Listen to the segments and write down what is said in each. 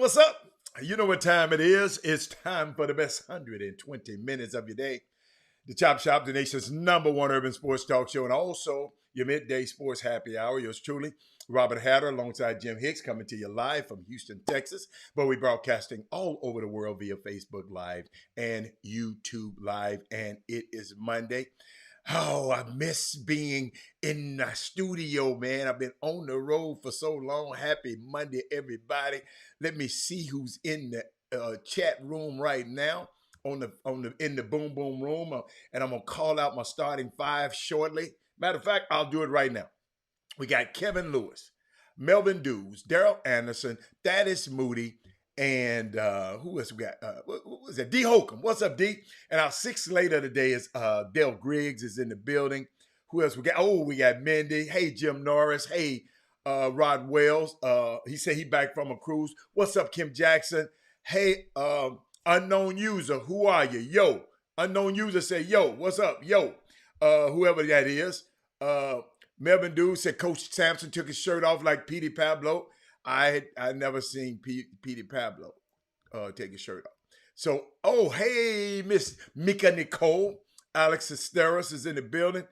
what's up? You know what time it is. It's time for the best 120 minutes of your day. The Chop Shop, the nation's #1 urban sports talk show, and also your midday sports happy hour. Yours truly, Robert Hatter, alongside Jim Hicks, coming to you live from Houston, Texas. But we're broadcasting all over the world via Facebook Live and YouTube Live, and it is Monday. Oh, I miss being in the studio, man. I've been on the road for so long. Happy Monday, everybody. Let me see who's in the chat room right now in the boom boom room, and I'm gonna call out my starting five shortly. Matter of fact, I'll do it right now. We got Kevin Lewis, Melvin Dews, Daryl Anderson, Thaddeus Moody, and who else we got? What was that? D. Holcomb. What's up, D? And our sixth later today is Dale Griggs is in the building. Who else we got? Oh, we got Mindy. Hey, Jim Norris. Hey, Rod Wells. He said he back from a cruise. What's up, Kim Jackson? Hey, unknown user. Who are you? Yo. Unknown user say, yo, what's up? Yo. Whoever that is. Melvin Dews said Coach Sampson took his shirt off like Petey Pablo. I never seen Petey Pablo take his shirt off. So, oh, hey, Miss Mika Nicole. Alex Esteros is in the building.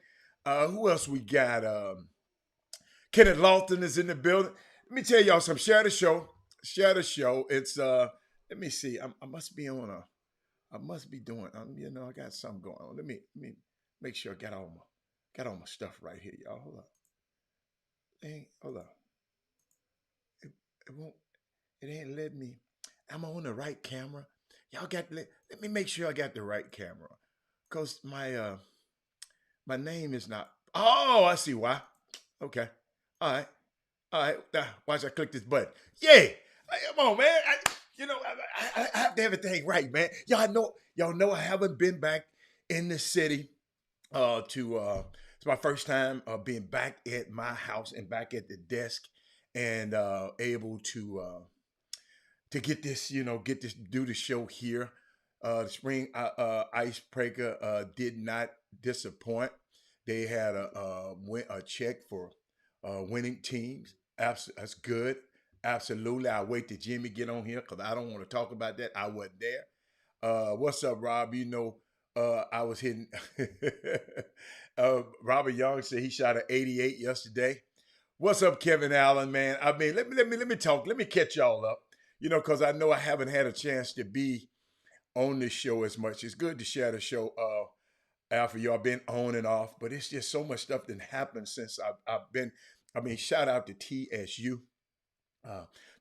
Who else we got? Kenneth Lawton is in the building. Let me tell y'all some. Share the show. Share the show. It's, let me see. I must be on I must be doing, I got something going on. Let me make sure I got all my stuff right here, y'all. Hold up. Hold up. It ain't letting me. I'm on the right camera. Y'all let me make sure I got the right camera. Cause my name is not. Oh, I see why. Okay. All right. Watch I click this button. Yeah. Come on, man. I have to have everything right, man. Y'all know I haven't been back in the city it's my first time being back at my house and back at the desk and able to get this, do the show here. The spring icebreaker did not disappoint. They had a check for winning teams. That's good. Absolutely. I'll wait till Jimmy get on here because I don't want to talk about that. I wasn't there. What's up, Rob? I was hitting. Robert Young said he shot an 88 yesterday. What's up, Kevin Allen, man? I mean, let me talk. Let me catch y'all up. Because I know I haven't had a chance to be on this show as much. It's good to share the show. After y'all been on and off, but it's just so much stuff that happened since I've been. I mean, shout out to TSU.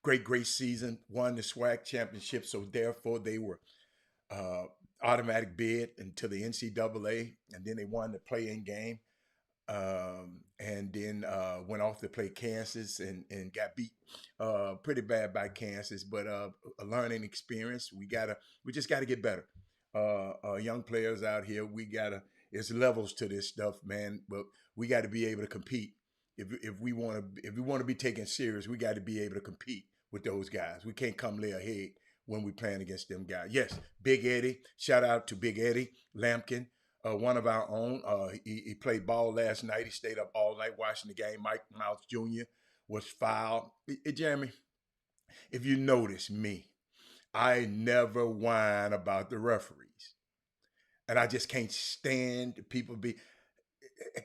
Great season. Won the SWAC championship, so therefore they were automatic bid into the NCAA, and then they won the play-in game, and then went off to play Kansas and got beat pretty bad by Kansas, but a learning experience. We just gotta get better. Young players out here, it's levels to this stuff, man, but we got to be able to compete. If we want to be taken serious, we got to be able to compete with those guys. We can't come lay ahead when we're playing against them guys. Yes, Big Eddie. Shout out to Big Eddie Lampkin, one of our own. He played ball last night. He stayed up all night watching the game. Mike Miles Jr. was fouled. Jeremy, if you notice me, I never whine about the referees. And I just can't stand people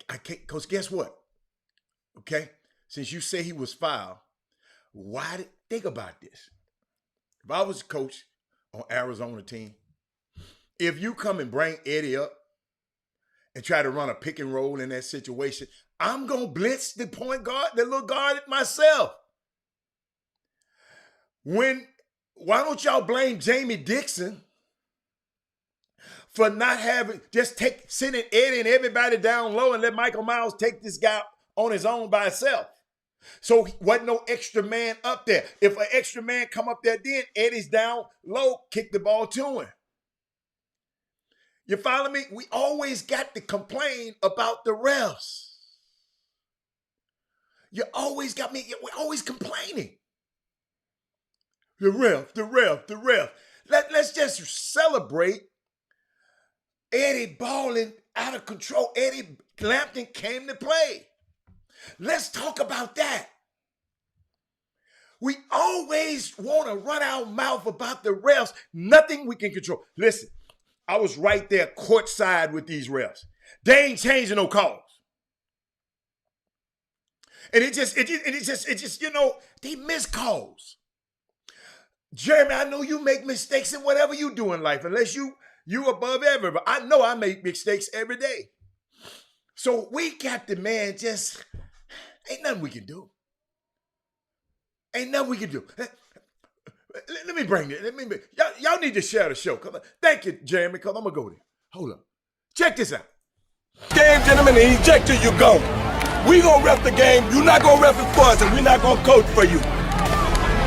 I can't, because guess what? Okay? Since you say he was fouled, think about this. If I was a coach on Arizona team, if you come and bring Eddie up and try to run a pick and roll in that situation, I'm going to blitz the point guard, the little guard myself. Why don't y'all blame Jamie Dixon for not sending Eddie and everybody down low and let Michael Miles take this guy on his own by himself? So wasn't no extra man up there. If an extra man come up there, then Eddie's down low, kick the ball to him. You follow me? We always got to complain about the refs. We're always complaining. The ref. Let's just celebrate Eddie balling out of control. Eddie Lampton came to play. Let's talk about that. We always want to run our mouth about the refs. Nothing we can control. Listen, I was right there courtside with these refs. They ain't changing no calls. And it just, they miss calls. Jeremy, I know you make mistakes in whatever you do in life, unless you above everybody. I know I make mistakes every day. So we got the man, just ain't nothing we can do. Ain't nothing we can do. Let me bring it. Y'all need to share the show. Thank you, Jeremy, because I'm going to go there. Hold up. Check this out. Game, gentlemen, and eject till you go. We going to ref the game. You're not going to ref it for us, and we're not going to coach for you.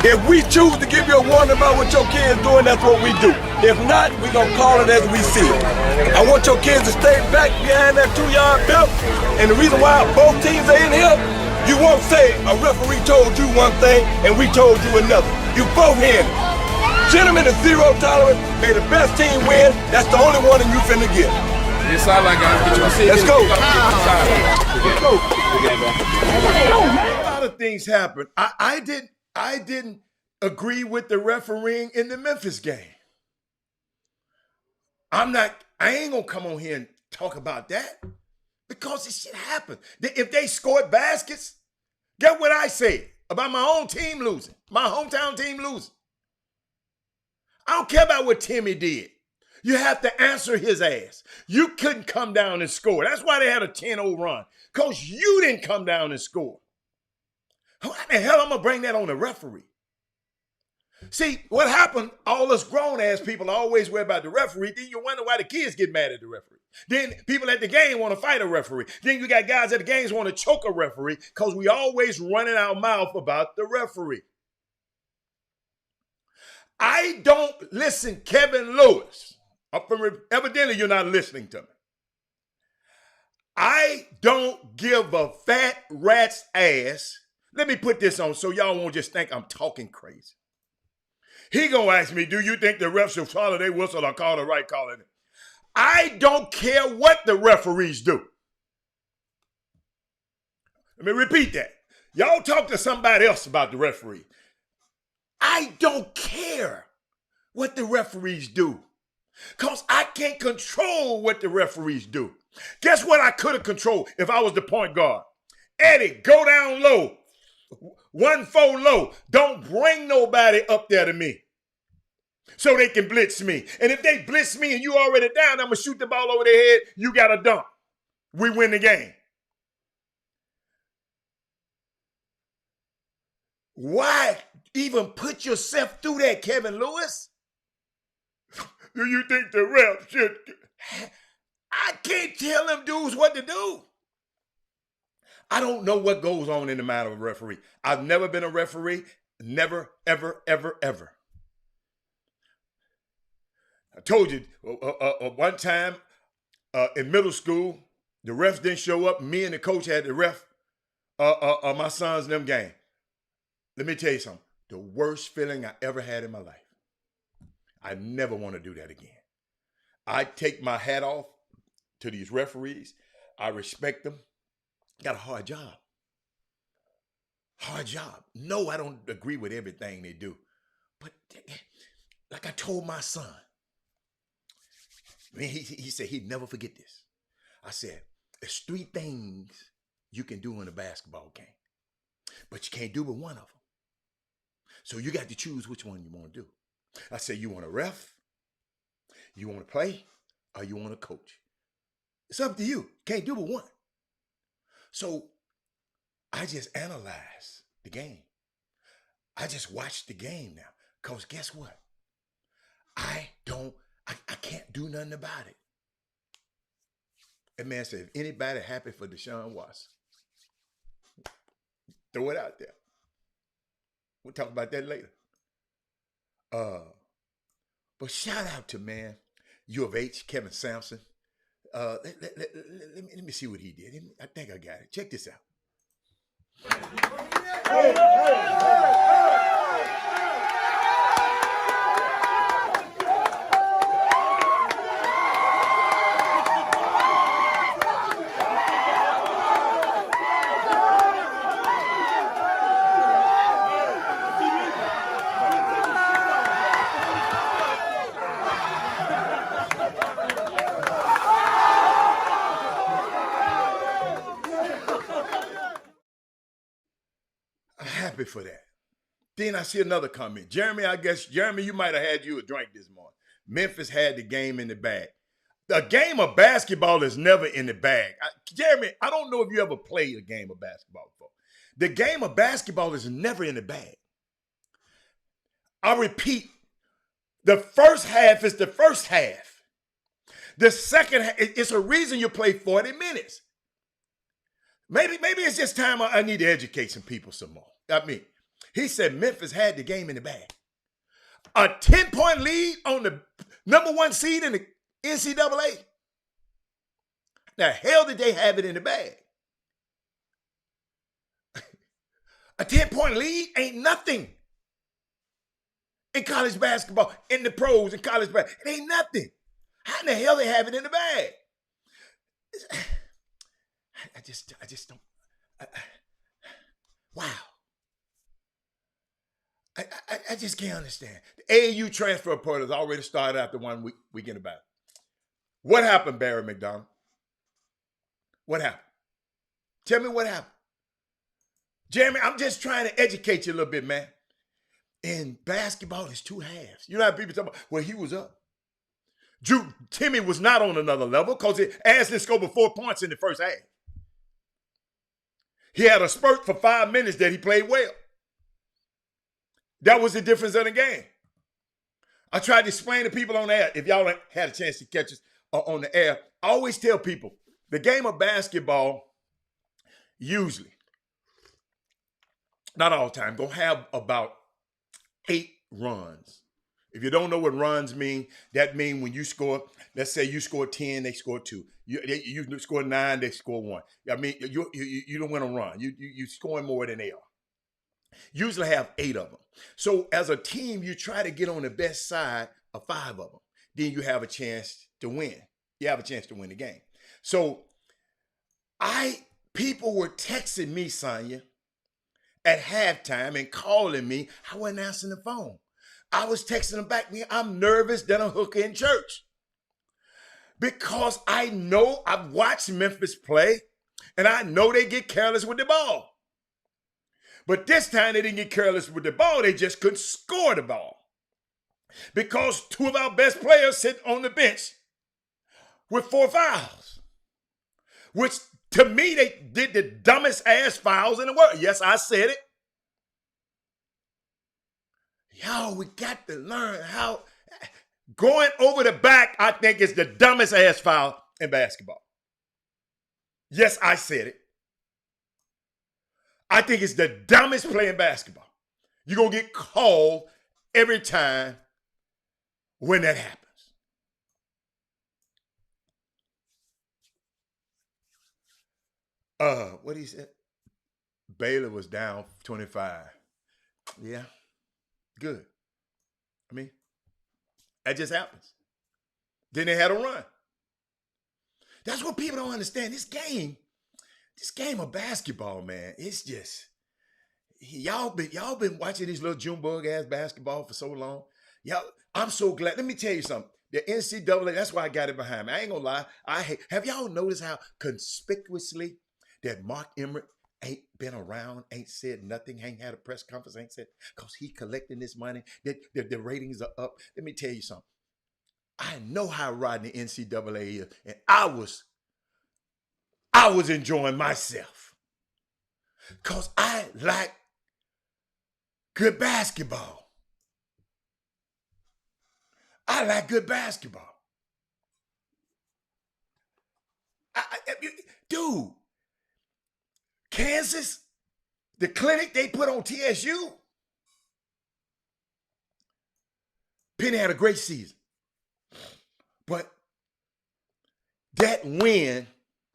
If we choose to give you a warning about what your kid's doing, that's what we do. If not, we're going to call it as we see it. I want your kids to stay back behind that 2-yard belt. And the reason why both teams are in here, you won't say a referee told you one thing and we told you another. You both in. Gentlemen, it's zero tolerance. May the best team win. That's the only one that you finna get. It sounds like let's go. Let's go. A lot of things happen. I didn't agree with the refereeing in the Memphis game. I ain't gonna come on here and talk about that because this shit happened. If they scored baskets, get what I said about my own team losing, my hometown team losing. I don't care about what Timmy did. You have to answer his ass. You couldn't come down and score. That's why they had a 10-0 run, because you didn't come down and score. How the hell I'm going to bring that on the referee? See, what happened, all us grown-ass people always worry about the referee. Then you wonder why the kids get mad at the referee. Then people at the game want to fight a referee. Then you got guys at the games want to choke a referee because we always running our mouth about the referee. I don't listen, Kevin Lewis. Evidently, you're not listening to me. I don't give a fat rat's ass. Let me put this on so y'all won't just think I'm talking crazy. He gonna ask me, do you think the refs should follow their whistle or call the right call? I don't care what the referees do. Let me repeat that. Y'all talk to somebody else about the referee. I don't care what the referees do, because I can't control what the referees do. Guess what I could have controlled if I was the point guard? Eddie, go down low. 1-4 low. Don't bring nobody up there to me so they can blitz me. And if they blitz me and you already down, I'm going to shoot the ball over their head. You got to dunk. We win the game. Why even put yourself through that, Kevin Lewis? Do you think the ref should? I can't tell them dudes what to do. I don't know what goes on in the mind of a referee. I've never been a referee. Never, ever, ever, ever. I told you one time in middle school, the refs didn't show up. Me and the coach had the ref my sons in them game. Let me tell you something. The worst feeling I ever had in my life. I never want to do that again. I take my hat off to these referees. I respect them. Got a hard job. Hard job. No, I don't agree with everything they do. But like I told my son, he said he'd never forget this. I said, there's 3 things you can do in a basketball game, but you can't do but one of them. So you got to choose which one you want to do. I said, you want to ref, you want to play, or you want to coach? It's up to you. Can't do but one. So I just analyzed the game. I just watched the game now. Because guess what? I can't do nothing about it. That man said, if anybody happy for Deshaun Watson, throw it out there. We'll talk about that later. But shout out to, man, U of H, Kevin Sampson. Let me see what he did. I think I got it. Check this out. happy for that. Then I see another comment. Jeremy, Jeremy, you might have had you a drink this morning. Memphis had the game in the bag. The game of basketball is never in the bag. Jeremy, I don't know if you ever played a game of basketball before. The game of basketball is never in the bag. I repeat, the first half is the first half. The second half, it's a reason you play 40 minutes. Maybe it's just time I need to educate some people some more. I mean, he said Memphis had the game in the bag. A 10-point lead on the number one seed in the NCAA. The hell did they have it in the bag? A 10-point lead ain't nothing. In college basketball, in the pros, in college basketball, it ain't nothing. How in the hell they have it in the bag? I just don't. Wow. I just can't understand. The AAU transfer portal has already started after 1 weekend about it. What happened, Barry McDonald? What happened? Tell me what happened. Jeremy, I'm just trying to educate you a little bit, man. In basketball, it's two halves. You know how people talk about, well, he was up. Timmy was not on another level because Ashley scored 4 points in the first half. He had a spurt for 5 minutes that he played well. That was the difference in the game. I tried to explain to people on the air, if y'all had a chance to catch us on the air, I always tell people, the game of basketball, usually, not all the time, gonna have about 8 runs. If you don't know what runs mean, that means when you score, let's say you score 10, they score 2. You score 9, they score 1. I mean, you don't win a run. You scoring more than they are. Usually have 8 of them. So as a team, you try to get on the best side of 5 of them. Then you have a chance to win. You have a chance to win the game. So people were texting me, Sonya, at halftime and calling me. I wasn't answering the phone. I was texting them back. I'm nervous that I'm hooking in church. Because I know I've watched Memphis play, and I know they get careless with the ball. But this time they didn't get careless with the ball. They just couldn't score the ball. Because 2 of our best players sit on the bench with 4 fouls. Which, to me, they did the dumbest ass fouls in the world. Yes, I said it. Yo, we got to learn how. Going over the back, I think, is the dumbest ass foul in basketball. Yes, I said it. I think it's the dumbest play in basketball. You're going to get called every time when that happens. What he said? Baylor was down 25. Yeah, good. I mean, that just happens. Then they had a run. That's what people don't understand. This game of basketball, man, it's just, y'all been watching these little Junebug ass basketball for so long. Y'all, I'm so glad. Let me tell you something. The NCAA, that's why I got it behind me. I ain't gonna lie. Have y'all noticed how conspicuously that Mark Emmert ain't been around, ain't said nothing, ain't had a press conference, ain't said, because he collecting this money, the ratings are up. Let me tell you something. I know how riding the NCAA is, and I was enjoying myself because I like good basketball. I like good basketball. Dude, Kansas, the clinic they put on TSU, Penny had a great season. But that win,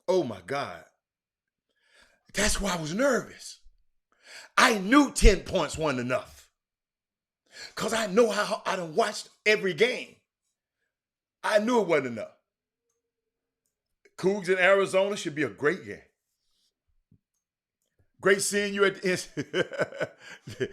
oh my God, that's why I was nervous. I knew 10 points wasn't enough because I know how I done watched every game. I knew it wasn't enough. Cougs in Arizona should be a great game. Great seeing you at the end.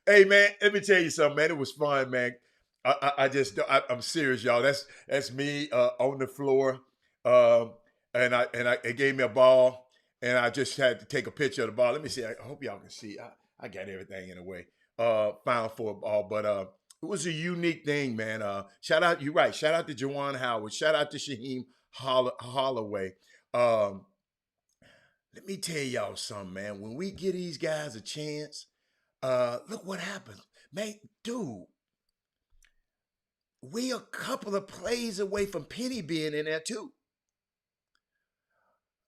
Hey, man, let me tell you something, man. It was fun, man. I'm serious, y'all. That's me on the floor, and it gave me a ball, and I just had to take a picture of the ball. Let me see. I hope y'all can see. I got everything in a way. Final Four ball, but it was a unique thing, man. Shout out, you're right. Shout out to Jawan Howard. Shout out to Shaheem Holloway. Um, Let me tell y'all something, man. When we give these guys a chance, look what happens. Man, dude, we a couple of plays away from Penny being in there too.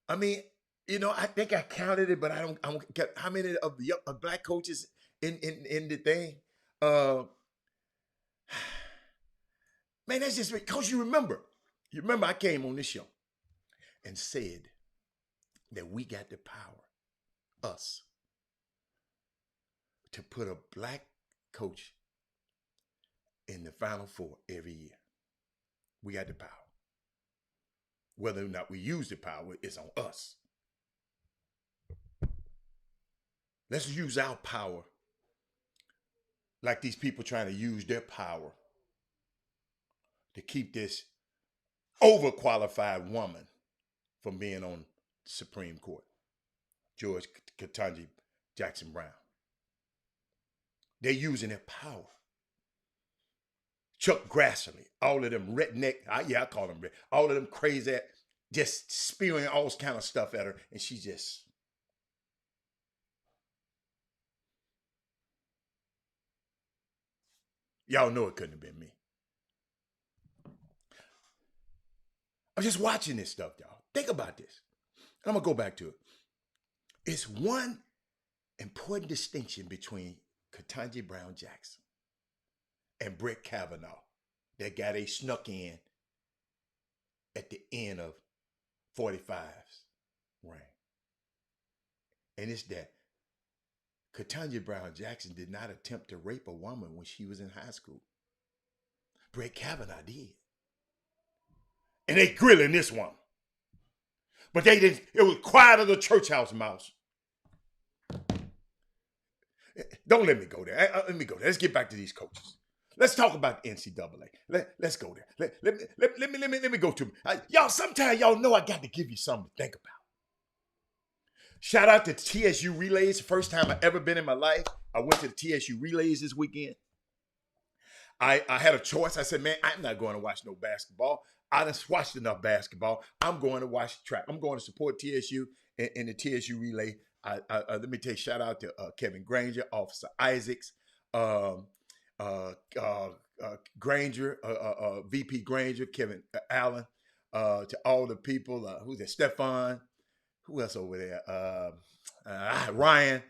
I mean, I think I counted it, but I don't get how many of the black coaches in the thing. Uh, man, that's just because you remember I came on this show and said that we got the power, us, to put a black coach in the Final Four every year. We got the power. Whether or not we use the power is on us. Let's use our power like these people trying to use their power to keep this overqualified woman from being on the Supreme Court, George Ketanji Jackson Brown. They're using their power. Chuck Grassley, all of them redneck, I call them red, all of them crazy, just spewing all kind of stuff at her, and she just, y'all know it couldn't have been me. I'm just watching this stuff, y'all. Think about this. And I'm going to go back to it. It's one important distinction between Ketanji Brown Jackson and Brett Kavanaugh, that guy they snuck in at the end of 45's reign. And it's that Ketanji Brown Jackson did not attempt to rape a woman when she was in high school. Brett Kavanaugh did. And they grilling this one. But they didn't, it was quiet as a church house mouse. Don't let me go there. Let me go there. Let's get back to these coaches. Let's talk about the NCAA. Let's go there. Let me go to y'all. Sometimes y'all know I got to give you something to think about. Shout out to TSU Relays. First time I ever been in my life. I went to the TSU Relays this weekend. I had a choice. I said, man, I'm not going to watch no basketball. I just watched enough basketball. I'm going to watch track. I'm going to support TSU in the TSU Relay. Let me take shout out to Kevin Granger, Officer Isaacs, Granger, VP Granger, Kevin Allen, to all the people. Who's that? Stefan. Who else over there? Ryan.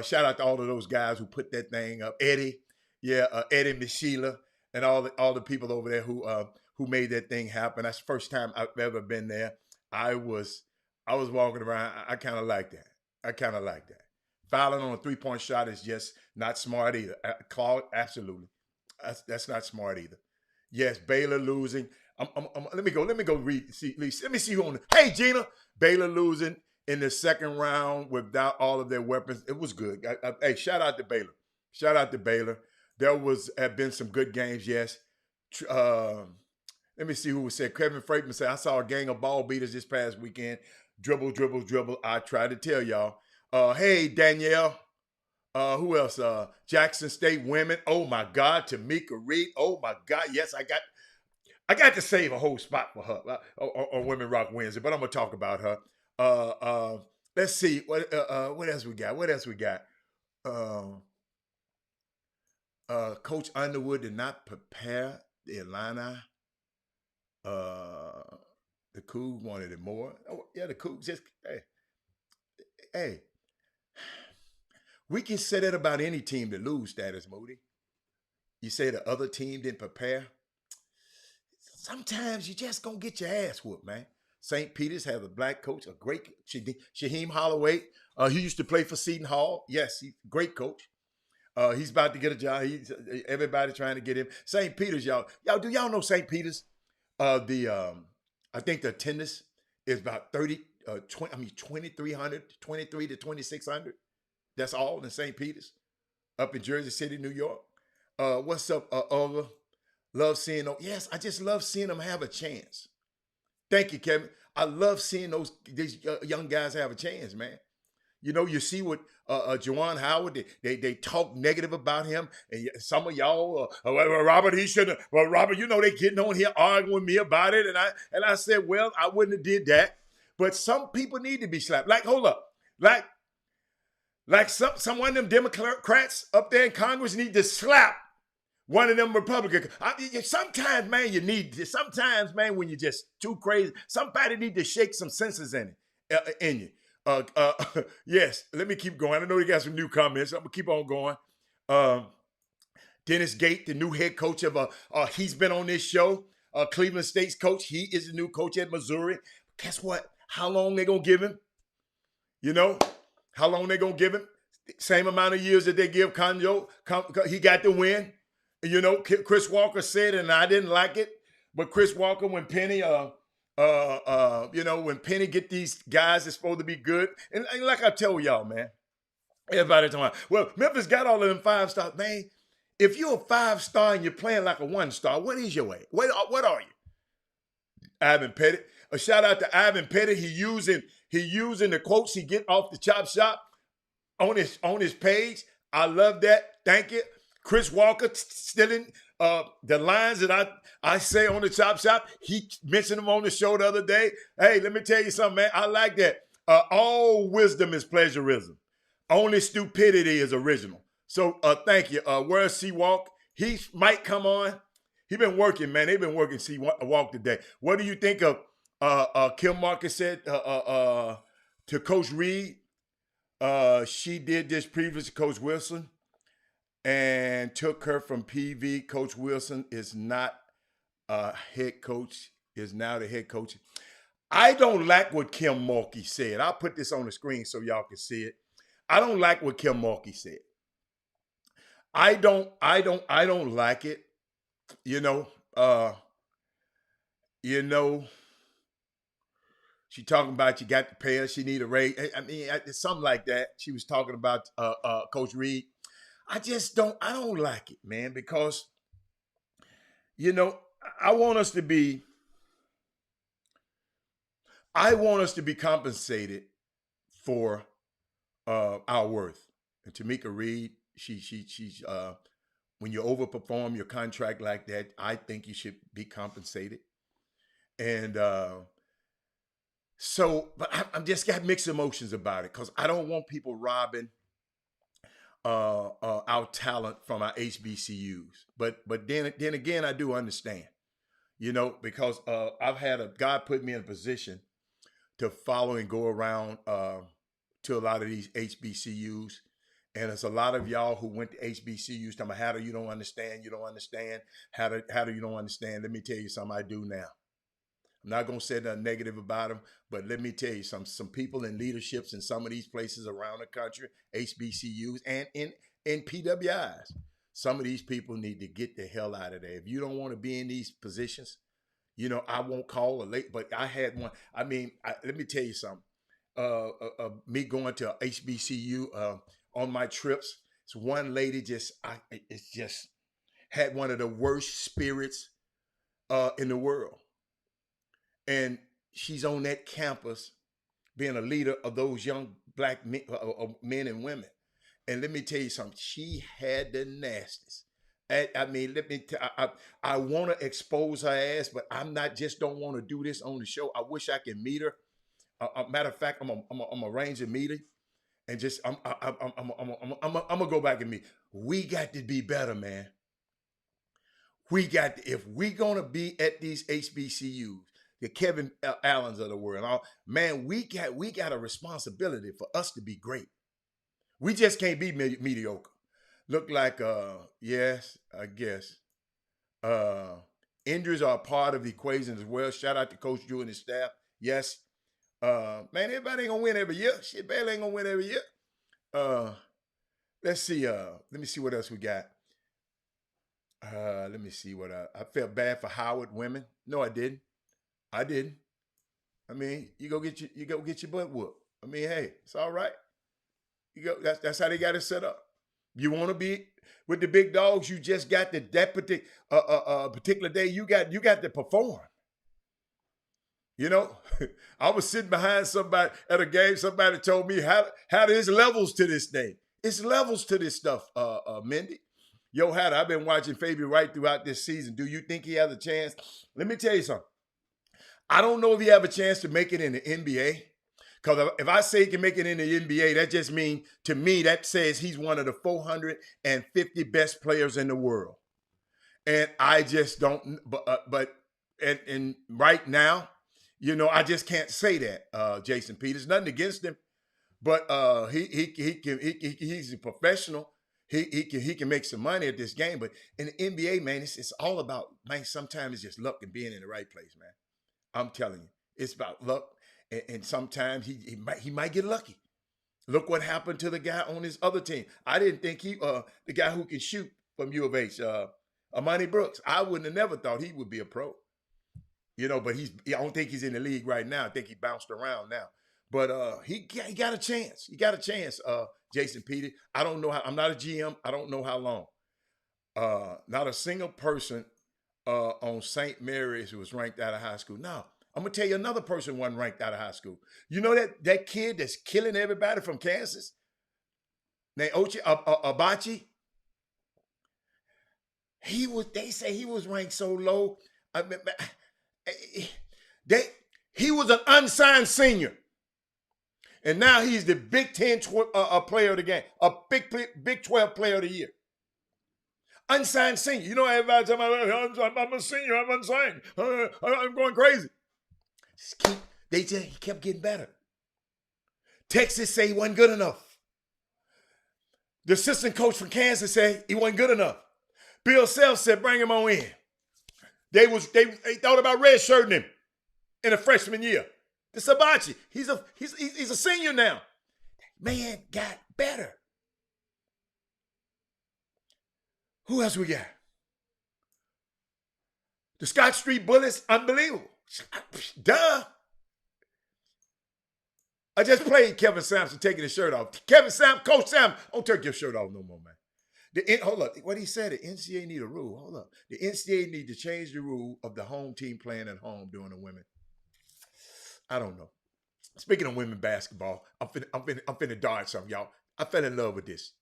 Shout out to all of those guys who put that thing up. Eddie. Yeah, Eddie Michela and all the people over there who made that thing happen. That's the first time I've ever been there. I was walking around. I kind of like that. Fouling on a 3-point shot is just not smart either. Claude, absolutely. That's not smart either. Yes, Baylor losing. Let me go read. Let me see who on the. Hey, Gina. Baylor losing in the second round without all of their weapons. It was good. Hey, shout out to Baylor. Shout out to Baylor. There have been some good games, yes. Let me see who said. Kevin Freitman said, I saw a gang of ball beaters this past weekend. Dribble, dribble, dribble. I tried to tell y'all. Hey, Danielle. Who else? Jackson State women. Oh, my God. Tamika Reed. Oh, my God. Yes, I got to save a whole spot for her on Women Rock Wednesday, but I'm going to talk about her. Let's see. What else we got? Coach Underwood did not prepare the Illini. The Cougs wanted it more. Oh, yeah, the Cougs just, hey. We can say that about any team that lose status, Moody. You say the other team didn't prepare. Sometimes you just gonna get your ass whooped, man. St. Peter's have a black coach, a great Shaheem Holloway. He used to play for Seton Hall. Yes, he's a great coach. He's about to get a job. Everybody trying to get him. St. Peter's, y'all. Do y'all know St. Peter's? I think the attendance is about 2,300, 23 to 2,600. That's all in St. Peter's, up in Jersey City, New York. What's up, Olga? Love seeing them. Yes, I just love seeing them have a chance. Thank you, Kevin. I love seeing these young guys have a chance, man. You know, you see what Juwan Howard, they talk negative about him. And some of y'all, well, Robert, he shouldn't. Well, Robert, you know, they getting on here arguing with me about it. And I said, well, I wouldn't have did that. But some people need to be slapped. Like, hold up. Like some one of them Democrats up there in Congress need to slap one of them Republicans. Sometimes, man, you need this. Sometimes, man, when you're just too crazy, somebody need to shake some senses in you. Yes, let me keep going. I know you got some new comments. I'm gonna keep on going. Dennis Gate, the new head coach of he's been on this show. Cleveland State's coach. He is the new coach at Missouri. Guess what? How long they gonna give him? You know, how long they gonna give him? Same amount of years that they give Conjo. He got the win. You know, Chris Walker said, and I didn't like it, but Chris Walker, when Penny, when Penny get these guys that's supposed to be good, and like I tell y'all, man, everybody talking, well, Memphis got all of them 5-stars, man. If you're a 5-star and you're playing like a 1-star, what is your way? What are you? Ivan Pettit. A shout out to Ivan Pettit. He using the quotes he get off the Chop Shop on his page. I love that. Thank you. Chris Walker stealing the lines that I say on the Chop Shop. He mentioned them on the show the other day. Hey, let me tell you something, man. I like that. All wisdom is plagiarism. Only stupidity is original. So thank you. Where's C-Walk? He might come on. He been working, man. They've been working C-Walk today. What do you think of Kim Marcus said to Coach Reed? She did this previous to Coach Wilson and took her from PV. Coach Wilson is not a head coach, is now the head coach. I don't like what Kim Mulkey said. I'll put this on the screen so y'all can see it. I don't like what Kim Mulkey said. I don't like it. She talking about you got to pay her. She need a raise. I mean, something like that. She was talking about Coach Reed. I don't like it, man, because, I want us to be compensated for our worth. And Tamika Reed, she's when you overperform your contract like that, I think you should be compensated. And but I'm just got mixed emotions about it because I don't want people robbing our talent from our HBCUs. But then again, I do understand, because I've had God put me in a position to follow and go around to a lot of these HBCUs. And there's a lot of y'all who went to HBCUs talking about how do you don't understand, how do you don't understand. Let me tell you something I do now. I'm not going to say nothing negative about them, but let me tell you some people in leaderships in some of these places around the country, HBCUs and in PWIs, some of these people need to get the hell out of there. If you don't want to be in these positions, I won't call a late, but I had one. I mean, let me tell you something. Me going to HBCU on my trips, it's one lady just had one of the worst spirits in the world. And she's on that campus being a leader of those young black men and women. And let me tell you something, she had the nastiest. I mean, I want to expose her ass, but don't want to do this on the show. I wish I could meet her. Matter of fact, I'm arrange a meeting, and just I'm gonna go back and meet. We got to be better, man. If we gonna be at these HBCUs, the Kevin Allens of the world, man, we got a responsibility for us to be great. We just can't be mediocre. Look like, yes, I guess. Injuries are a part of the equation as well. Shout out to Coach Drew and his staff. Yes. Man, everybody ain't gonna win every year. Shit, barely ain't gonna win every year. Let's see. Let me see what else we got. Let me see what I felt bad for Howard women. No, I didn't. I mean, you go get your butt whooped. I mean, hey, it's all right. That's how they got it set up. You want to be with the big dogs, you just got that particular day, you got to perform. You know, I was sitting behind somebody at a game. Somebody told me how there's levels to this thing. It's levels to this stuff, Mindy. Yo, Hatter, I've been watching Fabian right throughout this season. Do you think he has a chance? Let me tell you something. I don't know if he have a chance to make it in the NBA. Because if I say he can make it in the NBA, that just means, to me, that says he's one of the 450 best players in the world. And I just don't, and right now, you know, I just can't say that, Jason Peters. Nothing against him, but he's a professional. He can make some money at this game. But in the NBA, man, it's all about, man, sometimes it's just luck and being in the right place, man. I'm telling you, it's about luck, and sometimes he might get lucky. Look what happened to the guy on his other team. I didn't think the guy who can shoot from U of H, Amani Brooks. I wouldn't have never thought he would be a pro. You know, but I don't think he's in the league right now. I think he bounced around now. But he got a chance. He got a chance, Jason Peters. I don't know how. I'm not a GM. I don't know how long. Not a single person on St. Mary's who was ranked out of high school. Now, I'm going to tell you another person wasn't ranked out of high school. You know that kid that's killing everybody from Kansas? Named Ochi Abachi? They say he was ranked so low. He was an unsigned senior. And now he's the Big 10 player of the game, a Big 12 player of the year. Unsigned senior. You know, everybody talking about, I'm a senior, I'm unsigned. I'm going crazy. He kept getting better. Texas say he wasn't good enough. The assistant coach from Kansas said he wasn't good enough. Bill Self said, bring him on in. They thought about redshirting him in a freshman year. The Sabachi, he's a senior now. Man got better. Who else we got? The Scott Street Bullets, unbelievable. Duh. I just played Kevin Sampson taking his shirt off. Coach Sam, don't take your shirt off no more, man. Hold up. What he said, the NCAA need a rule. Hold up. The NCAA need to change the rule of the home team playing at home during the women. I don't know. Speaking of women basketball, I'm finna dodge something, y'all. I fell in love with this.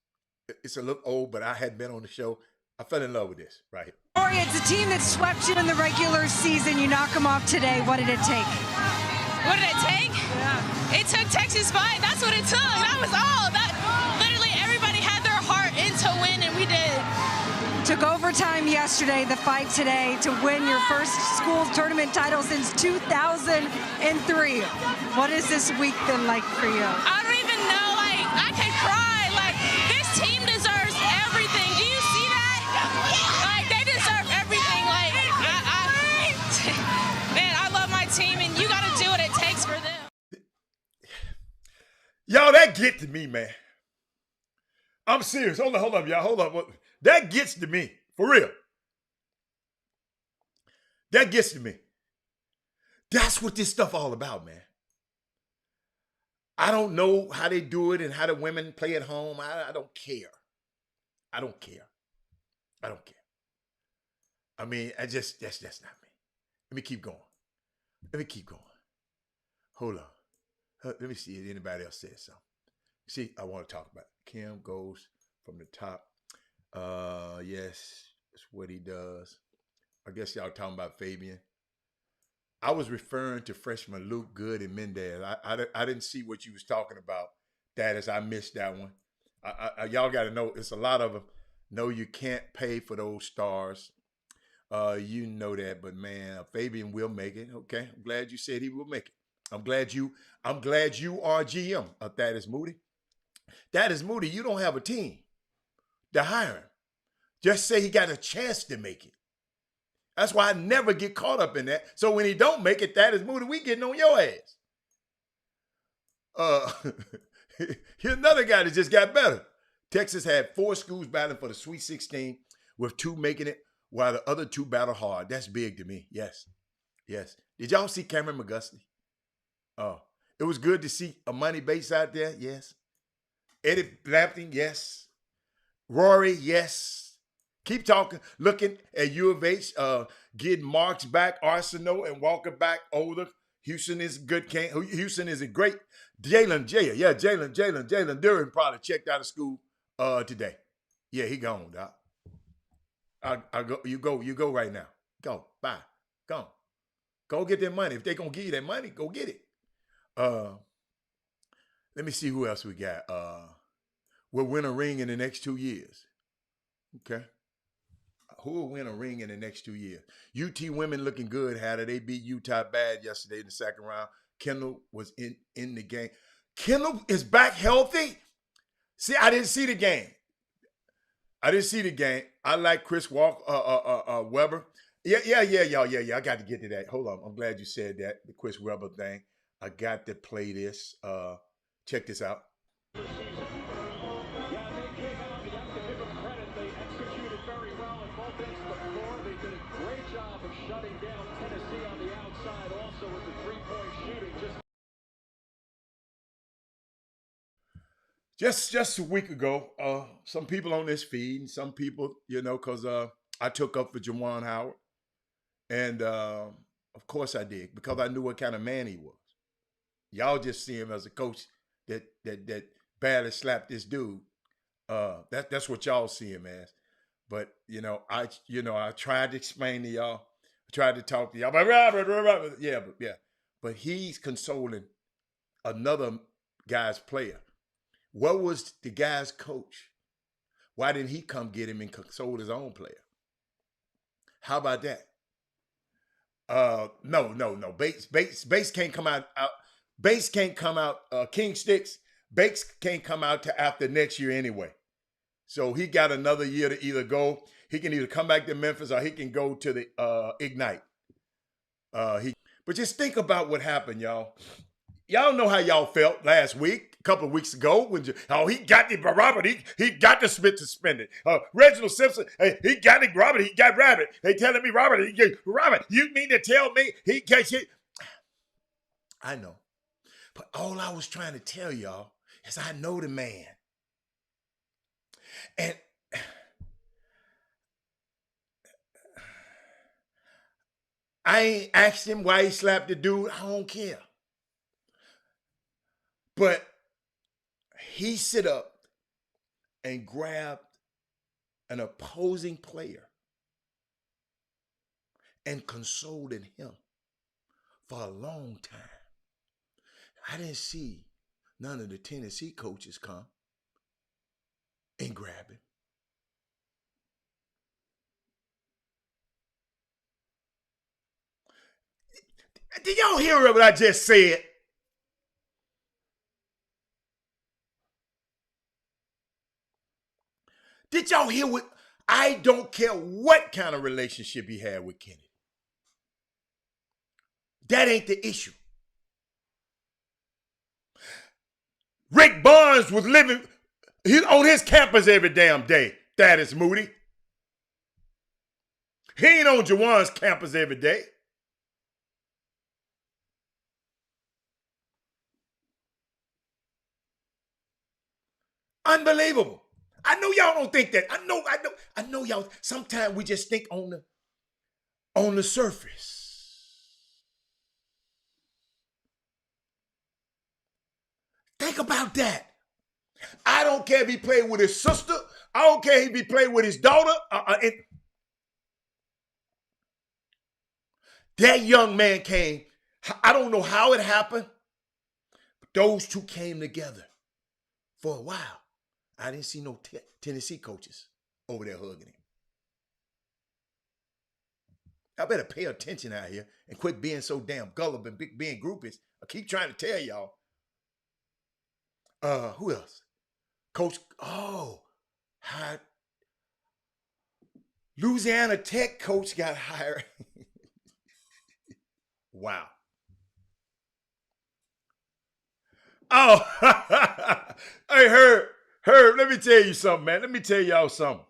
It's a little old, but I hadn't been on the show. I fell in love with this right here. Rory, it's a team that swept you in the regular season. You knock them off today. What did it take? What did it take? Yeah. It took Texas fight. That's what it took. That was all. Literally everybody had their heart into win, and we did. Took overtime yesterday, the fight today to win your first school tournament title since 2003. What has this week been like for you? I don't even know. Like, I could cry. Like, this team deserves everything. Do you see that? Like, they deserve everything. Like, man, I love my team, and you got to do what it takes for them. Y'all, that get to me, man. I'm serious. Hold up, y'all. Hold up. That gets to me. For real. That gets to me. That's what this stuff all about, man. I don't know how they do it and how the women play at home. I don't care. I don't care. I don't care. I mean, that's just not me. Let me keep going. Hold on. Let me see if anybody else says something. See, I want to talk about it. Kim goes from the top. Yes, that's what he does. I guess y'all talking about Fabian. I was referring to freshman Luke Good and Mendez. I didn't see what you was talking about. That is, I missed that one. Y'all got to know, it's a lot of them. No, you can't pay for those stars. You know that, but man, Fabian will make it. Okay, I'm glad you said he will make it. I'm glad you are GM of Thaddeus Moody. Thaddeus Moody, you don't have a team to hire him. Just say he got a chance to make it. That's why I never get caught up in that. So when he don't make it, Thaddeus Moody, we getting on your ass. Here's another guy that just got better. Texas had 4 schools battling for the Sweet 16, with 2 making it, while the other 2 battle hard. That's big to me. Yes. Did y'all see Cameron McGusty? Oh, it was good to see Amani Bates out there. Yes. Eddie Blampton. Yes. Rory. Yes. Keep talking. Looking at U of H, getting Marks back, Arsenault and Walker back older. Houston is good. Houston is a great. Jalen Duran probably checked out of school today. Yeah, he gone, doc. I go. You go right now. Go. Bye. Go. Go get that money. If they gonna give you that money, go get it. Let me see who else we got. We'll win a ring in the next 2 years. Okay. Who will win a ring in the next 2 years? UT women looking good. Had it. They beat Utah bad yesterday in the second round. Kendall was in the game. Kendall is back healthy. See, I didn't see the game. I like Chris Weber. Yeah. I got to get to that. Hold on. I'm glad you said that. The Chris Weber thing. I got to play this. Check this out. Just a week ago, some people on this feed, and some people, because I took up for Juwan Howard. And of course I did, because I knew what kind of man he was. Y'all just see him as a coach that badly slapped this dude. That's what y'all see him as. But I tried to explain to y'all, I tried to talk to y'all, but he's consoling another guy's player. What was the guy's coach? Why didn't he come get him and console his own player? How about that? No. Bates can't come out. Bates can't come out. King Sticks. Bates can't come out to after next year anyway. So he got another year to either go. He can either come back to Memphis or he can go to the Ignite. But just think about what happened, y'all. Y'all know how y'all felt last week, a couple of weeks ago, when he got the Robert, he got the Smith suspended. Reginald Simpson, he got the Robert, he got Rabbit. They telling me Robert, you mean to tell me he can't shit? I know. But all I was trying to tell y'all is I know the man. And I ain't asked him why he slapped the dude. I don't care. But he sit up and grabbed an opposing player and consoled him for a long time. I didn't see none of the Tennessee coaches come and grab him. Did y'all hear what I just said? Did y'all hear what? I don't care what kind of relationship he had with Kenny. That ain't the issue. Rick Barnes was living on his campus every damn day. That is Moody. He ain't on Juwan's campus every day. Unbelievable. I know y'all don't think that. I know y'all. Sometimes we just think on the surface. Think about that. I don't care if he played with his sister. I don't care if he played with his daughter. That young man came. I don't know how it happened, but those two came together for a while. I didn't see no Tennessee coaches over there hugging him. I better pay attention out here and quit being so damn gullible and being groupies. I keep trying to tell y'all. Who else? Coach, Louisiana Tech coach got hired. Wow. Oh, hey, Herb, let me tell you something, man. Let me tell y'all something.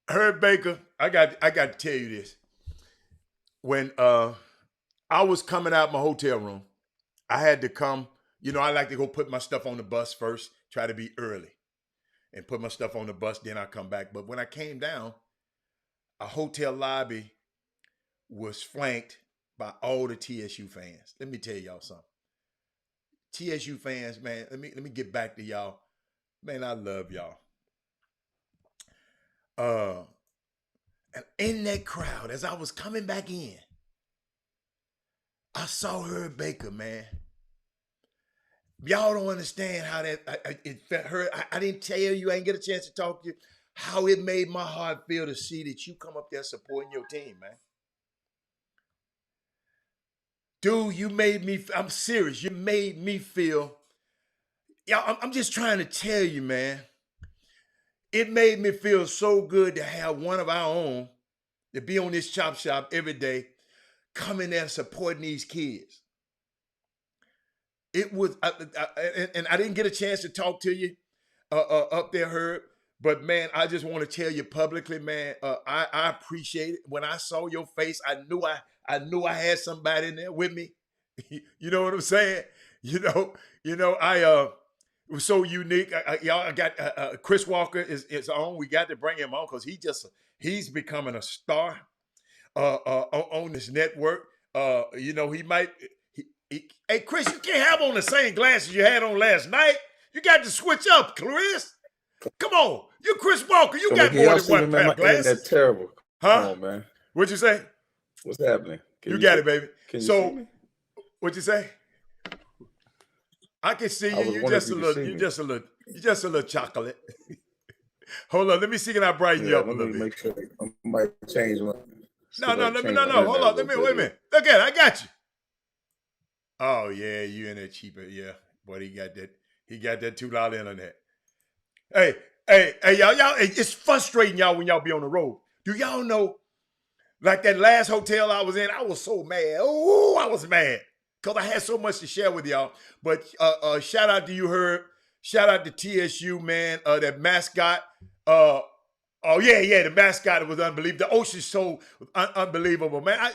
Herb Baker, I got to tell you this. When I was coming out my hotel room, I had to come, I like to go put my stuff on the bus first, try to be early, and put my stuff on the bus, then I come back. But when I came down, a hotel lobby was flanked by all the TSU fans. Let me tell y'all something. TSU fans, man, let me get back to y'all. Man, I love y'all. And in that crowd, as I was coming back in, I saw Herb Baker, man. Y'all don't understand how that it felt. I didn't tell you, I didn't get a chance to talk to you, how it made my heart feel to see that you come up there supporting your team, man. Dude, you made me, I'm serious, you made me feel, I'm just trying to tell you, man. It made me feel so good to have one of our own to be on this chop shop every day, coming there supporting these kids. It was, and I didn't get a chance to talk to you up there, Herb. But man, I just want to tell you publicly, man, I appreciate it. When I saw your face, I knew I had somebody in there with me. You know what I'm saying? It was so unique. I got Chris Walker is on. We got to bring him on because he's becoming a star on this network. He might. Hey, Chris, you can't have on the same glasses you had on last night. You got to switch up, Chris. Come on, you Chris Walker. You got more than one pair of glasses. That's terrible. Huh? Come on, man. What'd you say? What's happening? You got it, baby. Can you see me? What'd you say? I can see you. You just a little chocolate. Hold on. Let me see. Can I brighten you up a little bit? Make sure I might change one. No. Hold on. Wait a minute. Look at it. I got you. Oh yeah, you in there cheaper. Yeah, boy, he got that $2 internet. Hey, y'all, it's frustrating y'all when y'all be on the road. Do y'all know, like that last hotel I was in, I was so mad. Oh, I was mad because I had so much to share with y'all. But shout out to you, Herb. Shout out to TSU, man. That mascot. The mascot was unbelievable. The ocean show was unbelievable, man.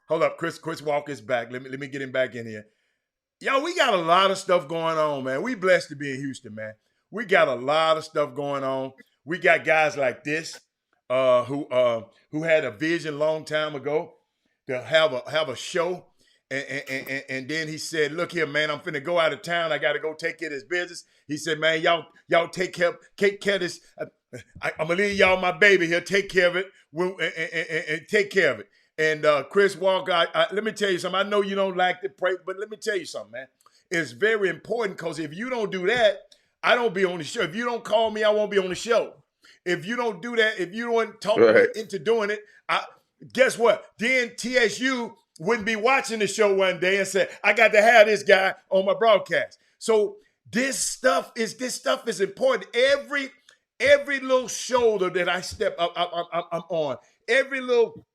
Hold up, Chris Walker's back. Let me get him back in here. Yo, we got a lot of stuff going on, man. We blessed to be in Houston, man. We got a lot of stuff going on. We got guys like this who had a vision long time ago to have a show, and then he said, "Look here, man, I'm finna go out of town. I got to go take care of this business." He said, "Man, y'all take care of this. I'm gonna leave y'all my baby here. Take care of it and take care of it." And Chris Walker, let me tell you something. I know you don't like to pray, but let me tell you something, man. It's very important because if you don't do that, I don't be on the show. If you don't call me, I won't be on the show. If you don't do that, if you don't talk me into doing it, guess what? Then TSU wouldn't be watching the show one day and say, "I got to have this guy on my broadcast." So this stuff is important. Every little shoulder that I step up, I'm on. Every little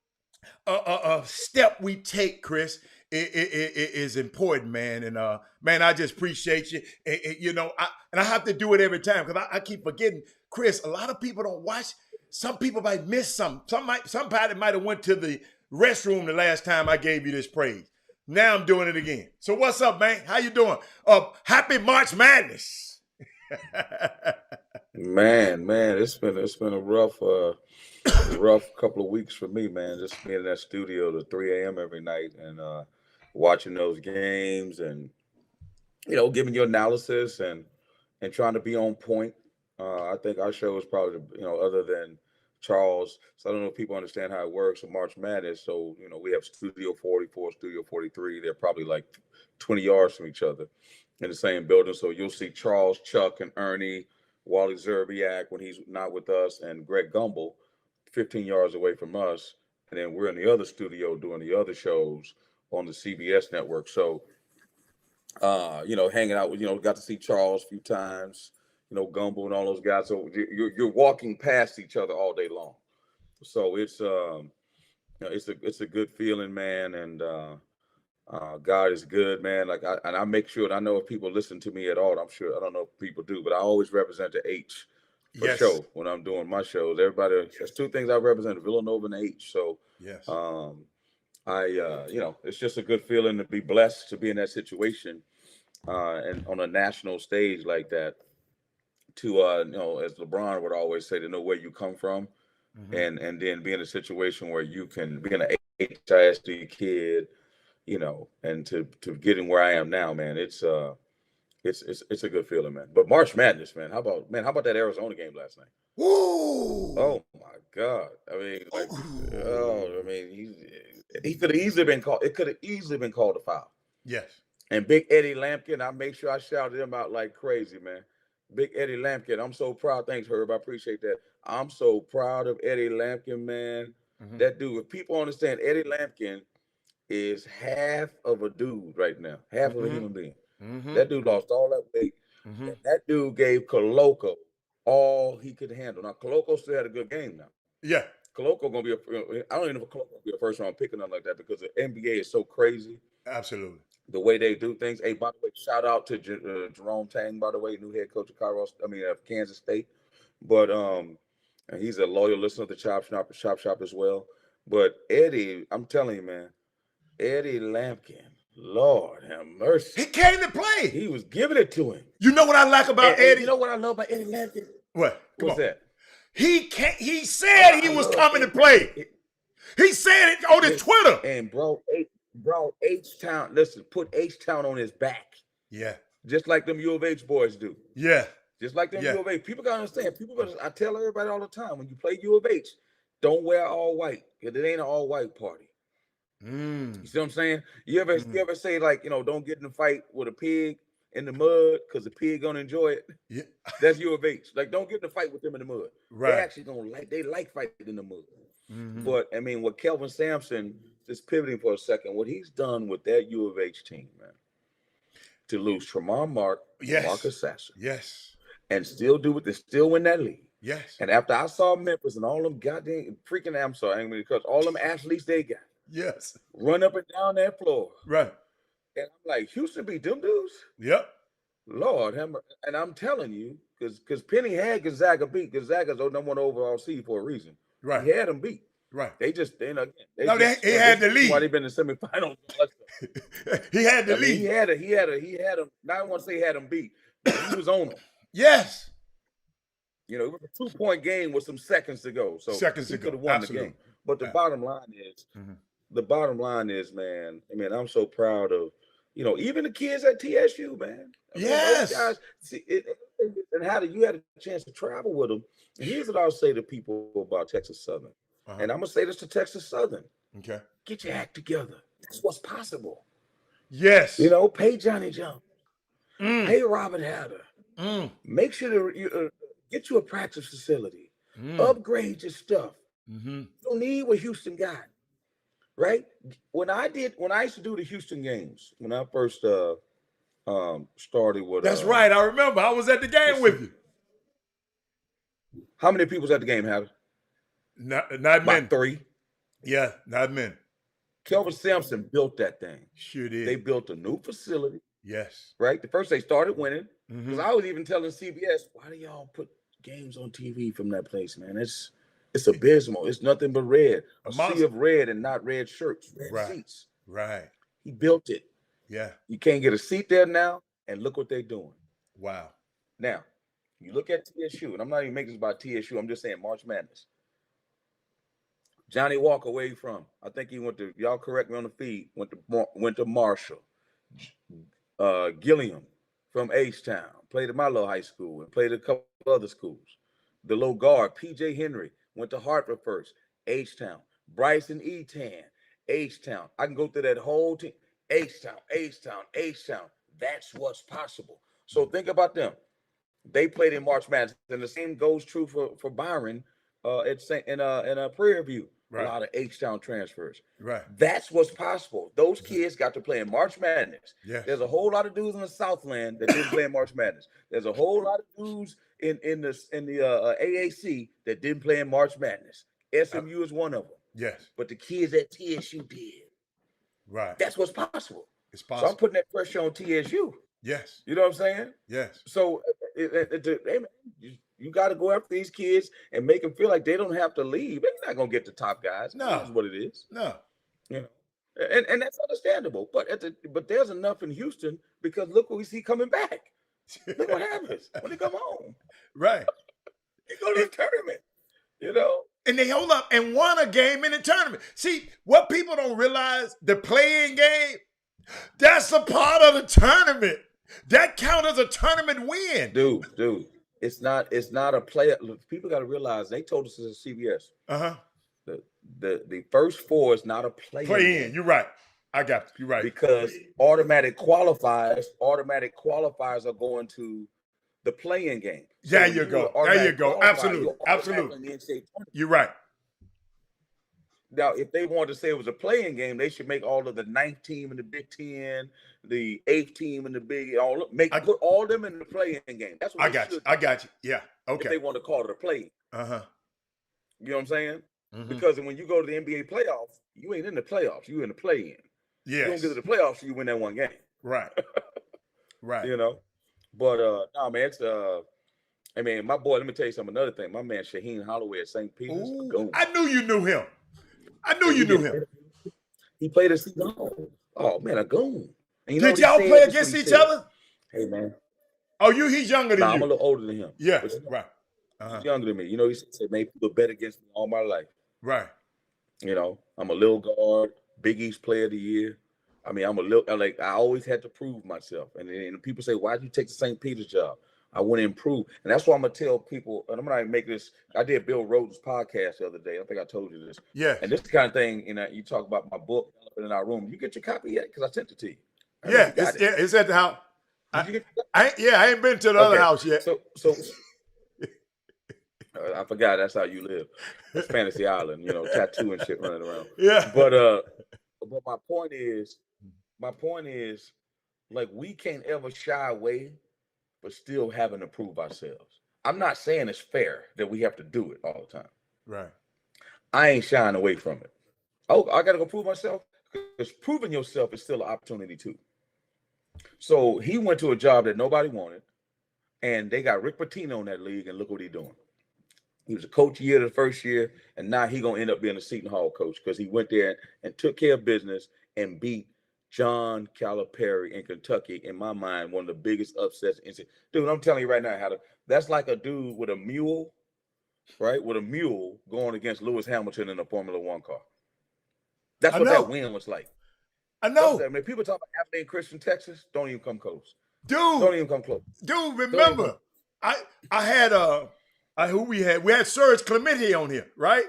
step we take, Chris, is important, man. And man, I just appreciate you. I have to do it every time because I keep forgetting, Chris. A lot of people don't watch. Some people might miss something. Somebody might have went to the restroom the last time I gave you this praise. Now I'm doing it again. So what's up, man? How you doing? Happy March Madness. Man, it's been a rough couple of weeks for me, man. Just being in that studio to 3 a.m. every night and watching those games and giving your analysis and trying to be on point. I think our show is probably other than Charles. So I don't know if people understand how it works in March Madness. So we have Studio 44, Studio 43. They're probably like 20 yards from each other in the same building. So you'll see Charles, Chuck, and Ernie, Wally Zerbiak when he's not with us, and Greg Gumbel 15 yards away from us. And then we're in the other studio doing the other shows on the CBS network. So, hanging out with, got to see Charles a few times, Gumbel and all those guys. So you're walking past each other all day long. So it's a good feeling, man. And God is good, man. I make sure, and I know if people listen to me at all, I'm sure, I don't know if people do, but I always represent the H for show when I'm doing my shows. Everybody, there's two things I represent: Villanova and H. So yes, it's just a good feeling to be blessed to be in that situation and on a national stage like that. To as LeBron would always say, to know where you come from, and then be in a situation where you can be in an HISD kid, you know, and to getting where I am now, man, it's a good feeling, man. But March Madness, man, how about that Arizona game last night? Woo! Oh my God! I mean, like, oh, I mean, he could have easily been called. It could have easily been called a foul. Yes. And Big Eddie Lampkin, I make sure I shouted him out like crazy, man. Big Eddie Lampkin, I'm so proud. Thanks, Herb. I appreciate that. I'm so proud of Eddie Lampkin, man. Mm-hmm. That dude, if people understand, Eddie Lampkin is half of a dude right now, half of a human being. Mm-hmm. That dude lost all that weight. Mm-hmm. And that dude gave Koloko all he could handle. Now, Koloko still had a good game now. Yeah. Koloko going to be I don't even know if Koloko will be a first round pick or nothing like that because the NBA is so crazy. Absolutely. The way they do things. Hey, by the way, shout out to Jerome Tang, by the way, new head coach of Kansas State. But and he's a loyal listener to Chop Shop as well. But Eddie, I'm telling you, man, Eddie Lampkin, Lord have mercy. He came to play. He was giving it to him. You know what I like about Eddie? You know what I love about Eddie Lampkin? What? What's that? He said he was coming to play. He said it on his Twitter. And brought H-Town. Listen, put H-Town on his back. Yeah. Just like them U of H boys do. Yeah. Just like them U of H. People gotta understand. I tell everybody all the time, when you play U of H, don't wear all white. Because it ain't an all white party. You see what I'm saying? You ever say, like, you know, don't get in a fight with a pig in the mud because the pig gonna enjoy it? Yeah. That's U of H. Like, don't get in a fight with them in the mud. Right. They actually they like fighting in the mud. But I mean, what Kelvin Sampson, just pivoting for a second, what he's done with that U of H team, man, to lose Tremont Marcus Sasser, and still win that league. Yes. And after I saw Memphis and all them goddamn freaking, I'm sorry, I mean, because all them athletes they got, run up and down that floor, right? And I'm like, Houston beat them dudes. Yep. Lord, and I'm telling you, because Penny had Gonzaga beat. Gonzaga's the number one overall seed for a reason. Right. He had them beat. Right. They just, he had the lead. Why they been in the semifinals? He had the lead. He had him. Now I want to say he had him beat, but he was on them. Yes. You know, it was a 2-point game with some seconds to go. So he could have won the game. But the bottom line is, man, I mean, I'm so proud of, you know, even the kids at TSU, man. I mean, those guys, see, and you had a chance to travel with them. And here's what I'll say to people about Texas Southern. And I'm going to say this to Texas Southern. Okay. Get your act together. That's what's possible. Yes. You know, pay Johnny Jump. Pay Robert Hatter. Make sure to get you a practice facility. Upgrade your stuff. You don't need what Houston got. Right? When I used to do the Houston games, when I first started with That's right. I remember. I was at the game with you. How many people was at the game, Hatter? Not many. About 3. Yeah, not many. Kelvin Sampson built that thing. Sure did. They built a new facility. Yes. Right? The first they started winning. Because I was even telling CBS, why do y'all put games on TV from that place, man? It's abysmal. It's nothing but red. A sea of red and not red shirts, red seats. Right. He built it. Yeah. You can't get a seat there now, and look what they're doing. Wow. Now, you look at TSU, and I'm not even making this about TSU. I'm just saying March Madness. Johnny Walker, where he from? I think he went to, y'all correct me on the feed, went to Marshall. Gilliam from H-Town, played at my little high school and played at a couple other schools. The little guard, P.J. Henry, went to Hartford first, H-Town. Bryson Etan, H-Town. I can go through that whole team. H-Town, H-Town, H-Town. That's what's possible. So think about them. They played in March Madness, and the same goes true for Byron in Prairie View. Right. A lot of H-Town transfers. Right. That's what's possible. Those kids got to play in March Madness. Yes. There's a whole lot of dudes in the Southland that didn't play in March Madness. There's a whole lot of dudes in the AAC that didn't play in March Madness. SMU is one of them. Yes. But the kids at TSU did. Right. That's what's possible. It's possible. So I'm putting that pressure on TSU. Yes. You know what I'm saying? Yes. So you got to go after these kids and make them feel like they don't have to leave. They're not going to get the top guys. No. That's what it is. No. You know, and that's understandable. But there's enough in Houston because look what we see coming back. Look what happens when they come home. Right. They go to the tournament. You know? and they hold up and won a game in the tournament. See, what people don't realize, the playing game, that's a part of the tournament. That counts as a tournament win. Dude, it's not a play. Look, people got to realize, they told us this at CBS. Uh-huh. The first four is not a play in. You're right. I got you. You're right. Because automatic qualifiers are going to the playing game. So there you go. Absolutely. You're right. Now, if they wanted to say it was a playing game, they should make all of the 9th team in the Big Ten, the 8th team in the Big, put all them in the playing game. That's what I got you. Yeah. Okay. If they want to call it a play. Uh-huh. You know what I'm saying? Mm-hmm. Because when you go to the NBA playoffs, you ain't in the playoffs. You in the play-in. Yes. You don't get to the playoffs, you win that one game. Right. Right. You know? But no, man, it's my boy, let me tell you something. Another thing, my man Shaheen Holloway at St. Peter's. I knew you knew him. He played at Seton Hall. Oh man, a goon. Did y'all play against each other? Hey man. Oh, he's younger than you. I'm a little older than him. Yeah, right. He's younger than me. You know, he said, man, people bet against me all my life. Right. You know, I'm a little guard, Big East Player of the Year. I mean, I always had to prove myself. And people say, why'd you take the St. Peter's job? I want to improve. And that's why I'm going to tell people, and I'm going to make this, I did Bill Rhodes' podcast the other day. I think I told you this. Yeah. And this kind of thing, you talk about my book in our room. You get your copy yet? Because I sent it to you. It's at the house. I ain't been to the other house yet. So I forgot that's how you live. It's Fantasy Island, tattoo and shit running around. Yeah. But my point is, like, we can't ever shy away, but still having to prove ourselves. I'm not saying it's fair that we have to do it all the time. Right. I ain't shying away from it. Oh, I got to go prove myself? Because proving yourself is still an opportunity too. So he went to a job that nobody wanted, and they got Rick Pitino in that league, and look what he's doing. He was a coach year the first year, and now he's going to end up being a Seton Hall coach because he went there and took care of business and beat John Calipari in Kentucky. In my mind, one of the biggest upsets. Dude, I'm telling you right now, that's like a dude with a mule, right? With a mule going against Lewis Hamilton in a Formula One car. That's what that win was like. I know. I mean, people talk about Abilene Christian, Texas. Don't even come close. Dude. Don't even come close. Dude, remember, I had who we had? We had Serge Clemente on here, right?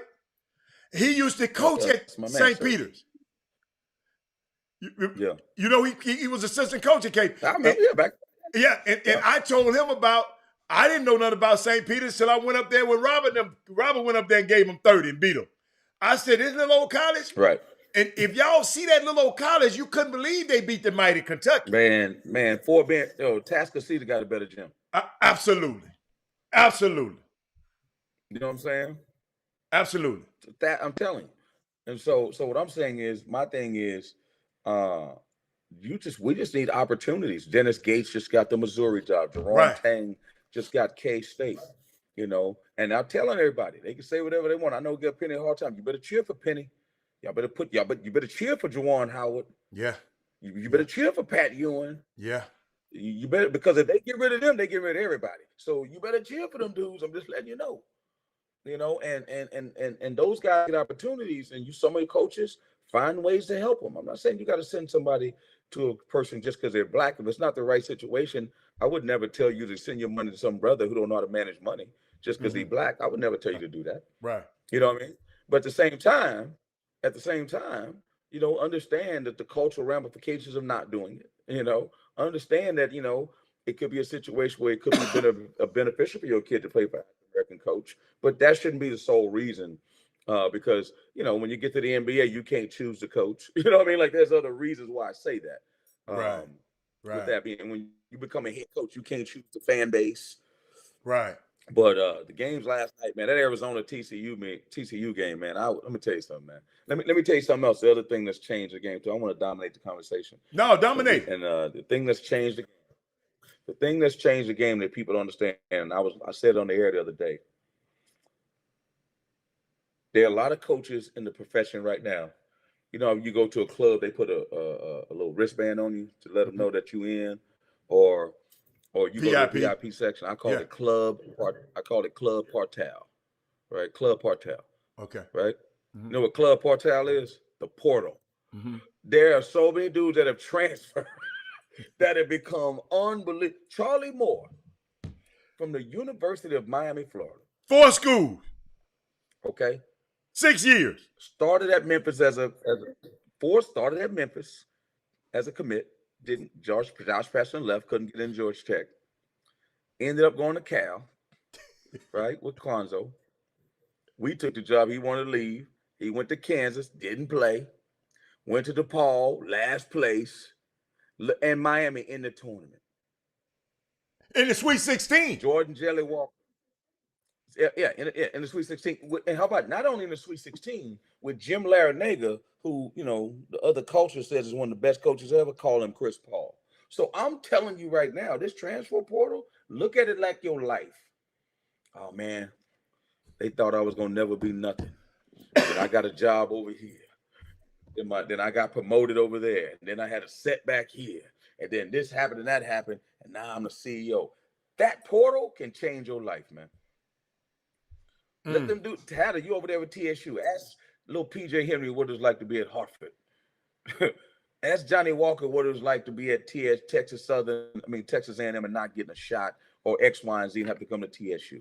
He used to coach at St. Peter's. Yeah. You know, he was assistant coach at Cape. I remember, back. Yeah, and I told him I didn't know nothing about St. Peter's till I went up there with Robert. Robert went up there and gave him 30 and beat him. I said, this little old college? Right. And if y'all see that little old college, you couldn't believe they beat the mighty Kentucky. Man, Fort Bend, Tascasita got a better gym. Absolutely. You know what I'm saying? Absolutely. That I'm telling you. And so what I'm saying is, my thing is, we just need opportunities. Dennis Gates just got the Missouri job. Jerome Tang just got K-State. And I'm telling everybody, they can say whatever they want. I know give Penny a hard time. You better cheer for Penny. You better cheer for Juwan Howard. Yeah. You better cheer for Pat Ewing. Yeah. You better, because if they get rid of them, they get rid of everybody. So you better cheer for them dudes. I'm just letting you know. And those guys get opportunities, and some of your coaches find ways to help them. I'm not saying you got to send somebody to a person just because they're black. If it's not the right situation, I would never tell you to send your money to some brother who don't know how to manage money just because he's black. I would never tell you to do that. Right. You know what I mean? But at the same time, understand that the cultural ramifications of not doing it. Understand that, it could be a situation where it could be a beneficial for your kid to play for an American coach, but that shouldn't be the sole reason. Because, when you get to the NBA, you can't choose the coach. You know what I mean? Like, there's other reasons why I say that. Right. With that being, when you become a head coach, you can't choose the fan base. Right. But the games last night, man, that Arizona TCU game, man. Let me tell you something, man. Let me tell you something else. The other thing that's changed the game too. I want to dominate the conversation. No, dominate. And the thing that's changed the game that people don't understand, and I said it on the air the other day. There are a lot of coaches in the profession right now. You go to a club, they put a little wristband on you to let them know that you in, or you go to the VIP section. I call it club partel, right? Club partel. Okay. right? You know what club portal is? The portal. There are so many dudes that have transferred that have become unbelievable. Charlie Moore from the University of Miami, Florida. 4 schools, Okay. 6 years. Started at Memphis started at Memphis as a commit. Didn't Josh Preston left, couldn't get in Georgia Tech. Ended up going to Cal, right, with Kwanzaa. We took the job. He wanted to leave. He went to Kansas, didn't play. Went to DePaul, last place, and Miami in the tournament. In the Sweet 16. Jordan Jelly Walker. Yeah, in the Sweet 16. And how about not only in the Sweet 16 with Jim Larinaga, who, you know, the other culture says is one of the best coaches ever, call him Chris Paul. So I'm telling you right now, this transfer portal, look at it like your life. Oh, man, they thought I was going to never be nothing. Then I got a job over here. Then I got promoted over there. And then I had a setback here. And then this happened and that happened. And now I'm the CEO. That portal can change your life, man. Let them do. Hatter, you over there with TSU. Ask little PJ Henry what it was like to be at Hartford. Ask Johnny Walker what it was like to be at Texas A&M and not getting a shot, or X, Y, and Z and have to come to TSU.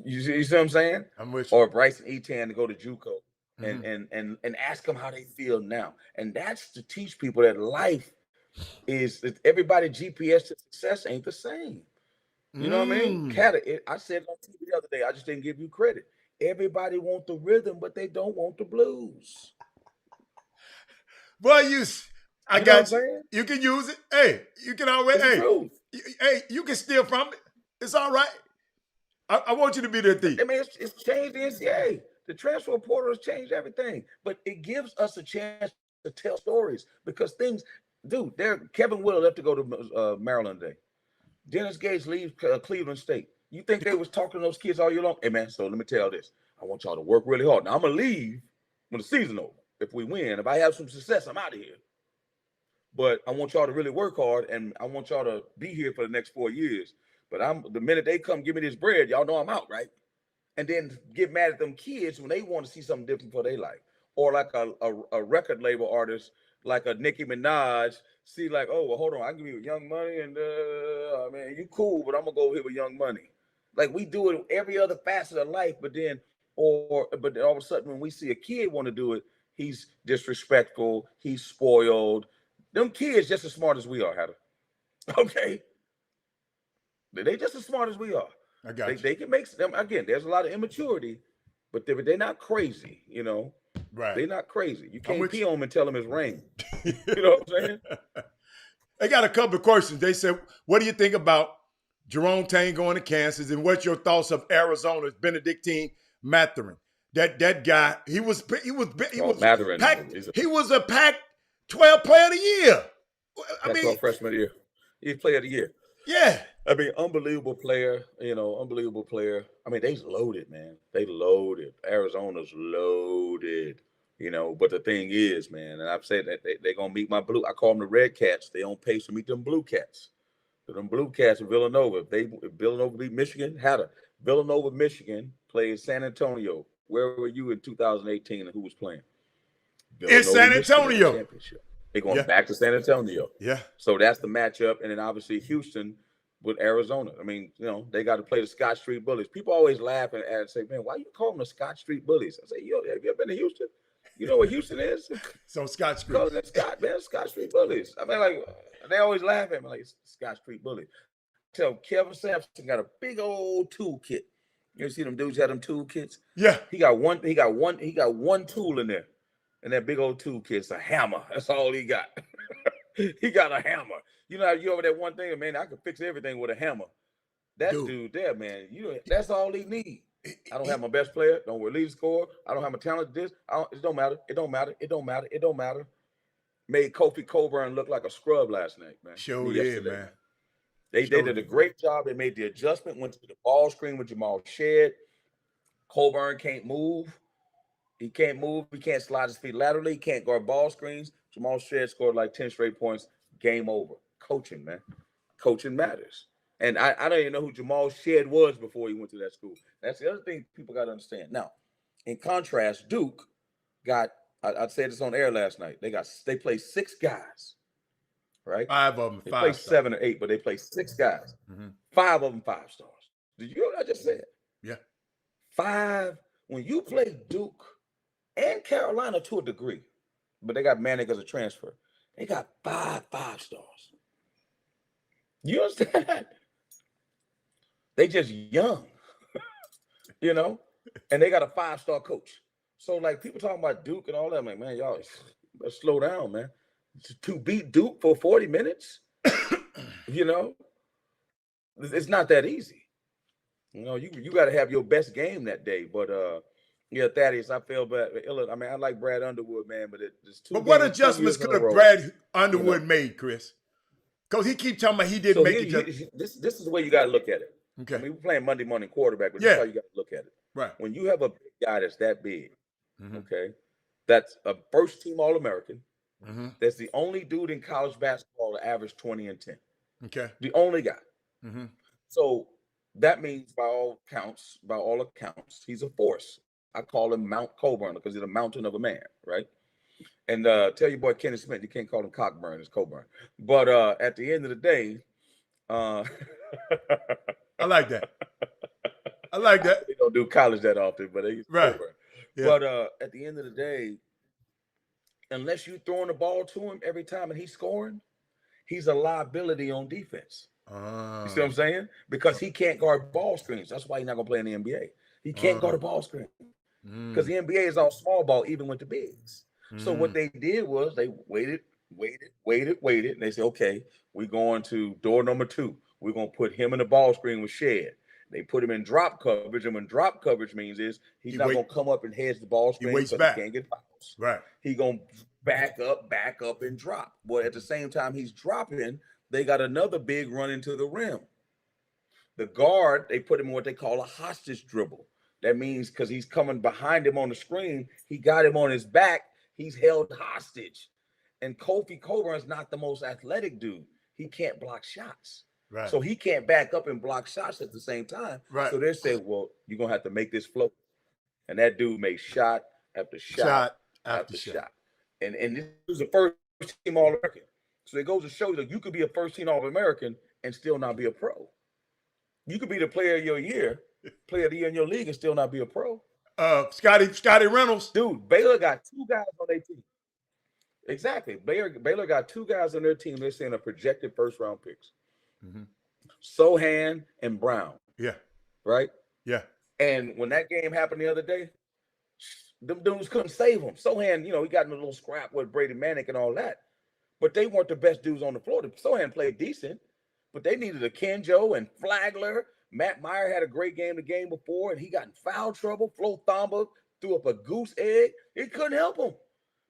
You see what I'm saying? I'm with you. Or Bryson Etan to go to JUCO and ask them how they feel now. And that's to teach people that life is everybody GPS to success ain't the same. You know what I mean? I said it on TV the other day. I just didn't give you credit. Everybody want the rhythm, but they don't want the blues. Well, I got you. You can use it. Hey, you can always. Hey, you can steal from it. It's all right. I want you to be the thief. I mean, it's changed the NCAA. The transfer portal has changed everything, but it gives us a chance to tell stories because things, dude. Kevin Willard left to go to Maryland today. Dennis Gates leaves Cleveland State. You think they was talking to those kids all year long? Hey, man, so let me tell this. I want y'all to work really hard. Now, I'm going to leave when the season's over. If we win, if I have some success, I'm out of here. But I want y'all to really work hard, and I want y'all to be here for the next 4 years. But the minute they come give me this bread, y'all know I'm out, right? And then get mad at them kids when they want to see something different for their life. Or like a record label artist, like a Nicki Minaj, see like, oh, well, hold on, I can give you Young Money, and man, you cool, but I'm gonna go here with Young Money. Like we do it every other facet of life, but then all of a sudden when we see a kid want to do it, he's disrespectful, he's spoiled. Them kids just as smart as we are, Hatter. Okay, they just as smart as we are. I got you. They can make them again. There's a lot of immaturity, but they're not crazy, you know. Right. They're not crazy. You can't pee on them and tell them it's rain. You know what I'm saying? They got a couple of questions. They said, what do you think about Jerome Tang going to Kansas, and what's your thoughts of Arizona's Benedictine Mathurin? That guy, he was Mathurin. He was a Pac-12 Player of the Year. I mean, freshman of the year. He's Player of the Year. Yeah. I mean, unbelievable player. You know, unbelievable player. I mean, they's loaded, man. They loaded. Arizona's loaded. You know, but the thing is, man, and I've said that they're gonna meet my blue. I call them the Red Cats. They on pace to meet them Blue Cats. So them Blue Cats in Villanova. If Villanova beat Michigan, Villanova, Michigan played San Antonio. Where were you in 2018 and who was playing? It's San Antonio. Championship. They're going back to San Antonio. Yeah. So that's the matchup. And then obviously Houston with Arizona. I mean, you know, they got to play the Scott Street Bullies. People always laugh and say, man, why you call them the Scott Street Bullies? I say, yo, have you ever been to Houston? You know what Houston is? So Scott Street. Call them Scott Street Bullies. I mean, like, they always laugh at me like Scott Street Bullies. Tell Kevin Sampson got a big old toolkit. You ever see them dudes have them toolkits? Yeah. He got one tool in there. And that big old toolkit, it's a hammer. That's all he got. He got a hammer. You know, you over that one thing, man, I could fix everything with a hammer. That dude there, man, that's all he need. I don't have my best player. Don't lead score. I don't have my talent. It don't matter. It don't matter. It don't matter. It don't matter. Made Kofi Coburn look like a scrub last night, man. Sure did, man. They did a great job. They made the adjustment, went to the ball screen with Jamal Shead. Coburn can't move. He can't move. He can't slide his feet laterally. He can't guard ball screens. Jamal Shead scored like 10 straight points. Game over. Coaching, man. Coaching matters. And I don't even know who Jamal Shead was before he went to that school. That's the other thing people got to understand. Now, In contrast, Duke got, I said this on air last night, they play 6 guys, right? 5 of them, They 5 play stars. 7 or 8, but they play 6 guys. 5 of them 5 stars. Did you hear what I just said? Yeah. 5. When you play Duke and Carolina to a degree, but they got Manic as a transfer, they got 5 stars. You understand? They just young, you know, and they got a 5-star coach. So like people talking about Duke and all that, I'm like, man, y'all better slow down, man. To beat Duke for 40 minutes, you know, it's not that easy. You know, you got to have your best game that day. But yeah, Thaddeus, I feel bad. I mean, I like Brad Underwood, man, but it's too. But what games, 2 adjustments years in could a row, have Brad Underwood you know? made, Chris? Because he keeps talking about he didn't So make it. this is the way you got to look at it. Okay. I mean, we're playing Monday morning quarterback, but this is how you got to look at it. Right. When you have a big guy that's that big, okay, that's a first-team All-American. That's the only dude in college basketball to average 20 and 10. Okay. The only guy. So that means by all accounts, he's a force. I call him Mount Coburn because he's a mountain of a man, right? And tell your boy Kenny Smith, you can't call him Cockburn, it's Coburn. But at the end of the day, I like that. I like that. They don't do college that often, but they right. Coburn. Yeah. But at the end of the day, unless you're throwing the ball to him every time and he's scoring, he's a liability on defense. You see what I'm saying? Because he can't guard ball screens. That's why he's not going to play in the NBA. He can't guard a ball screen. Because the NBA is all small ball, even with the bigs. So what they did was they waited. And they said, okay, we're going to door number 2. We're going to put him in the ball screen with Shed. They put him in drop coverage. And when drop coverage means is he's not going to come up and hedge the ball screen because he can't get fouls. Right. He's going to back up, and drop. But at the same time he's dropping, they got another big run into the rim. The guard, they put him in what they call a hostage dribble. That means because he's coming behind him on the screen, he got him on his back, he's held hostage. And Kofi Coburn's not the most athletic dude. He can't block shots. Right. So he can't back up and block shots at the same time. Right. So they say, well, you're going to have to make this float. And that dude made shot after shot after shot. And this was the first team All-American. So it goes to show you that you could be a first-team All-American and still not be a pro. You could be the player of the year in your league and still not be a pro. Scotty Reynolds. Dude, Baylor got 2 guys on their team. Exactly. Baylor got 2 guys on their team. They're saying a projected first-round picks. Sohan and Brown. Yeah. Right? Yeah. And when that game happened the other day, them dudes couldn't save him. Sohan, he got in a little scrap with Brady Manick and all that. But they weren't the best dudes on the floor. Sohan played decent, but they needed a Kenjo and Flagler. Matt Meyer had a great game the game before, and he got in foul trouble. Flo Thamba threw up a goose egg. It couldn't help him.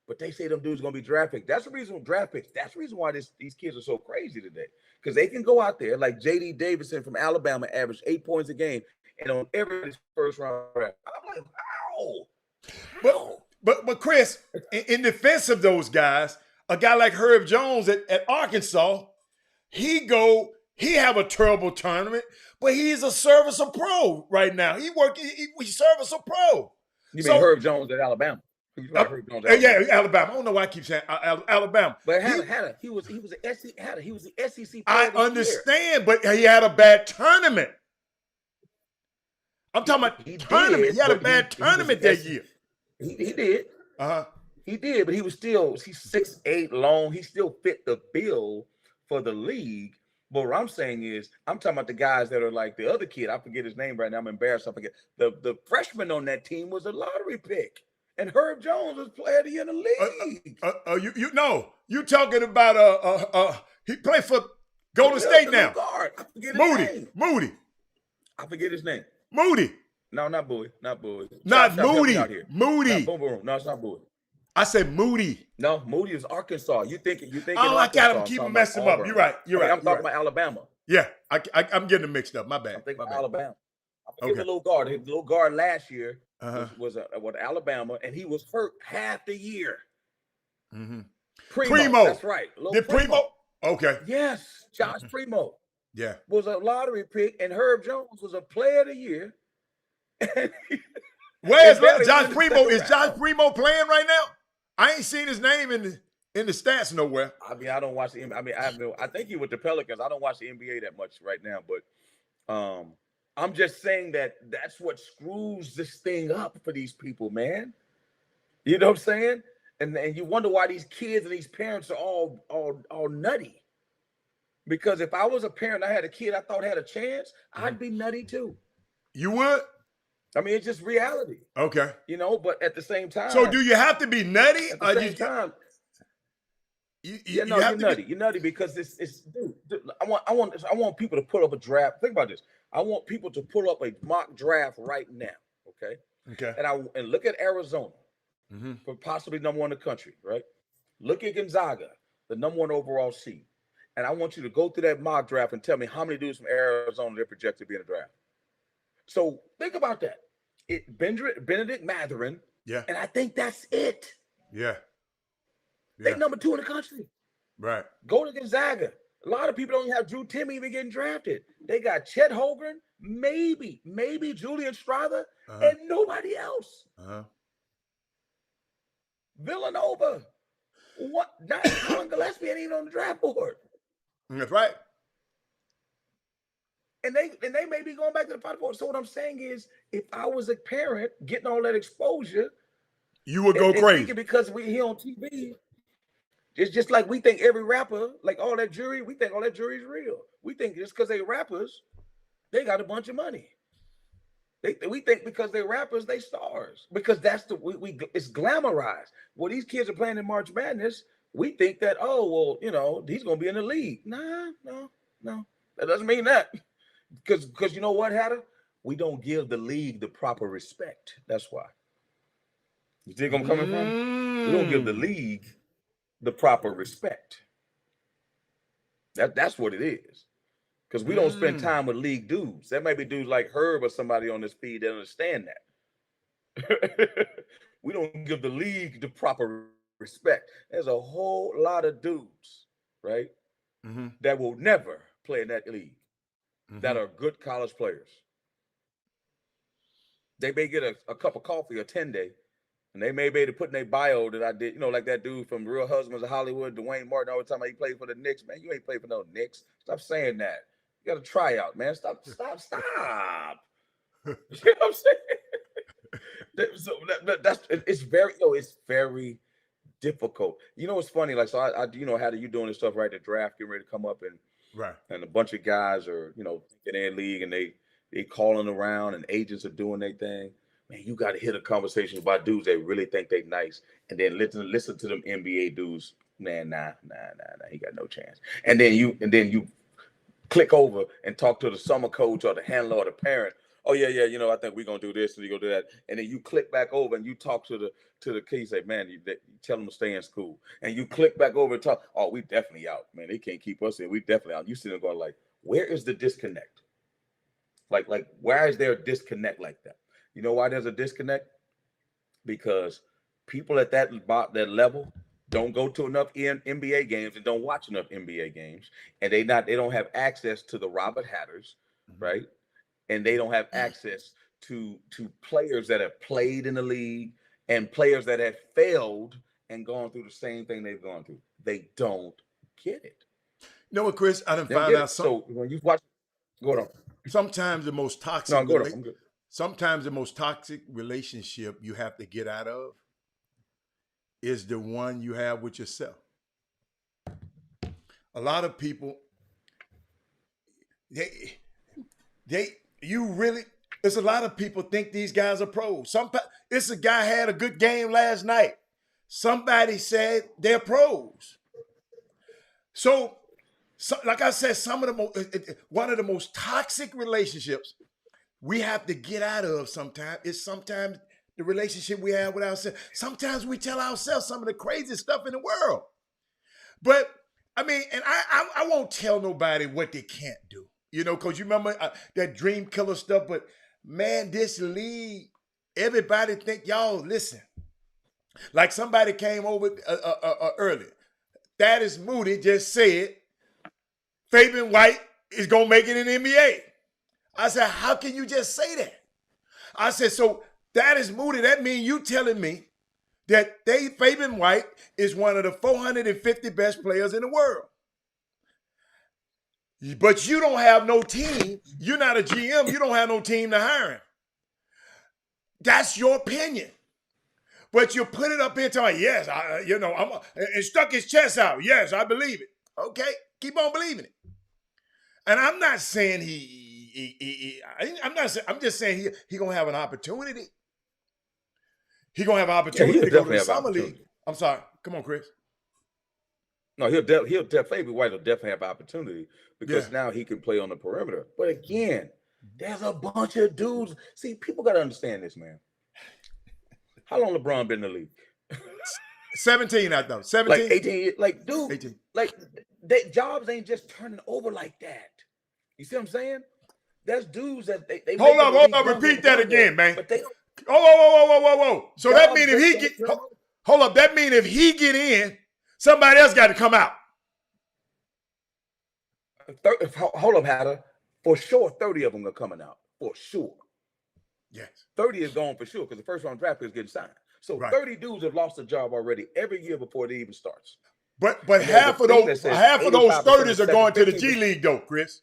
But they say them dudes are going to be draft picks. That's the reason draft picks. That's the reason why these kids are so crazy today. Because they can go out there like J.D. Davison from Alabama, averaged 8 points a game, and on every first round draft. I'm like, wow. But Chris, in defense of those guys, a guy like Herb Jones at Arkansas, he have a terrible tournament, but he's a serviceable pro right now. He serviceable pro. You mean Herb Jones at Alabama? Yeah, Alabama. I don't know why I keep saying Alabama. But he was the SEC. I understand, but he had a bad tournament. I'm talking about tournament. He had a bad tournament that year. He did. He did, but he's 6'8" long. He still fit the bill for the league. But what I'm saying is, I'm talking about the guys that are like the other kid. I forget his name right now. I'm embarrassed. I forget. The freshman on that team was a lottery pick. And Herb Jones was player of the year in the league. You talking about he played for Golden State now. Guard. I forget his name. Moody. I forget his name. Moody. No, not Bowie. Not Bowie. Not Moody. Moody. Boom, boom. No, it's not Bowie. I said Moody. No, Moody is Arkansas. You think? Oh, I got him. Keep him messing him up. You're right. I'm talking about Alabama. Yeah, I'm getting them mixed up. My bad. I'm thinking Alabama. I forget the little guard. The little guard last year was Alabama, and he was hurt half the year. Primo. That's right. Primo? Okay. Yes, Josh Primo. Yeah. Was a lottery pick, and Herb Jones was a player of the year. Where is barely Josh went in the Primo? second Is Josh round. Primo playing right now? I ain't seen his name in the stats nowhere. I mean, I don't watch the. I mean, I think he with the Pelicans. I don't watch the NBA that much right now, but I'm just saying that's what screws this thing up for these people, man. You know what I'm saying? And you wonder why these kids and these parents are all nutty. Because if I was a parent, I had a kid I thought had a chance, I'd be nutty too. You would? I mean, it's just reality. Okay. You know, but at the same time. So do you have to be nutty? At the same time. You're nutty. You're nutty because it's dude, I want people to pull up a draft. Think about this. I want people to pull up a mock draft right now. Okay. Okay. And look at Arizona for possibly number one in the country, right? Look at Gonzaga, the number one overall seed. And I want you to go through that mock draft and tell me how many dudes from Arizona they're projected to be in the draft. So think about that. Benedict Mathurin. Yeah. And I think that's it. Yeah. They're number 2 in the country. Right. Go to Gonzaga. A lot of people don't have Drew Timme even getting drafted. They got Chet Holmgren, maybe Julian Strather, and nobody else. Villanova. What? Not Colin Gillespie ain't even on the draft board. That's right. And they may be going back to the Final Four. So what I'm saying is, if I was a parent getting all that exposure, you would go crazy because we here on TV. It's just like we think every rapper, like all that jury, we think all that jury is real. We think just because they rappers, they got a bunch of money. We think because they're rappers, they stars. Because that's it's glamorized. Well, these kids are playing in March Madness. We think that, he's gonna be in the league. No. That doesn't mean that. Because you know what, Hatter? We don't give the league the proper respect. That's why. You think I'm coming from? We don't give the league the proper respect. That's what it is. Because we don't spend time with league dudes. That might be dudes like Herb or somebody on this feed that understand that. We don't give the league the proper respect. There's a whole lot of dudes, right, that will never play in that league, that are good college players. They may get a cup of coffee or 10-day, and they may be able to put in their bio that I did, like that dude from Real Husbands of Hollywood, Dwayne Martin, all the time he played for the Knicks. Man, you ain't played for no Knicks. Stop saying that. You got to try out, man. Stop. You know what I'm saying? So it's very difficult. You know, it's funny. Like, so I how do you doing this stuff, right? The draft getting ready to come up, and a bunch of guys are, thinking in league, and they calling around, and agents are doing their thing. Man, you got to hit a conversation about dudes that really think they nice, and then listen to them NBA dudes. Man, nah, he got no chance. And then you click over and talk to the summer coach or the handler or the parent. Oh yeah, I think we're gonna do this and we gonna do that. And then you click back over and you talk to the kid. You say, man, you tell them to stay in school. And you click back over and talk. Oh, we definitely out, man. They can't keep us in. We definitely out. You sit there going like, where is the disconnect? Like why is there a disconnect like that? You know why there's a disconnect? Because people at that level don't go to enough NBA games and don't watch enough NBA games, and they don't have access to the Robert Hatters, right? And they don't have access to players that have played in the league and players that have failed and gone through the same thing they've gone through. They don't get it. You know what, Chris? I done found out something. So when you watch, go on. Sometimes the most toxic. No, go on. I'm good. Sometimes the most toxic relationship you have to get out of is the one you have with yourself. A lot of people, there's a lot of people think these guys are pros. It's a guy had a good game last night. Somebody said they're pros. So like I said, one of the most toxic relationships we have to get out of sometimes the relationship we have with ourselves. Sometimes we tell ourselves some of the craziest stuff in the world. But I mean, and I won't tell nobody what they can't do, because you remember that dream killer stuff. But man, this league, everybody think, y'all, listen, like somebody came over earlier. Thaddeus Moody just said Fabian White is going to make it in the NBA. I said, how can you just say that? I said, so That is mooted. That means you telling me that Fabian White is one of the 450 best players in the world. But you don't have no team. You're not a GM. You don't have no team to hire him. That's your opinion. But you put it up here telling, yes, and stuck his chest out. Yes, I believe it. Okay, keep on believing it. And I'm not saying I'm just saying he gonna have an opportunity. He gonna have an opportunity to go to the summer league. I'm sorry. Come on, Chris. No, Fabian White will definitely have opportunity because now he can play on the perimeter. But again, there's a bunch of dudes. See, people got to understand this, man. How long LeBron been in the league? 17, I thought. 17? Like 18, like, dude, 18. like, jobs ain't just turning over like that. You see what I'm saying? There's dudes that they hold up, repeat that again, man. But whoa. So that means if he get, hold up, that means if he get in, somebody else got to come out. Hold up, Hatter. For sure, 30 of them are coming out. For sure. Yes. 30 is gone for sure because the first round draft pick is getting signed. So 30 dudes have lost a job already every year before it even starts. But half of those 30s are going to the G League though, Chris.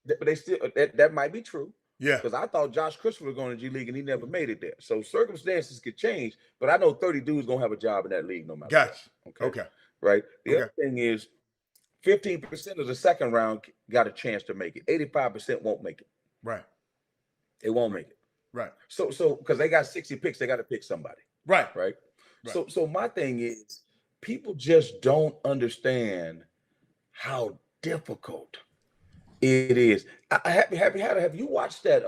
But they still that might be true. Yeah. Because I thought Josh Christopher was going to G League and he never made it there. So circumstances could change, but I know 30 dudes gonna have a job in that league no matter. Gotcha. What. Okay. Right. The other thing is 15% of the second round got a chance to make it. 85% won't make it. Right. They won't make it. Right. So because they got 60 picks, they got to pick somebody. Right. So my thing is people just don't understand how difficult it is. Have you watched that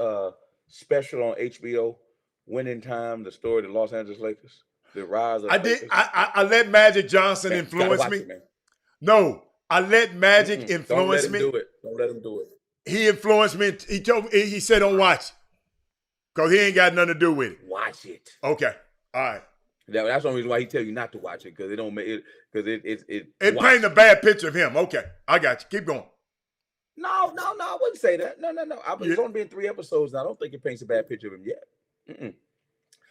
special on HBO, Winning Time, the story of the Los Angeles Lakers? The rise of Lakers? I let Magic Johnson influence me. No, I let Magic influence me. Don't let him do it. He influenced me. He said don't watch it. Because he ain't got nothing to do with it. Watch it. Okay. All right. That's the only reason why he tell you not to watch it, because it don't make it, because it paints a bad picture of him. Okay. I got you. Keep going. No, I wouldn't say that. No. It's only been 3 episodes, and I don't think it paints a bad picture of him yet.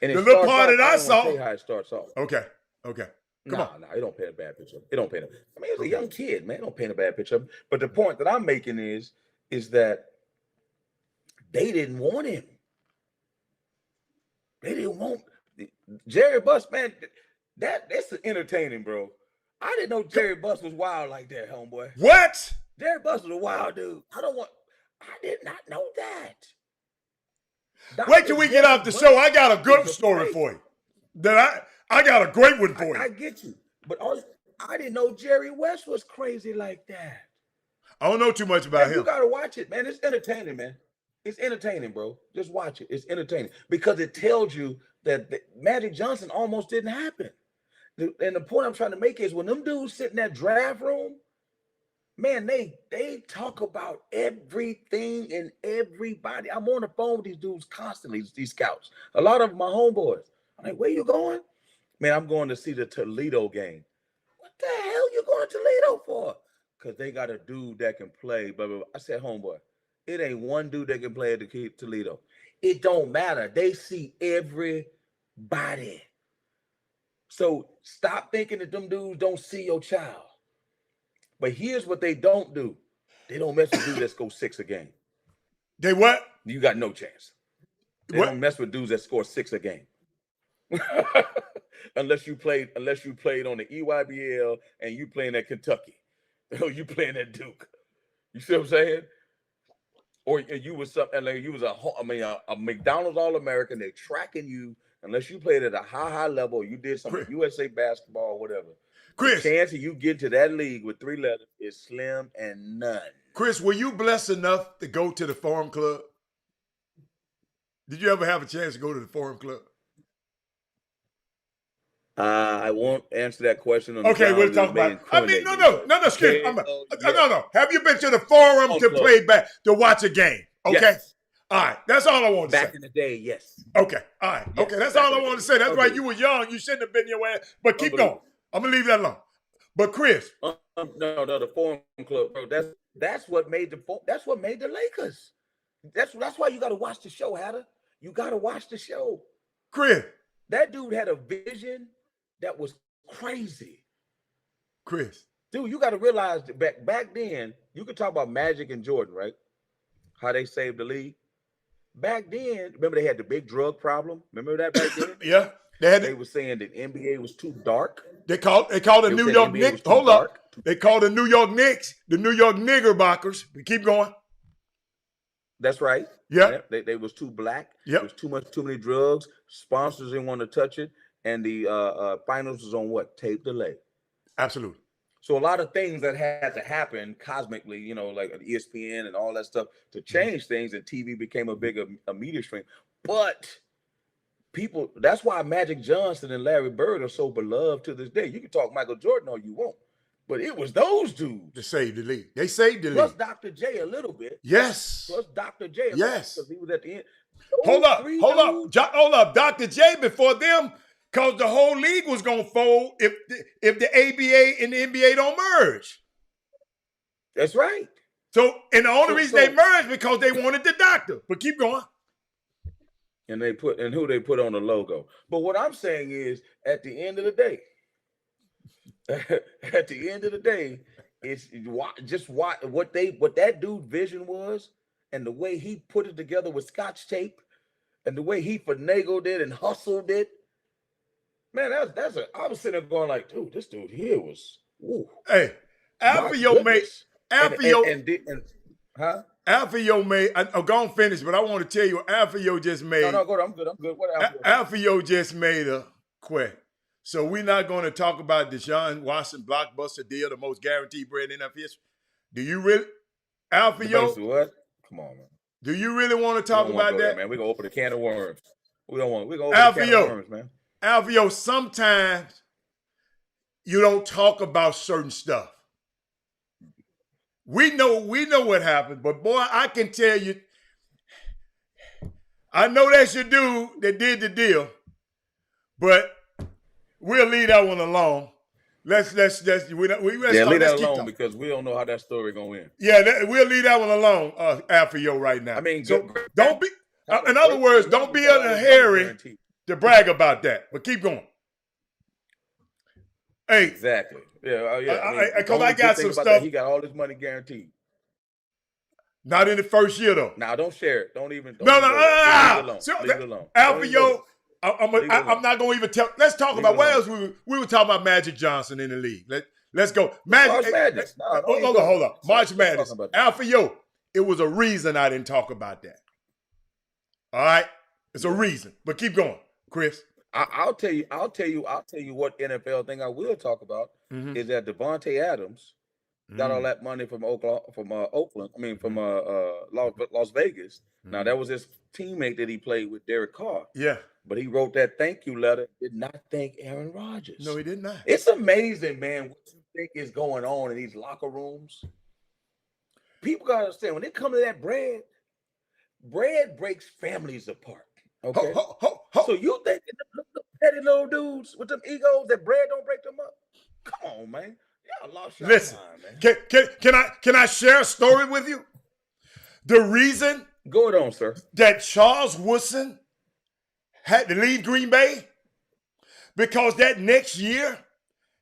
And the little part that I saw. Tell you how it starts off. Okay. Come on. No, it don't paint a bad picture. It don't paint I mean, he was a young kid, man. It don't paint a bad picture. But the point that I'm making is that they didn't want him. They didn't want Jerry Buss, man. That's entertaining, bro. I didn't know Jerry Buss was wild like that, homeboy. What? Jerry Buss was a wild dude. I did not know that. Wait till we get off the show. I got a good story for you. I got a great one for you. I get you. But I didn't know Jerry West was crazy like that. I don't know too much about him. You got to watch it, man. It's entertaining, man. It's entertaining, bro. Just watch it. It's entertaining because it tells you that Magic Johnson almost didn't happen. And the point I'm trying to make is when them dudes sit in that draft room, man, they talk about everything and everybody. I'm on the phone with these dudes constantly, these scouts. A lot of them are homeboys. I'm like, where you going? Man, I'm going to see the Toledo game. What the hell you going to Toledo for? Because they got a dude that can play. Blah, blah, blah. I said, homeboy, it ain't one dude that can play at the Toledo. It don't matter. They see everybody. So stop thinking that them dudes don't see your child. But here's what they don't do. They don't mess with dudes that score 6 a game. They what? You got no chance. They don't mess with dudes that score 6 a game. unless you played on the EYBL and you playing at Kentucky. Or you playing at Duke. You see what I'm saying? Or you was something like you was a McDonald's All-American. They're tracking you unless you played at a high level. Or you did some USA basketball or whatever. Chris, the chance of you get to that league with 3 letters is slim and none. Chris, were you blessed enough to go to the Forum Club? Did you ever have a chance to go to the Forum Club? I won't answer that question. Okay, we'll talk about it. I mean, no, excuse me. No. Have you been to the Forum to play back, to watch a game? Okay. Yes. All right. That's all I want to say. Back in the day, yes. Okay. All right. Yes, okay. That's all I want to say. That's why you were young. You shouldn't have been your ass. But keep going. I'm going to leave that alone. But Chris. No, the Forum Club, bro. That's what made the Lakers. That's why you got to watch the show, Hatter. You got to watch the show. Chris. That dude had a vision that was crazy. Chris. Dude, you got to realize that back then, you could talk about Magic and Jordan, right? How they saved the league. Back then, remember they had the big drug problem? Remember that back then? Yeah. They were saying that NBA was too dark. They called the New York Knicks. Hold up. They called the New York Knicks the New York Niggerbockers. Keep going. That's right. Yeah. They was too black. Yep. There was too many drugs. Sponsors didn't want to touch it. And the finals was on what? Tape delay. Absolutely. So a lot of things that had to happen cosmically, you know, like ESPN and all that stuff to change things, and TV became a bigger media stream. But people, that's why Magic Johnson and Larry Bird are so beloved to this day. You can talk Michael Jordan all you want, but it was those dudes that saved the league. They saved the plus league. Dr. J a little bit. Yes. Plus Dr. J. Yes. Because he was at the end. Hold up. Dr. J before them, because the whole league was going to fold if the ABA and the NBA don't merge. That's right. So, and the only reason they merged because they wanted the doctor. But keep going. And who they put on the logo. But what I'm saying is, at the end of the day, it's just what that dude vision was, and the way he put it together with Scotch tape, and the way he finagled it and hustled it. Man, I was sitting there going like, dude, this dude here was, ooh. Hey, after your mate, I'm going to finish, but I want to tell you, Alfio just made. No, go. I'm good. What Alfio just made a quit. So we're not going to talk about Deshaun Watson blockbuster deal, the most guaranteed bread in NFL history. Do you really, Alfio? What? Come on, man. Do you really want to talk about that? Man, we're going to open a can of worms. We're going to open a can of worms, man. Alfio, sometimes you don't talk about certain stuff. We know what happened, but boy, I can tell you, I know that's your dude that did the deal, but we'll leave that one alone. Let's leave that alone because we don't know how that story gonna end. Yeah, we'll leave that one alone, Alfio, right now. I mean, so don't be. In other words, don't be in a hurry to brag about that. But keep going. Hey, exactly. Yeah, because I got some stuff. He got all his money guaranteed. Not in the first year though. Now don't share it. Don't even. No. Leave it alone. Alfio, I'm not gonna even tell. Let's talk about what else we were talking about. Magic Johnson in the league. Let's go. March Madness. Hold on. March Madness. Alfio, it was a reason I didn't talk about that. All right, it's a reason. But keep going, Chris. I'll tell you what NFL thing I will talk about is that Devontae Adams got all that money from Las Vegas. Now that was his teammate that he played with, Derek Carr. Yeah. But he wrote that thank you letter, did not thank Aaron Rodgers. No, he did not. It's amazing, man, what you think is going on in these locker rooms. People gotta understand when they come to that bread breaks families apart. Okay. So you think the petty little dudes with them egos, that bread don't break them up? Come on, man. Y'all lost your Listen, mind, man. Can I share a story with you? The reason go on, sir, that Charles Woodson had to leave Green Bay, because that next year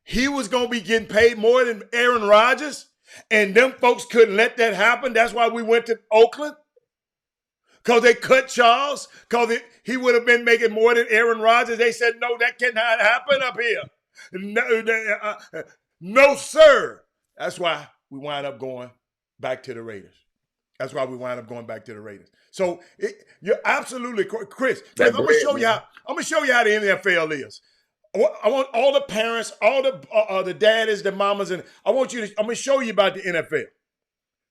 he was going to be getting paid more than Aaron Rodgers, and them folks couldn't let that happen. That's why we went to Oakland, because they cut Charles, because he would have been making more than Aaron Rodgers. They said, no, that cannot happen up here. No, sir. That's why we wind up going back to the Raiders. So you're absolutely Chris. I'm gonna show you how the NFL is. I want all the parents, all the daddies, the mamas, and I'm gonna show you about the NFL.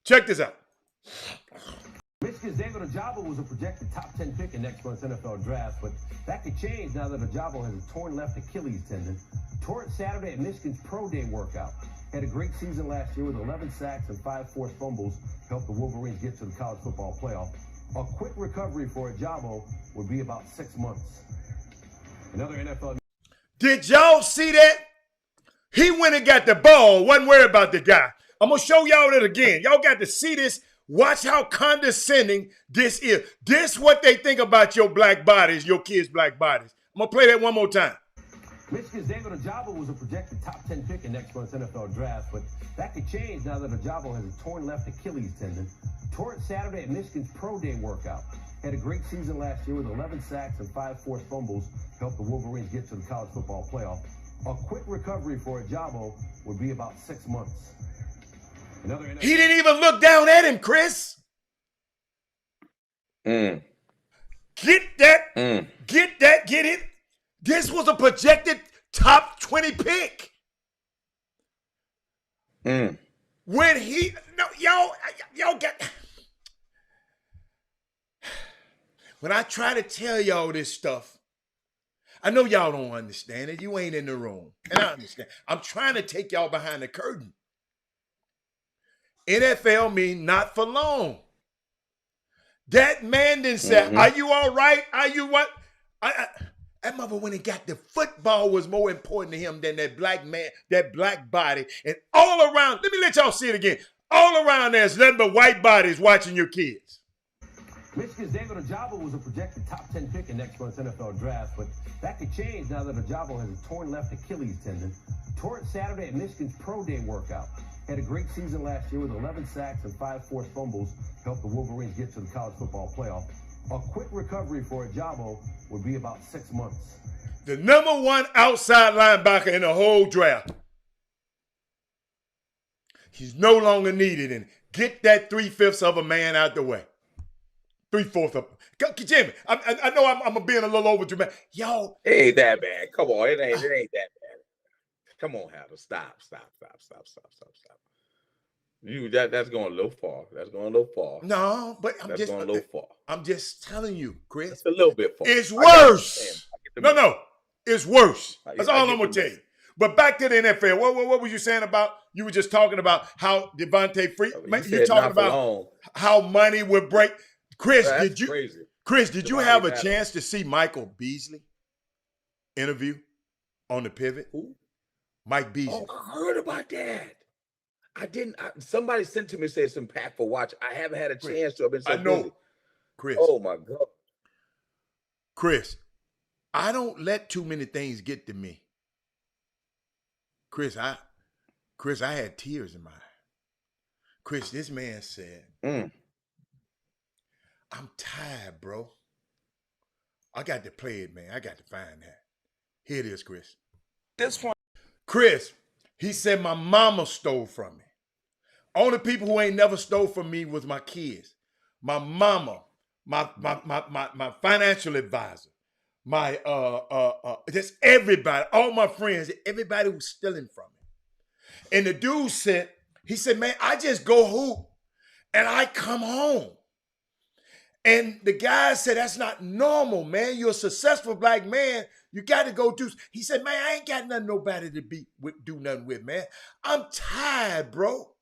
Check this out. Michigan's David Ojabo was a projected top 10 pick in next month's NFL draft, but that could change now that Ojabo has a torn left Achilles tendon. Tore it Saturday at Michigan's Pro Day workout. Had a great season last year with 11 sacks and 5 forced fumbles, helped the Wolverines get to the college football playoff. A quick recovery for Ojabo would be about 6 months. Another NFL. Did y'all see that? He went and got the ball, wasn't worried about the guy. I'm going to show y'all that again. Y'all got to see this. Watch how condescending this is. This what they think about your black bodies, your kids' black bodies. I'm going to play that one more time. Michigan's David Ojabo was a projected top 10 pick in next month's NFL draft, but that could change now that Ojabo has a torn left Achilles tendon. Tore it Saturday at Michigan's Pro Day workout. Had a great season last year with 11 sacks and 5 forced fumbles, helped the Wolverines get to the college football playoff. A quick recovery for Ojabo would be about 6 months. He didn't even look down at him, Chris. Get that. Get that. Get it. This was a projected top 20 pick. When he, no, y'all get, when I try to tell y'all this stuff, I know y'all don't understand it. You ain't in the room. And I understand. I'm trying to take y'all behind the curtain. NFL mean not for long. That man didn't say, are you all right? Are you what? That mother when he got the football was more important to him than that black man, that black body. And all around, let me let y'all see it again. All around there's nothing but white bodies watching your kids. Michigan's David Ojabo was a projected top 10 pick in next month's NFL draft, but that could change now that Ojabo has a torn left Achilles tendon. Tore it Saturday at Michigan's Pro Day workout. Had a great season last year with 11 sacks and 5 forced fumbles, helped the Wolverines get to the college football playoff. A quick recovery for Ojabo would be about 6 months. The number 1 outside linebacker in the whole draft. He's no longer needed. And get that 3/5 of a man out the way. 3/4 of Jimmy, I know I'm being a little over dramatic. Yo. It ain't that bad. Come on. It ain't that bad. Come on, Hatter. Stop. That's going a little far. That's going a little far. No, but that's going a little far. I'm just telling you, Chris. It's a little bit far. It's worse. No, it's worse. That's all I'm gonna tell you. But back to the NFL. What were you saying about? You were just talking about how Devontae Free. You're talking about how money would break. Chris, crazy. Chris, did you have a chance to see Michael Beasley interview on the Pivot? Who? Mike Beasley. Oh, I heard about that. I didn't. Somebody sent to me said it's impactful. Watch. I haven't had a chance to. I've been so busy. Chris. Oh my God. Chris, I don't let too many things get to me. Chris, I had tears in my eyes. Chris, this man said, I'm tired, bro. I got to play it, man. I got to find that. Here it is, Chris. This one. Chris, he said my mama stole from me. Only people who ain't never stole from me was my kids. My mama, my financial advisor, my just everybody, all my friends, everybody was stealing from me. And the dude said, he said, man, I just go hoop and I come home. And the guy said, that's not normal, man. You're a successful black man. You got to go do. He said, man, I ain't got nobody to do nothing with, man. I'm tired, bro.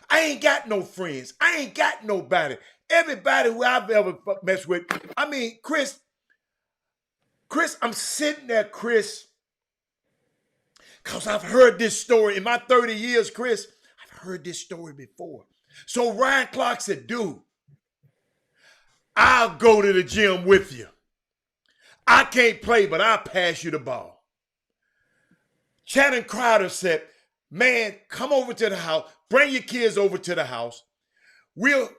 I ain't got no friends. I ain't got nobody. Everybody who I've ever messed with. I mean, Chris, I'm sitting there, Chris, because I've heard this story. In my 30 years, Chris, I've heard this story before. So Ryan Clark said, dude, I'll go to the gym with you. I can't play, but I'll pass you the ball. Channing Crowder said, man, come over to the house. Bring your kids over to the house. We'll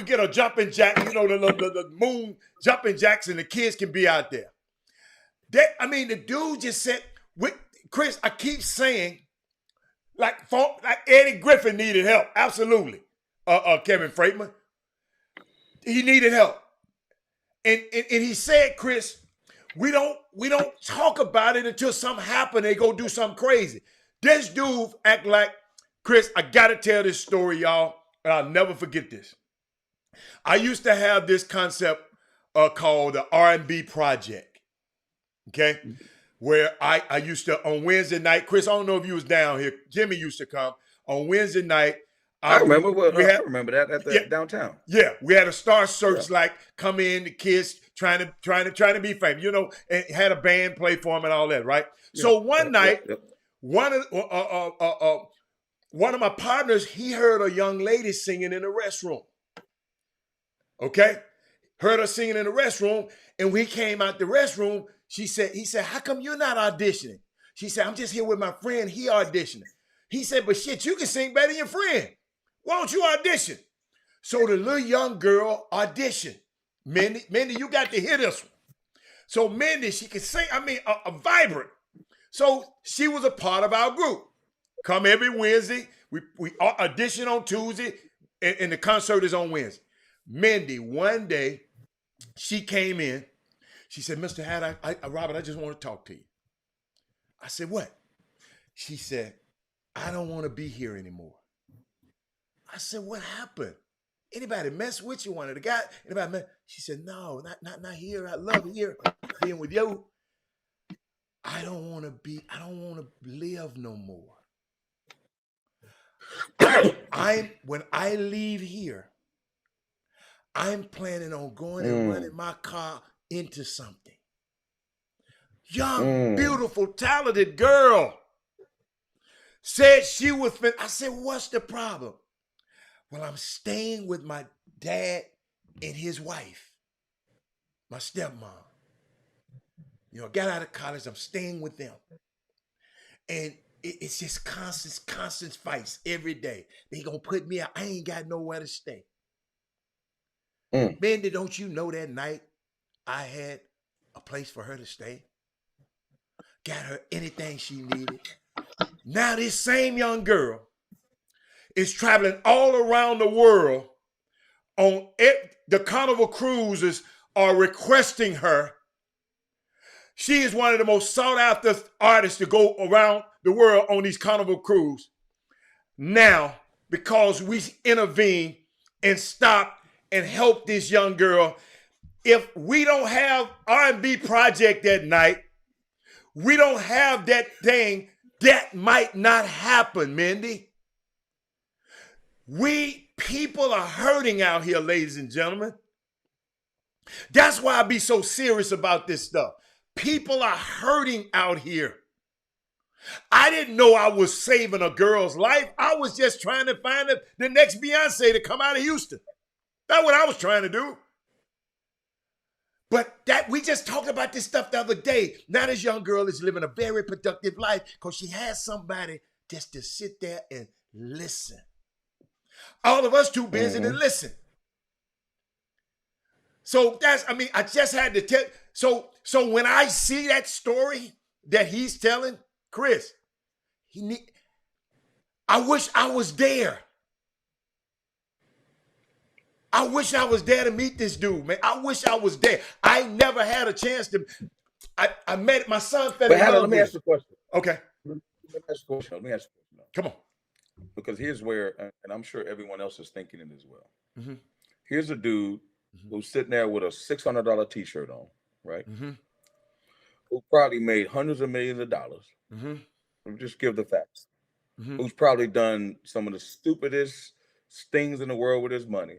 get a jumping jack, the moon jumping jacks, and the kids can be out there. The dude just said, Chris, I keep saying, like Eddie Griffin needed help. Absolutely. Kevin Freitman. He needed help. And he said, Chris, we don't talk about it until something happens. They go do something crazy. This dude act like, Chris, I got to tell this story, y'all, and I'll never forget this. I used to have this concept called the R&B Project, okay, where I used to, on Wednesday night, Chris, I don't know if you was down here. Jimmy used to come. On Wednesday night, I remember that at the downtown. Yeah, we had a star search, like come in, the kids trying to be famous, and had a band play for them and all that, right? Yeah. So one night, one of one of my partners, he heard a young lady singing in the restroom. Okay? Heard her singing in the restroom, and when he came out the restroom, he said, how come you're not auditioning? She said, I'm just here with my friend, he auditioning. He said, but shit, you can sing better than your friend. Why don't you audition? So the little young girl auditioned. Mindy, you got to hear this one. So Mindy, she can sing, a vibrant. So she was a part of our group. Come every Wednesday. We audition on Tuesday, and the concert is on Wednesday. Mindy, one day, she came in. She said, Mr. Hatt, Robert, I just want to talk to you. I said, what? She said, I don't want to be here anymore. I said, what happened? Anybody mess with you? One of the guys? Anybody mess? She said, no, not here. I love here being with you. I don't want to live no more. When I leave here, I'm planning on going and running my car into something. Young, beautiful, talented girl. Said she was fit. I said, what's the problem? Well, I'm staying with my dad and his wife, my stepmom. You know, I got out of college, I'm staying with them. And it's just constant fights every day. They gonna put me out. I ain't got nowhere to stay. Mindy, don't you know that night I had a place for her to stay? Got her anything she needed. Now this same young girl is traveling all around the world on it. The Carnival Cruises are requesting her. She is one of the most sought after artists to go around the world on these Carnival Cruises. Now, because we intervened and stopped and helped this young girl, if we don't have R&B project that night, we don't have that thing, that might not happen, Mindy. People are hurting out here, ladies and gentlemen. That's why I be so serious about this stuff. People are hurting out here. I didn't know I was saving a girl's life. I was just trying to find the next Beyonce to come out of Houston. That's what I was trying to do. But we just talked about this stuff the other day. Now this young girl is living a very productive life because she has somebody just to sit there and listen. All of us too busy to listen. So I just had to tell. So when I see that story that he's telling, Chris, I wish I was there. I wish I was there to meet this dude, man. I wish I was there. I never had a chance to. I met my son. But Hannah, let me ask you a question. Okay. Let me ask you a question. Come on. Because here's where, and I'm sure everyone else is thinking it as well. Mm-hmm. Here's a dude who's sitting there with a $600 T-shirt on, right? Mm-hmm. Who probably made hundreds of millions of dollars. Mm-hmm. Just give the facts. Mm-hmm. Who's probably done some of the stupidest things in the world with his money.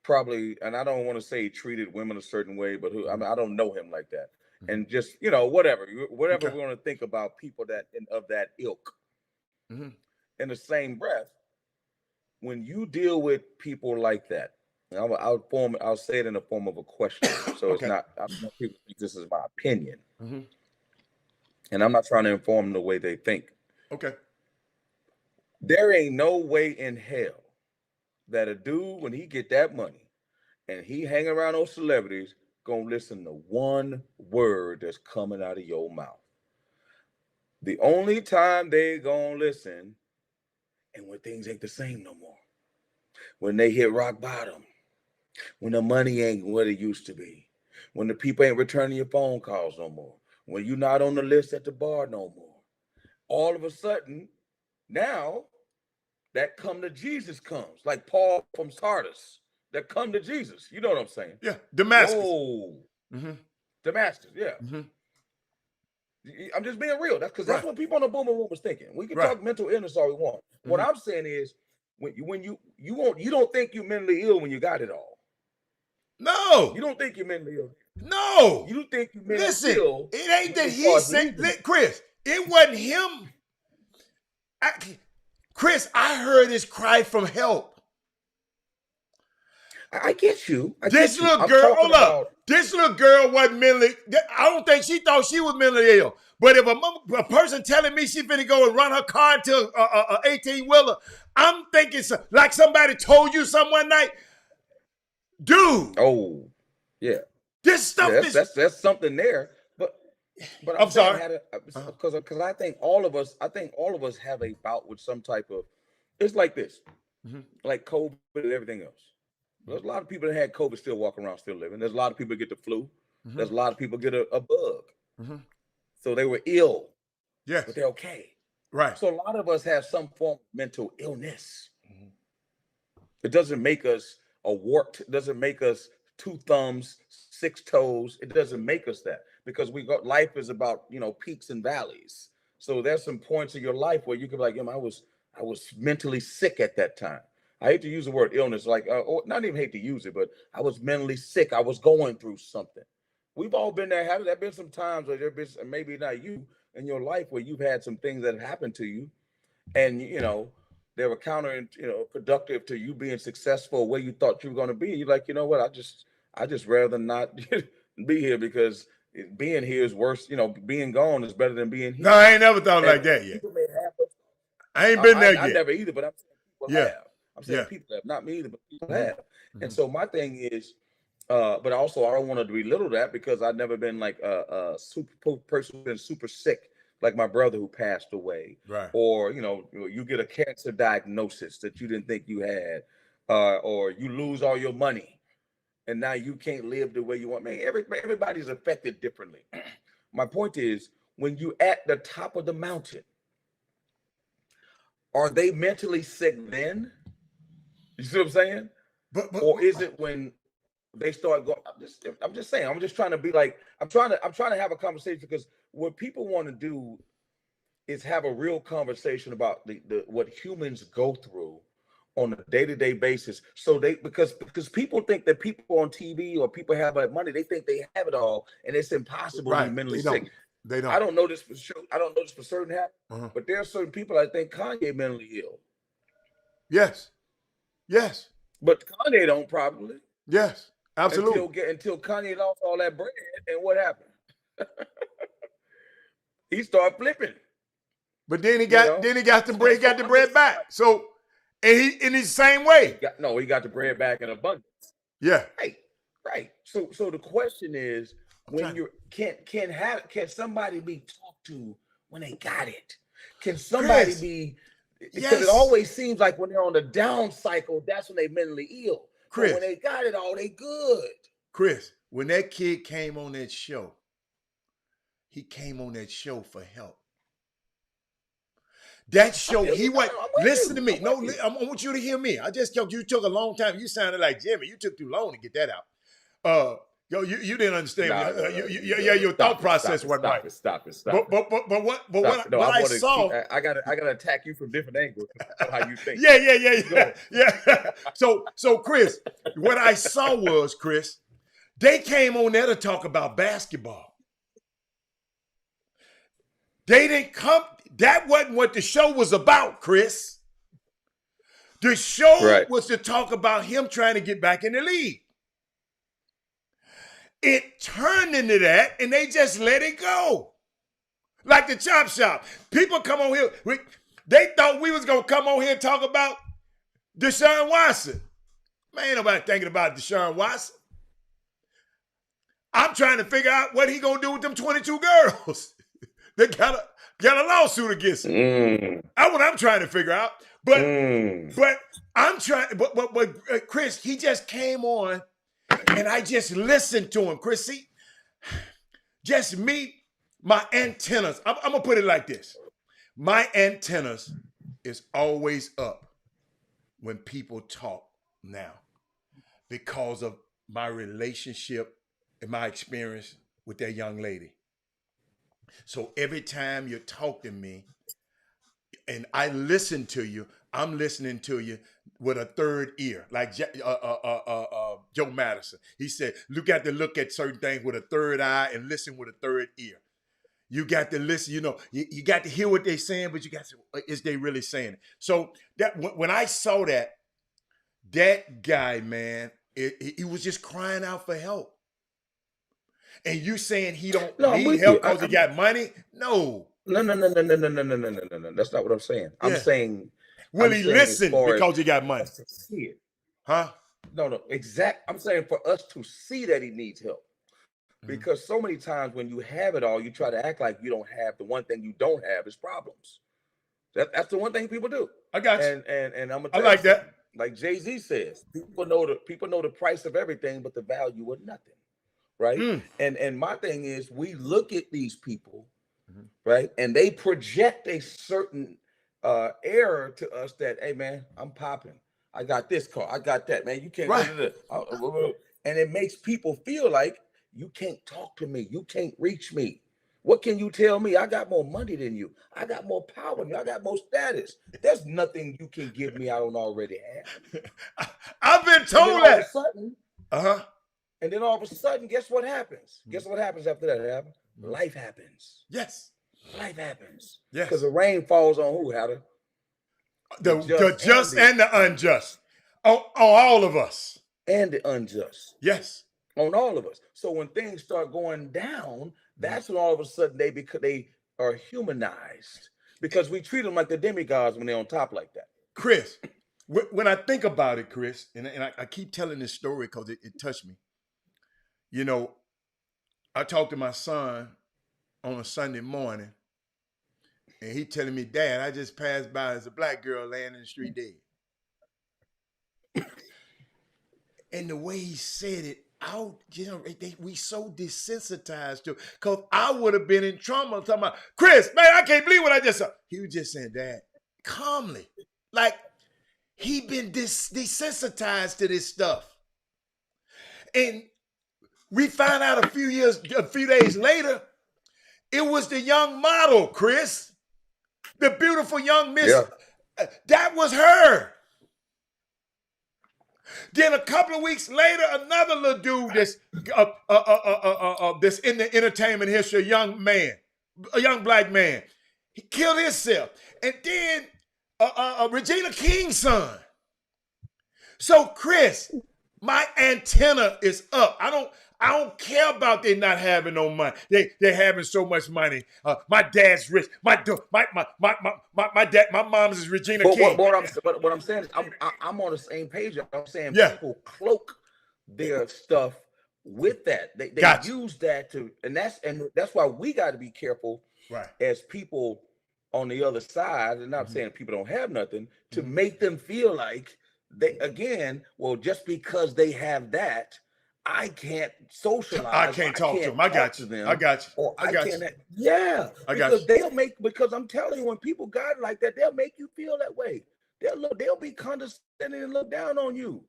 Probably, and I don't want to say he treated women a certain way, but I don't know him like that. Mm-hmm. And just, whatever okay. We're going to think about people of that ilk. Mm-hmm. In the same breath, when you deal with people like that, I'll say it in the form of a question. So it's not, I don't want people to think this is my opinion. Mm-hmm. And I'm not trying to inform them the way they think. Okay. There ain't no way in hell that a dude, when he get that money and he hang around those celebrities, gonna listen to one word that's coming out of your mouth. The only time they gonna listen, and when things ain't the same no more, when they hit rock bottom, when the money ain't what it used to be, when the people ain't returning your phone calls no more, when you're not on the list at the bar no more, all of a sudden, now that come to Jesus comes, like Paul from Sardis, that come to Jesus. You know what I'm saying? Yeah, Damascus. Whoa. Mm-hmm. Damascus, yeah. Mm-hmm. I'm just being real. That's what people on the Boomer Room was thinking. We can talk mental illness all we want. Mm-hmm. What I'm saying is, when you don't think you're mentally ill when you got it all. No. You don't think you're mentally ill. No. You think you're mentally ill. It ain't that he said, Chris, it wasn't him. Chris, I heard his cry from help. I get you. This little girl, hold up. This little girl wasn't mentally, I don't think she thought she was mentally ill. But if a person telling me she finna go and run her car into a 18-wheeler, I'm thinking like somebody told you something one night. Dude. Oh, yeah. This stuff is... That's something there. But I'm sorry. Because I think all of us have a bout with some type of, it's like this, like COVID and everything else. There's a lot of people that had COVID still walking around, still living. There's a lot of people that get the flu. There's a lot of people get a bug. So they were ill. Yes. But they're okay. Right. So a lot of us have some form of mental illness. It doesn't make us a warped, it doesn't make us 2 thumbs, 6 toes. It doesn't make us that, because life is about, peaks and valleys. So there's some points in your life where you could be like, I was mentally sick at that time. I hate to use the word illness, like, not even hate to use it, but I was mentally sick. I was going through something. We've all been there. There been some times where there's been, maybe not you, in your life where you've had some things that have happened to you, and they were productive to you being successful where you thought you were going to be. You're like, you know what? I just rather not be here, because being here is worse. Being gone is better than being here. No, I ain't never thought like that yet. I ain't been there yet. I never either, but I'm saying people have. I'm saying people have, not me either, but people have. And so my thing is, but also I don't want to belittle that, because I've never been like a super person who's been super sick, like my brother who passed away, right? Or you get a cancer diagnosis that you didn't think you had, or you lose all your money, and now you can't live the way you want. Man, everybody's affected differently. My point is, when you at the top of the mountain, are they mentally sick then? You see what I'm saying? Or is it when they start going? I'm just saying. I'm just trying to be like, I'm trying to have a conversation, because what people want to do is have a real conversation about what humans go through on a day-to-day basis. So because people think that people on TV or people have money, they think they have it all, and it's impossible to be mentally sick. They don't. I don't know this for sure. I don't know this for certain, but there are certain people I think Kanye mentally ill. Yes. Yes. But Kanye don't probably. Yes, absolutely. Until Kanye lost all that bread, and what happened? He started flipping. But then he got the bread back. So in the same way. He got the bread back in abundance. Yeah. Right. So the question is, can somebody be talked to when they got it? Can somebody be? Because it always seems like when they're on the down cycle, that's when they mentally ill. Chris, but when they got it all, they good. Chris, when that kid came on that show, he came on that show for help. That show, listen to me. No, I want you to hear me. You took a long time. You sounded like Jimmy. You took too long to get that out. You didn't understand. Your thought process wasn't right. Stop it. But what I saw, I gotta attack you from different angles. How you think? Yeah. So Chris, what I saw was, Chris, they came on there to talk about basketball. They didn't come. That wasn't what the show was about, Chris. The show was to talk about him trying to get back in the league. It turned into that, and they just let it go. Like the Chop Shop. People come on here. They thought we was going to come on here and talk about Deshaun Watson. Man, ain't nobody thinking about Deshaun Watson. I'm trying to figure out what he going to do with them 22 girls. They got a lawsuit against him. That's what I'm trying to figure out. But I'm trying. But Chris, he just came on, and I just listened to him. Chris, see, just me, my antennas. I'm gonna put it like this: my antennas is always up when people talk now, because of my relationship and my experience with that young lady. So every time you talk to me and I listen to you, I'm listening to you with a third ear, like Joe Madison. He said, you got to look at certain things with a third eye and listen with a third ear. You got to listen. You know, you got to hear what they're saying, but you got to, is they really saying it? So that when I saw that guy, man, he was just crying out for help. And you saying he don't need help because he got money? No. No. That's not what I'm saying. Yeah. I'm saying, will he listen because he got money? See it. Huh? No. I'm saying for us to see that he needs help. Because so many times when you have it all, you try to act like you don't have the one thing you don't have is problems. That's the one thing people do. I got you. And I'm gonna I like that. Like Jay-Z says, people know the price of everything, but the value of nothing. Right. And my thing is, we look at these people, right, and they project a certain error to us that, hey man, I'm popping. I got this car, I got that, man. You can't and it makes people feel like you can't talk to me, you can't reach me. What can you tell me? I got more money than you. I got more power than you. I got more status. There's nothing you can give me I don't already have. I've been told that. All of a sudden, and then all of a sudden, guess what happens? Guess what happens after that happens? Life happens. Yes. Life happens. Yes. Because the rain falls on who, Hatter? The just and the unjust. On all of us. And the unjust. Yes. On all of us. So when things start going down, that's when all of a sudden they are humanized. Because we treat them like the demigods when they're on top like that. Chris, when I think about it, Chris, and I keep telling this story because it touched me. You know, I talked to my son on a Sunday morning, and he telling me, Dad, I just passed by as a black girl laying in the street dead. And the way he said it out, you know, we so desensitized to, because I would have been in trauma talking about, Chris, man, I can't believe what I just saw. He was just saying, Dad, calmly. Like, he been desensitized to this stuff. And we found out a few days later, it was the young model, Chris. The beautiful young miss. Yeah. That was her. Then a couple of weeks later, another little dude that's in the entertainment history, a young black man. He killed himself. And then Regina King's son. So, Chris, my antenna is up. I don't care about they not having no money. They having so much money. My dad's rich. My dad, my mom's is Regina King. What I'm saying is, I'm on the same page. I'm saying people cloak their stuff with that. They use that to, and that's why we got to be careful, right, as people on the other side. And not saying people don't have nothing, to make them feel like they, again, well, just because they have that, I can't socialize. I can't talk to them. I got you. I got you. Or I got you. Yeah. I got you. Because I'm telling you, when people got it like that, they'll make you feel that way. They'll be condescending and look down on you.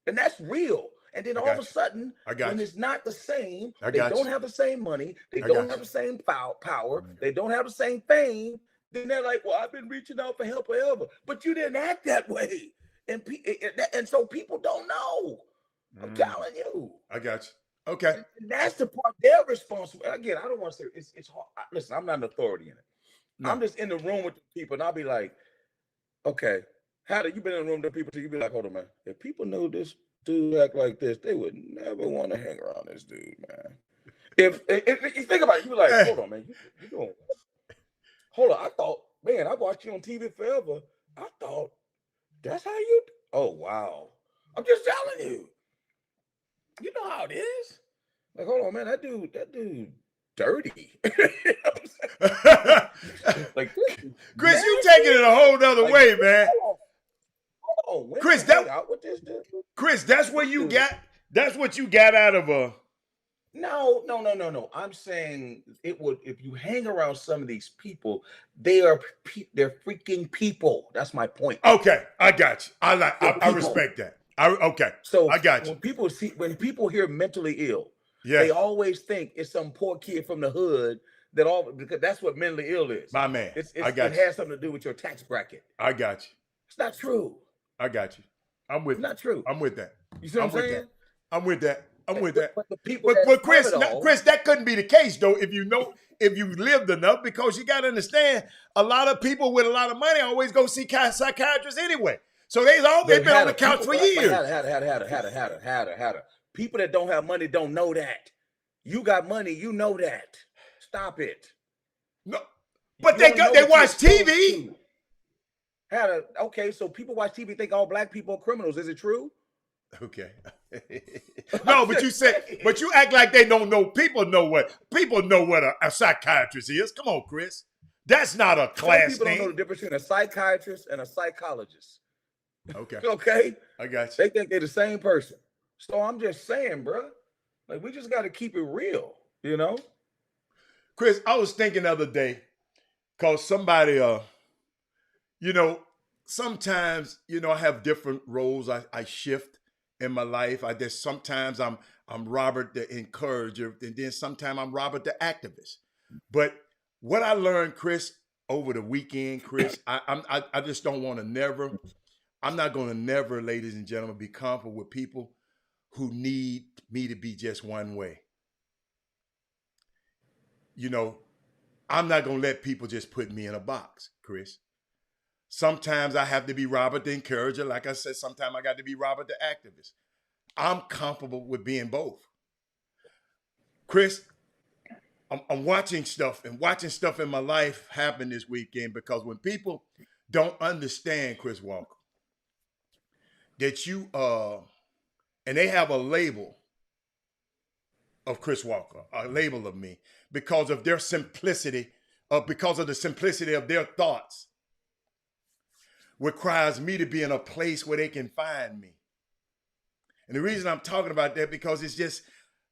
And that's real. And then all of a sudden, when it's not the same, they don't have the same money, they don't have the same power, they don't have the same fame, then they're like, well, I've been reaching out for help forever. But you didn't act that way. And so people don't know. I'm telling you. I got you. Okay. And that's the part they're responsible. Again, I don't want to say it's hard. Listen, I'm not an authority in it. No. I'm just in the room with the people, and I'll be like, okay, how do you been in the room with the people? So you be like, hold on, man. If people knew this dude act like this, they would never want to hang around this dude, man. If you think about it, you be like, hold on, man. You doing what? Hold on. I thought, man, I watched you on TV forever. I thought that's how you. Oh wow. I'm just telling you. You know how it is. Like, hold on, man. That dude dirty. Like, Chris, you taking it a whole nother way, man. Hold on. Chris, Chris, that's what you got out of a. No. I'm saying it would, if you hang around some of these people, they're freaking people. That's my point. Okay, I got you. I respect that. Okay. So I got you. When people hear mentally ill, they always think it's some poor kid from the hood because that's what mentally ill is. My man. It has something to do with your tax bracket. I got you. It's not true. I got you. I'm with. It's not true. I'm with that. You see what I'm saying? I'm with that. But the people Chris, that couldn't be the case though. If you know, if you lived enough, because you got to understand, a lot of people with a lot of money always go see psychiatrists anyway. So they've been on the couch for years. People that don't have money don't know that. You got money, you know that. Stop it. No, but they watch TV. Okay, so people watch TV, think all black people are criminals. Is it true? Okay. No, but you act like they don't know. People know what a psychiatrist is. Come on, Chris. That's not a class Some people thing. don't know the difference between a psychiatrist and a psychologist. Okay. Okay. I got you. They think they're the same person. So I'm just saying, bro, like we just got to keep it real, you know? Chris, I was thinking the other day, because somebody, sometimes, I have different roles I shift in my life. Sometimes I'm Robert the encourager, and then sometimes I'm Robert the activist. But what I learned, Chris, over the weekend, Chris, I just don't want to I'm not going to never, ladies and gentlemen, be comfortable with people who need me to be just one way. I'm not going to let people just put me in a box, Chris. Sometimes I have to be Robert the encourager. Like I said, sometimes I got to be Robert the activist. I'm comfortable with being both. Chris, I'm watching stuff in my life happen this weekend, because when people don't understand, Chris Walker, that you and they have a label of Chris Walker, a label of me, because of their simplicity, because of the simplicity of their thoughts, requires me to be in a place where they can find me. And the reason I'm talking about that, because it's just,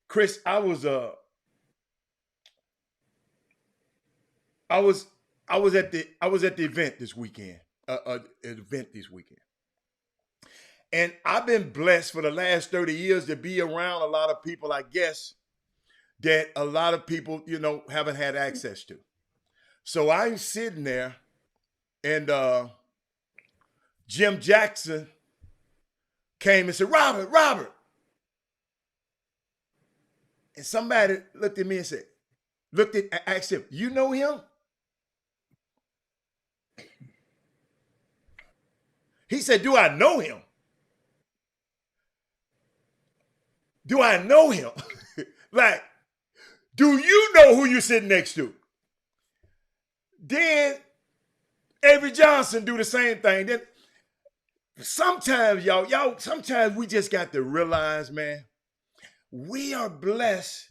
Chris, I was at the event this weekend, And I've been blessed for the last 30 years to be around a lot of people, I guess, that a lot of people, haven't had access to. So I'm sitting there, and Jim Jackson came and said, Robert. And somebody looked at me and asked him, you know him? He said, do I know him? Do I know him? Like, do you know who you're sitting next to? Then Avery Johnson do the same thing. Then sometimes, sometimes we just got to realize, man, we are blessed.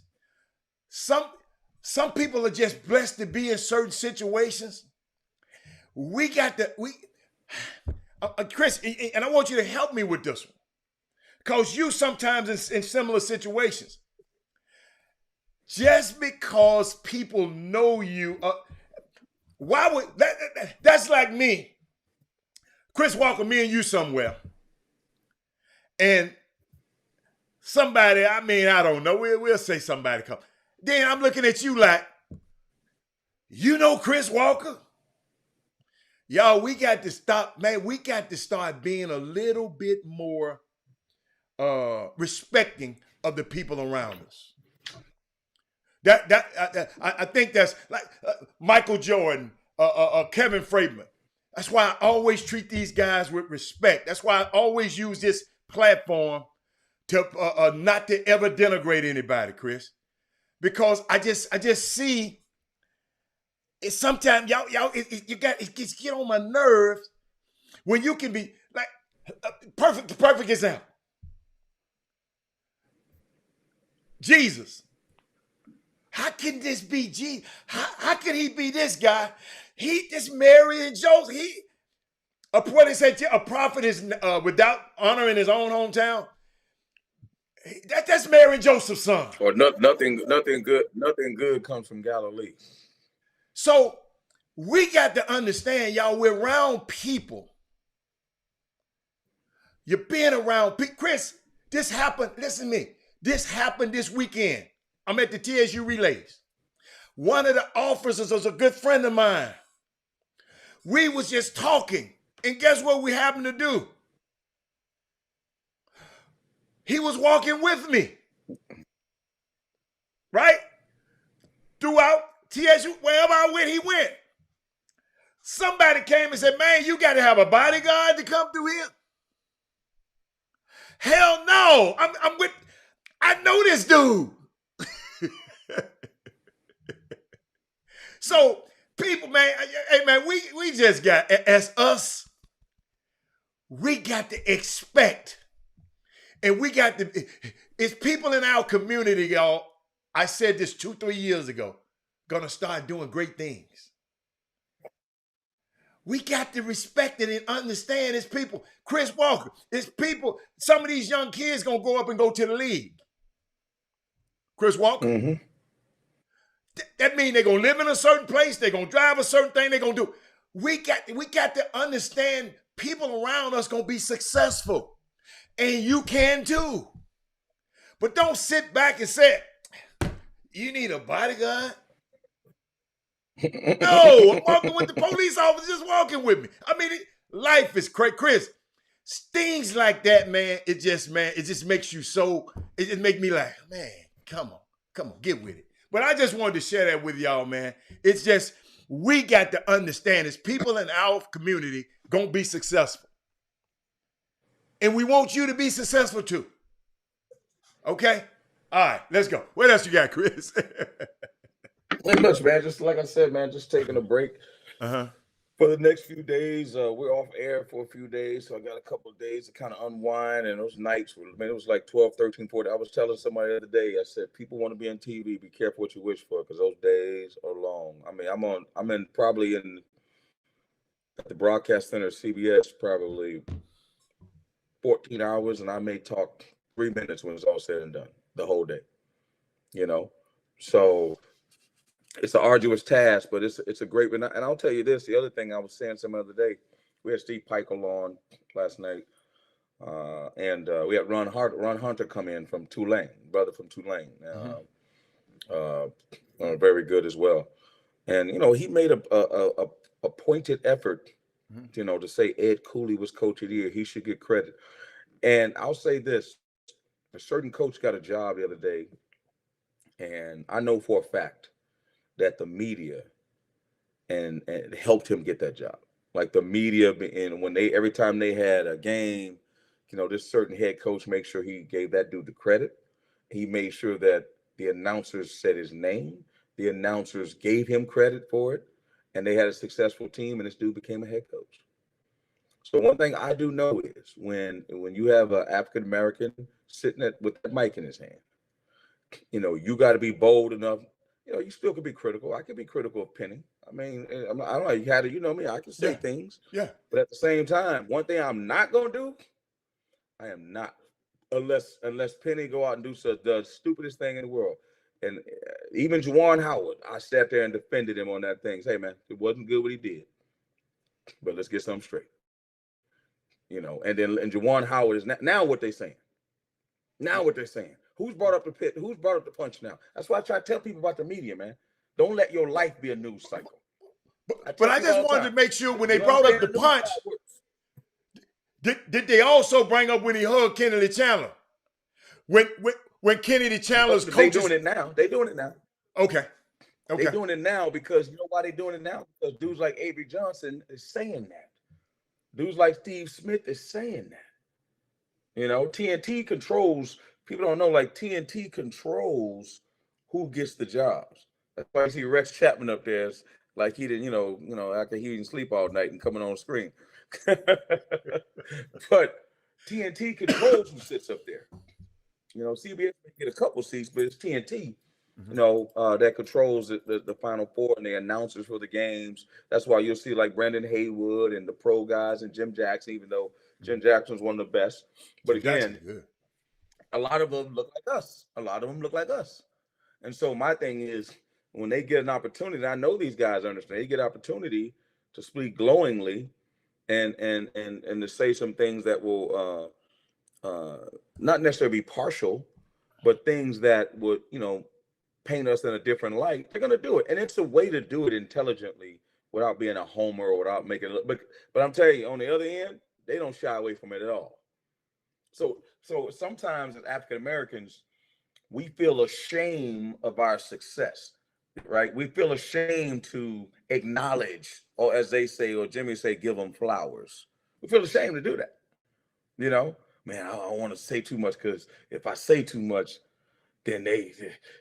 Some people are just blessed to be in certain situations. Chris, and I want you to help me with this one, because you sometimes in similar situations, just because people know you, why would that's like me, Chris Walker, me and you somewhere, and somebody, I don't know, we'll say somebody come. Then I'm looking at you like, you know Chris Walker? Y'all, we got to stop, man. We got to start being a little bit more respecting of the people around us. I think that's like Michael Jordan, Kevin Freeman. That's why I always treat these guys with respect. That's why I always use this platform to not to ever denigrate anybody, Chris, because I just see it. Sometimes it gets get on my nerves when you can be like perfect example. Jesus. How can this be Jesus? How can he be this guy? He just Mary and Joseph. What they say, a prophet is without honor in his own hometown. That's Mary and Joseph's son. Or nothing good comes from Galilee. So we got to understand, y'all, we're around people. You're being around people. Chris, this happened, listen to me. This happened this weekend. I'm at the TSU relays. One of the officers was a good friend of mine. We was just talking, and guess what we happened to do? He was walking with me, right? TSU, wherever I went, he went. Somebody came and said, man, you got to have a bodyguard to come through here. Hell no. I know this dude. So people, man, hey man, we just got, as us, we got to expect, and we got to, it's people in our community, y'all. I said this 2-3 years ago, gonna start doing great things. We got to respect it and understand it's people. Chris Walker, it's people. Some of these young kids gonna grow up and go to the league. Chris Walker. Mm-hmm. That means they're gonna live in a certain place, they're gonna drive a certain thing, they're gonna do. We got to understand people around us gonna be successful. And you can too. But don't sit back and say, you need a bodyguard? No, I'm walking with the police officer just walking with me. I mean, life is crazy. Chris, things like that, man, it just makes you so, it just make me like, man, come on, get with it. But I just wanted to share that with y'all, man. It's just, we got to understand is people in our community gonna be successful. And we want you to be successful too. Okay? All right, let's go. What else you got, Chris? Not much, man. Just like I said, man, just taking a break. For the next few days. We're off air for a few days, so I got a couple of days to kind of unwind. And those nights, man, it was like 12, 13, 14. I was telling somebody the other day, I said, people want to be on TV. Be careful what you wish for, because those days are long. I mean, I'm probably in at the broadcast center of CBS probably 14 hours, and I may talk 3 minutes when it's all said and done the whole day. You know, so it's an arduous task, but it's a great. And I'll tell you this: the other thing I was saying some other day, we had Steve Peichel on last night, and we had Ron Hunter come in from Tulane, brother from Tulane, very good as well. And you know, he made a pointed effort, you know, to say Ed Cooley was coach of the year. He should get credit. And I'll say this: a certain coach got a job the other day, and I know for a fact that the media and helped him get that job. Like the media, and when every time they had a game, you know, this certain head coach made sure he gave that dude the credit. He made sure that the announcers said his name. The announcers gave him credit for it, and they had a successful team, and this dude became a head coach. So one thing I do know is when you have an African American sitting with that mic in his hand, you know, you got to be bold enough. You know, you still could be critical. I could be critical of Penny. I mean, I don't know. You had to, you know me. I can say things. Yeah. But at the same time, one thing I'm not gonna do, I am not, unless Penny go out and do the stupidest thing in the world. And even Juwan Howard, I sat there and defended him on that thing. Say, hey, man, it wasn't good what he did, but let's get something straight. You know, and Juwan Howard is now what they're saying. Now what they're saying. Who's brought up the pit? Who's brought up the punch now? That's why I try to tell people about the media, man. Don't let your life be a news cycle. But I just wanted to make sure when they brought up the punch, did they also bring up when he hugged Kennedy Chandler? When Kennedy Chandler's coaches... They're doing it now. They're doing it now. Okay. They're doing it now because you know why they're doing it now? Because dudes like Avery Johnson is saying that. Dudes like Steve Smith is saying that. You know, TNT controls... People don't know, like TNT controls who gets the jobs. That's why you see Rex Chapman up there, like he didn't, you know, after he didn't sleep all night and coming on the screen. But TNT controls who sits up there. You know, CBS may get a couple seats, but it's TNT, you know, that controls the Final Four and the announcers for the games. That's why you'll see like Brandon Haywood and the pro guys and Jim Jackson, even though Jim Jackson's one of the best. But again, a lot of them look like us. A lot of them look like us. And so my thing is, when they get an opportunity, I know these guys understand, they get an opportunity to speak glowingly and to say some things that will not necessarily be partial, but things that would, you know, paint us in a different light. They're going to do it. And it's a way to do it intelligently without being a homer or without making it look. But I'm telling you, on the other end, they don't shy away from it at all. So sometimes as African Americans, we feel ashamed of our success. right? We feel ashamed to acknowledge, or as they say, or Jimmy say, give them flowers. We feel ashamed to do that. You know, man, I don't want to say too much because if I say too much, then they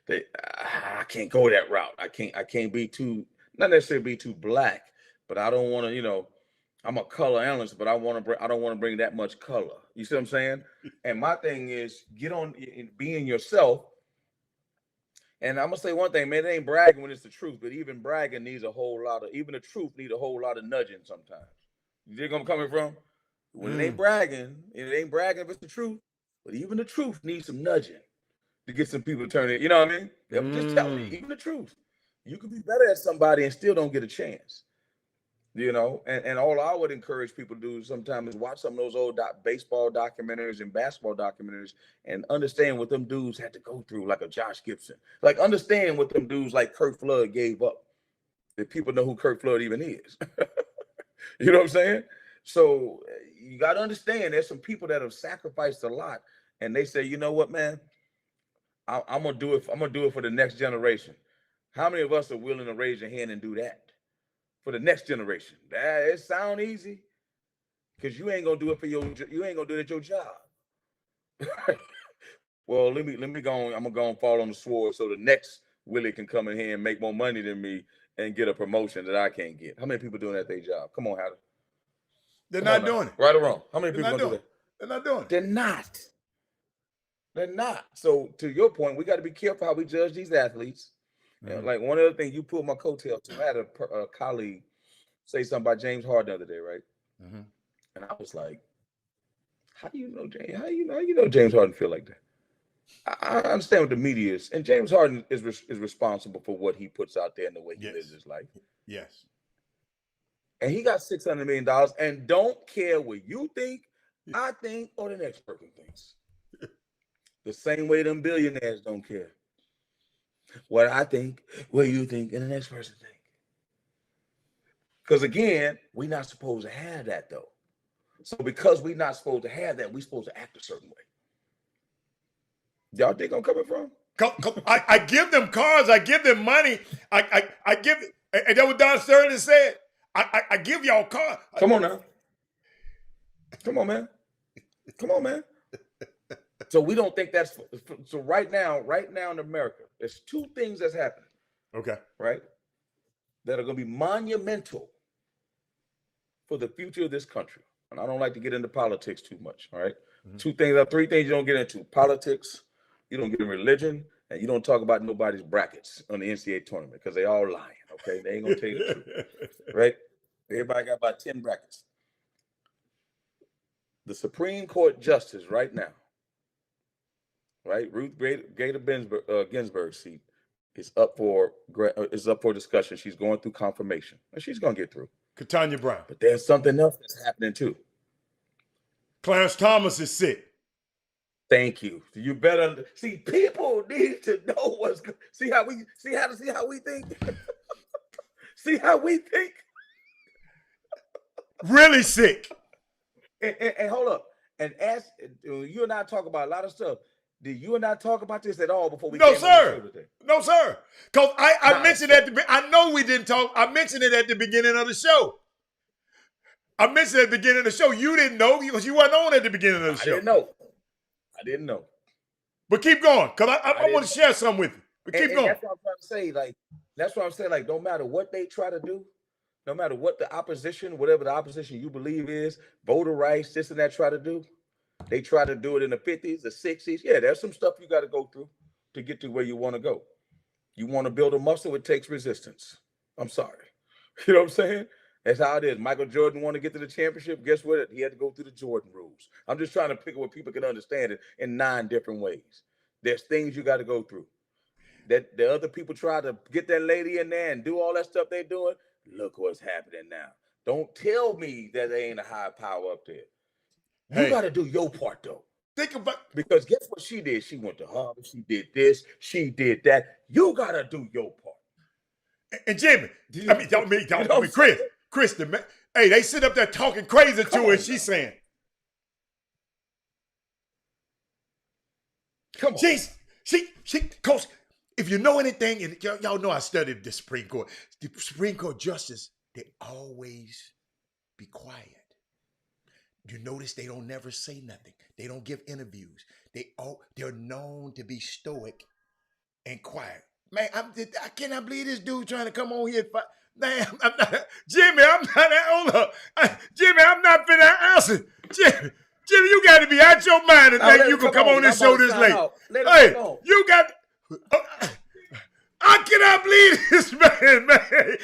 I can't go that route. I can't be too, not necessarily be too black, but I don't want to, I'm a color analyst, but I don't want to bring that much color. You see what I'm saying? And my thing is get on being yourself. And I'm gonna say one thing, man, it ain't bragging when it's the truth, but even bragging needs a whole lot of, even the truth needs a whole lot of nudging sometimes. You dig where I'm coming from? When it ain't bragging if it's the truth, but even the truth needs some nudging to get some people to turn it. You know what I mean? Just tell me, even the truth. You could be better at somebody and still don't get a chance. And all I would encourage people to do sometimes is watch some of those old baseball documentaries and basketball documentaries and understand what them dudes had to go through, like a Josh Gibson. Like, understand what them dudes like Kurt Flood gave up. That people know who Kurt Flood even is. You know what I'm saying? So you got to understand there's some people that have sacrificed a lot, and they say, you know what, man, I'm gonna do it. I'm gonna do it for the next generation. How many of us are willing to raise your hand and do that for the next generation? That it sound easy, because you ain't gonna do it for you ain't gonna do it at your job. Well, let me go on. I'm gonna go and fall on the sword so the next Willie can come in here and make more money than me and get a promotion that I can't get. How many people doing that at their job? Come on, Hatter. They're not doing it. Right or wrong? How many They're people not gonna do doing it. that? They're not doing it. They're not. They're not. So to your point, we got to be careful how we judge these athletes. Like one of the things you pulled my coattail to, I had a colleague say something about James Harden the other day, right? And I was like, how do you know James? How you know James Harden feel like that? I understand what the media is, and James Harden is responsible for what he puts out there and the way he lives his life. Yes. And he got $600 million and don't care what you think, I think, or the next person thinks. The same way them billionaires don't care what I think, what you think, and the next person think. Because again, we're not supposed to have that though. So because we're not supposed to have that, we're supposed to act a certain way. Y'all think I'm coming from? I give them cars. I give them money. I give, and that what Don Sterling said. I give y'all cars. Come on now. Come on, man. Come on, man. So we don't think that's so right now in America, there's two things that's happening. Okay. Right? That are going to be monumental for the future of this country. And I don't like to get into politics too much. All right. Three things you don't get into: politics, you don't get in religion, and you don't talk about nobody's brackets on the NCAA tournament because they all lying. Okay. They ain't going to tell you the truth. Right? Everybody got about 10 brackets. The Supreme Court justice right now, right? Ruth Bader Ginsburg's seat is up for discussion. She's going through confirmation, and she's going to get through. Katanya Brown. But there's something else that's happening too. Clarence Thomas is sick. Thank you. You better see. People need to know what's good. See how we think. See how we think. Really sick. And hold up. And ask you and I talk about a lot of stuff. Did you and I talk about this at all before we? No, sir. No, sir. Because I mentioned I know we didn't talk. I mentioned it at the beginning of the show. I mentioned it at the beginning of the show. You didn't know because you weren't on at the beginning of the show. I didn't know. But keep going, because I want to share something with you. But keep going. That's what I'm trying to say. Like, that's what I'm saying. Like, no matter what they try to do, no matter what the opposition, whatever the opposition you believe is, voter rights, this and that try to do, they try to do it in the 50s, the 60s. Yeah, there's some stuff you got to go through to get to where you want to go. You want to build a muscle, it takes resistance. I'm sorry. You know what I'm saying? That's how it is. Michael Jordan wanted to get to the championship. Guess what? He had to go through the Jordan rules. I'm just trying to pick where people can understand it in 9 different ways. There's things you got to go through. That the other people try to get that lady in there and do all that stuff they're doing. Look what's happening now. Don't tell me that there ain't a high power up there. You got to do your part, though. Think about, because guess what she did? She went to Harvard. She did this. She did that. You got to do your part. And Jimmy, Chris, hey, they sit up there talking crazy to her, and she's saying, "Come on." Coach, if you know anything, and y'all know I studied the Supreme Court. The Supreme Court justice, they always be quiet. You notice they don't never say nothing. They don't give interviews. They're known to be stoic and quiet. Man, I cannot believe this dude trying to come on here. Man, I'm not, Jimmy, I'm not, hold up. Jimmy, I'm not finna answer. Jimmy, you got to be out your mind and think you can come on this show this late. Hey, you got, I cannot believe this man.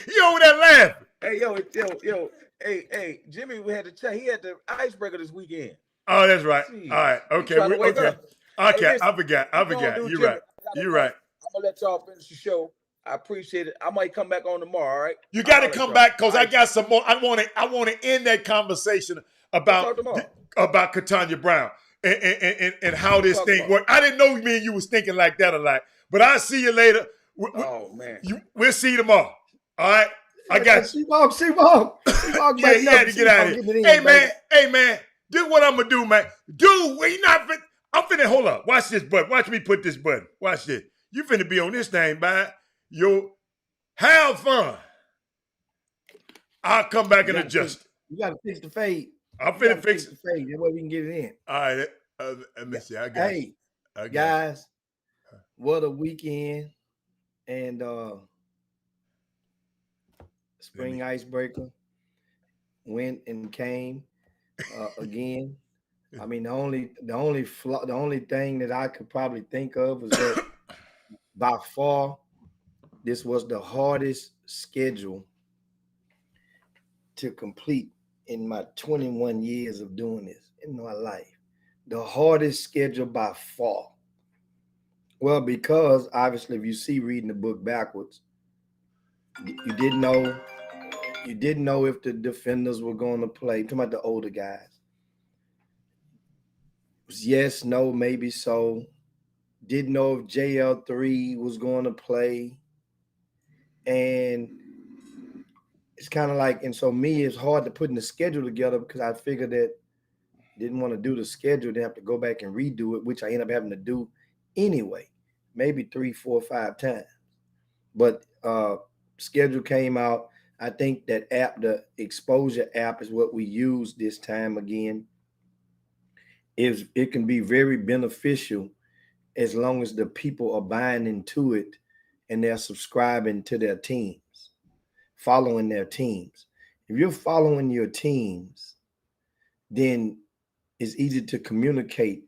You over there laughing. Hey, Jimmy, we had to check. He had the icebreaker this weekend. Oh, that's right. All right. Okay. Okay. Hey, I forgot. You're right. You're right. I'm going to let y'all finish the show. I appreciate it. I might come back on tomorrow, all right? You got to come back because I got some more. I want to end that conversation about Katanya Brown and how this thing works. I didn't know me and you was thinking like that a lot. But I'll see you later. We'll see you tomorrow. All right? I got you. C-Bog. Yeah, he had to get out of here. Hey, man. This is what I'm going to do, man. Dude, we not fin- I'm finna, hold up. Watch this button. Watch me put this button. Watch this. You finna be on this thing, man. Yo, have fun. I'll come back and adjust. You got to fix the fade. I'm finna fix the fade. That way we can get it in. All right. Let me see. I got it. Hey, guys, what a weekend. And spring icebreaker went and came again. I mean, the only thing that I could probably think of was that by far, this was the hardest schedule to complete in my 21 years of doing this in my life. The hardest schedule by far. Well, because obviously, if you see reading the book backwards, you didn't know if the defenders were going to play. I'm talking about the older guys. It was yes, no, maybe so. Didn't know if JL3 was going to play. And it's kind of like, and so me, it's hard to put in the schedule together because I figured that didn't want to do the schedule, then have to go back and redo it, which I end up having to do anyway, maybe 3, 4, 5 times. But schedule came out. I think that app, the exposure app, is what we use this time again. It can be very beneficial as long as the people are buying into it and they're subscribing to their teams, following their teams. If you're following your teams, then it's easy to communicate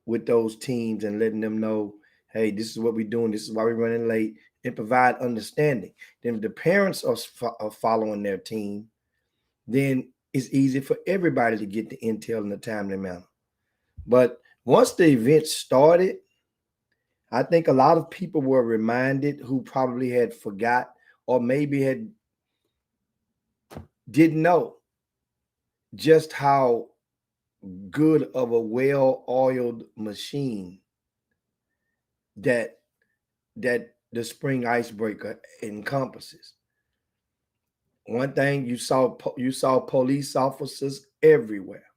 with those teams and letting them know, hey, this is what we're doing. This is why we're running late, and provide understanding. Then if the parents are following their team, then it's easy for everybody to get the intel in a timely manner. But once the event started, I think a lot of people were reminded who probably had forgot or maybe didn't know just how good of a well-oiled machine that the spring icebreaker encompasses. One thing, you saw police officers everywhere.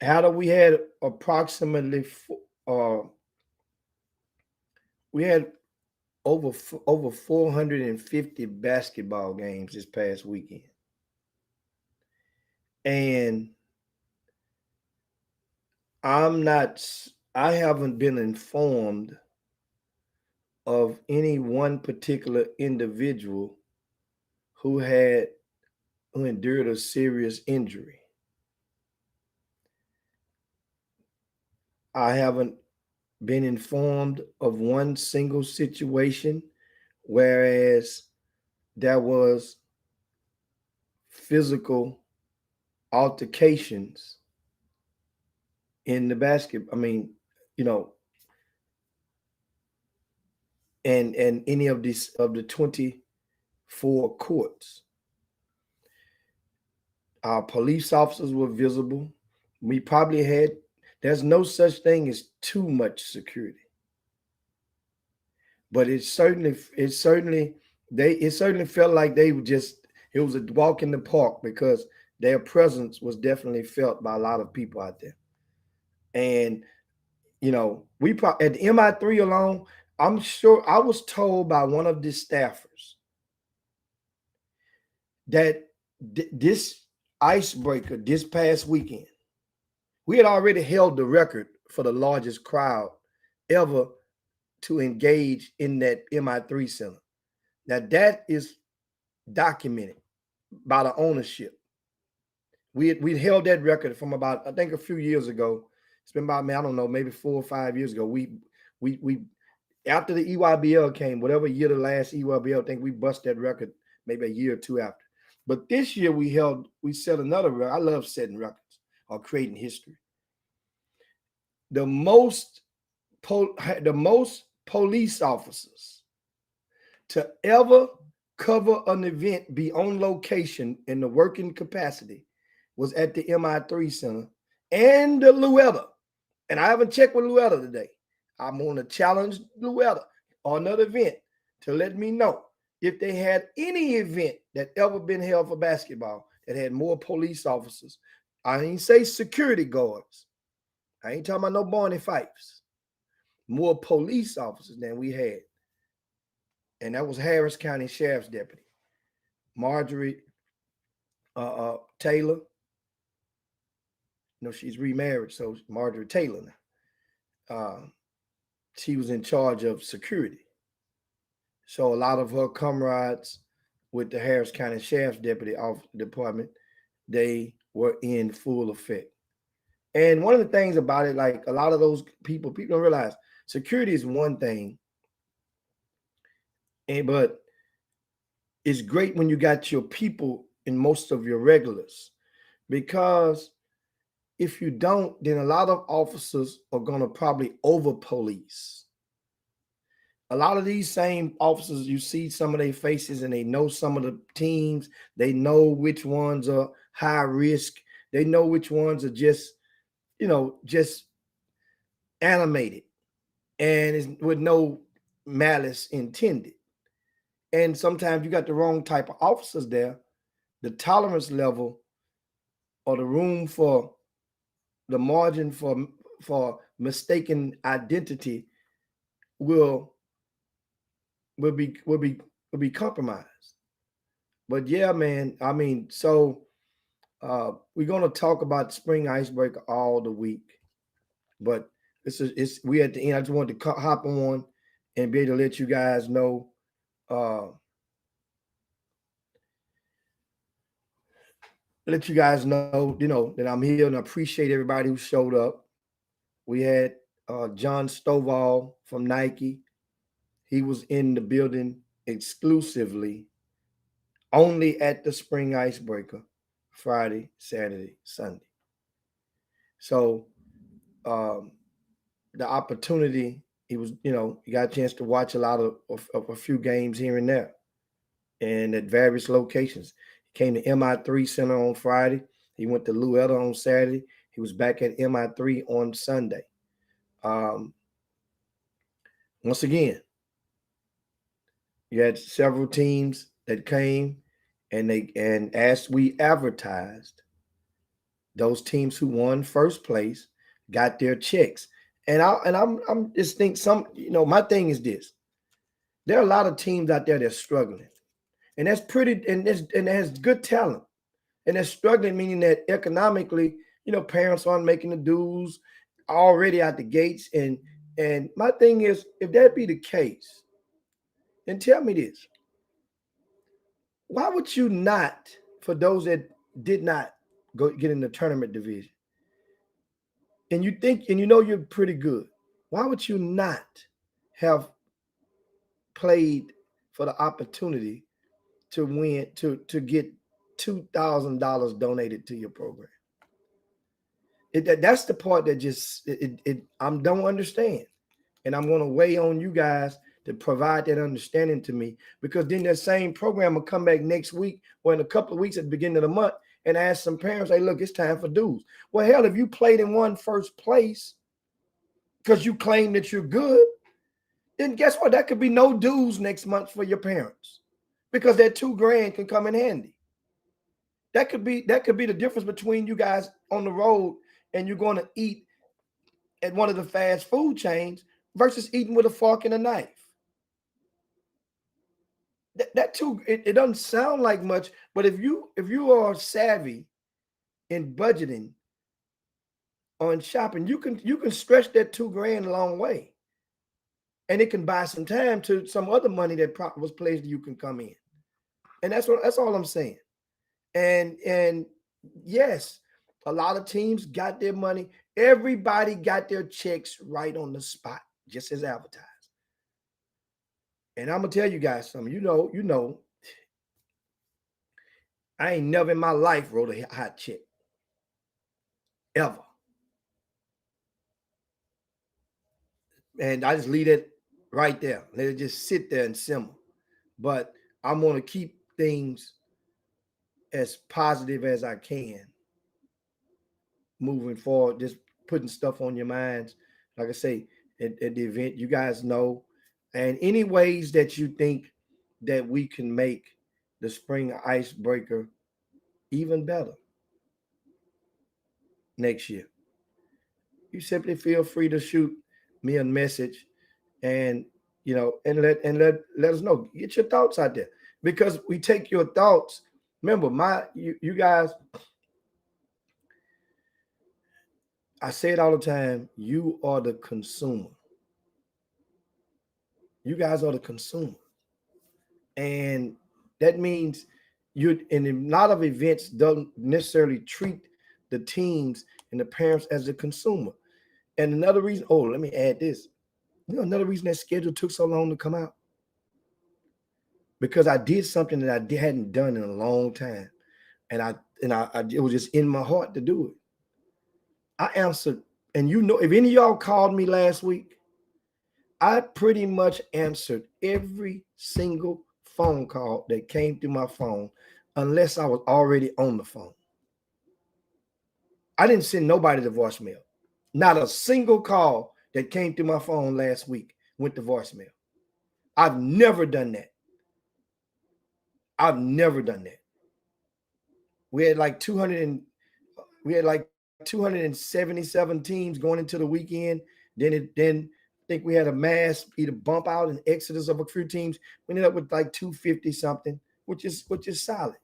We had approximately we had over 450 basketball games this past weekend. And I haven't been informed of any one particular individual who endured a serious injury. I haven't been informed of one single situation whereas there was physical altercations in the basketball. I mean, and any of the 24 courts. Our police officers were visible. We probably there's no such thing as too much security. But it certainly felt like it was a walk in the park because their presence was definitely felt by a lot of people out there. And we at the MI3 alone, I'm sure I was told by one of the staffers that this icebreaker this past weekend, we had already held the record for the largest crowd ever to engage in that MI3 center. Now that is documented by the ownership. We held that record from about, I think, a few years ago. It's been about, man, I don't know, maybe 4 or 5 years ago. We after the EYBL came, whatever year the last EYBL, I think we bust that record maybe a year or two after. But this year we set another record. I love setting records or creating history. The most police officers to ever cover an event, be on location in the working capacity, was at the MI3 Center and the Louetta. And I haven't checked with Louetta today. I'm going to challenge Louetta on another event to let me know if they had any event that ever been held for basketball that had more police officers. I ain't say security guards. I ain't talking about no Barney Fifes. More police officers than we had. And that was Harris County Sheriff's Deputy Marjorie Taylor. No, she's remarried, so Marjorie Taylor now. She was in charge of security. So a lot of her comrades with the Harris County Sheriff's Deputy Department, they were in full effect. And one of the things about it, like a lot of those people don't realize security is one thing, but it's great when you got your people in most of your regulars, because if you don't, then a lot of officers are going to probably over police. A lot of these same officers, you see some of their faces and they know some of the teams. They know which ones are high risk. They know which ones are just animated and with no malice intended. And sometimes you got the wrong type of officers there. The tolerance level or the room for the margin for mistaken identity will be compromised. But yeah, man, I mean, so we're gonna talk about spring icebreaker all the week, but we at the end. I just wanted to hop on and be able to let you guys know. Let you guys know, that I'm here, and I appreciate everybody who showed up. We had John Stovall from Nike. He was in the building exclusively, only at the spring icebreaker, Friday, Saturday, Sunday. So the opportunity, he was, you got a chance to watch a lot of a few games here and there, and at various locations. Came to MI3 Center on Friday. He went to Louetta on Saturday. He was back at MI3 on Sunday. Once again, you had several teams that came, and as we advertised, those teams who won first place got their checks. And I'm just think my thing is this: there are a lot of teams out there that's struggling. And that's pretty, and it has good talent. And they're struggling, meaning that economically, parents aren't making the dues already out the gates. And my thing is, if that be the case, then tell me this. Why would you not, for those that did not go get in the tournament division, and you think, and you're pretty good, why would you not have played for the opportunity to win, to get $2,000 donated to your program? That's the part that just I don't understand, and I'm going to weigh on you guys to provide that understanding to me, because then that same program will come back next week or in a couple of weeks at the beginning of the month and ask some parents, "Hey, look, it's time for dues." Well, hell, if you played and won first place because you claim that you're good, then guess what? That could be no dues next month for your parents, because that $2,000 can come in handy. That could be the difference between you guys on the road and you're going to eat at one of the fast food chains versus eating with a fork and a knife. That too, it doesn't sound like much, but if you are savvy in budgeting on shopping, you can stretch that $2,000 a long way, and it can buy some time to some other money that was placed you can come in, and that's all I'm saying. And yes, a lot of teams got their money. Everybody got their checks right on the spot, just as advertised. And I'm gonna tell you guys something. You know, I ain't never in my life wrote a hot check. Ever. And I just leave it right there. Let it just sit there and simmer. But I'm gonna keep things as positive as I can moving forward, just putting stuff on your minds. Like I say, at the event, you guys know. And any ways that you think that we can make the spring icebreaker even better next year, you simply feel free to shoot me a message, and let us know. Get your thoughts out there, because we take your thoughts. Remember, you guys, I say it all the time, you are the consumer. You guys are the consumer. And that means and a lot of events don't necessarily treat the teams and the parents as a consumer. And another reason, let me add this. Another reason that schedule took so long to come out, because I did something that I hadn't done in a long time. And it was just in my heart to do it. I answered, and if any of y'all called me last week, I pretty much answered every single phone call that came through my phone, unless I was already on the phone. I didn't send nobody to voicemail. Not a single call that came through my phone last week went to voicemail. I've never done that. I've never done that. We had like 277 teams going into the weekend. Then I think we had a mass either bump out and exodus of a few teams. We ended up with like 250 something, which is solid.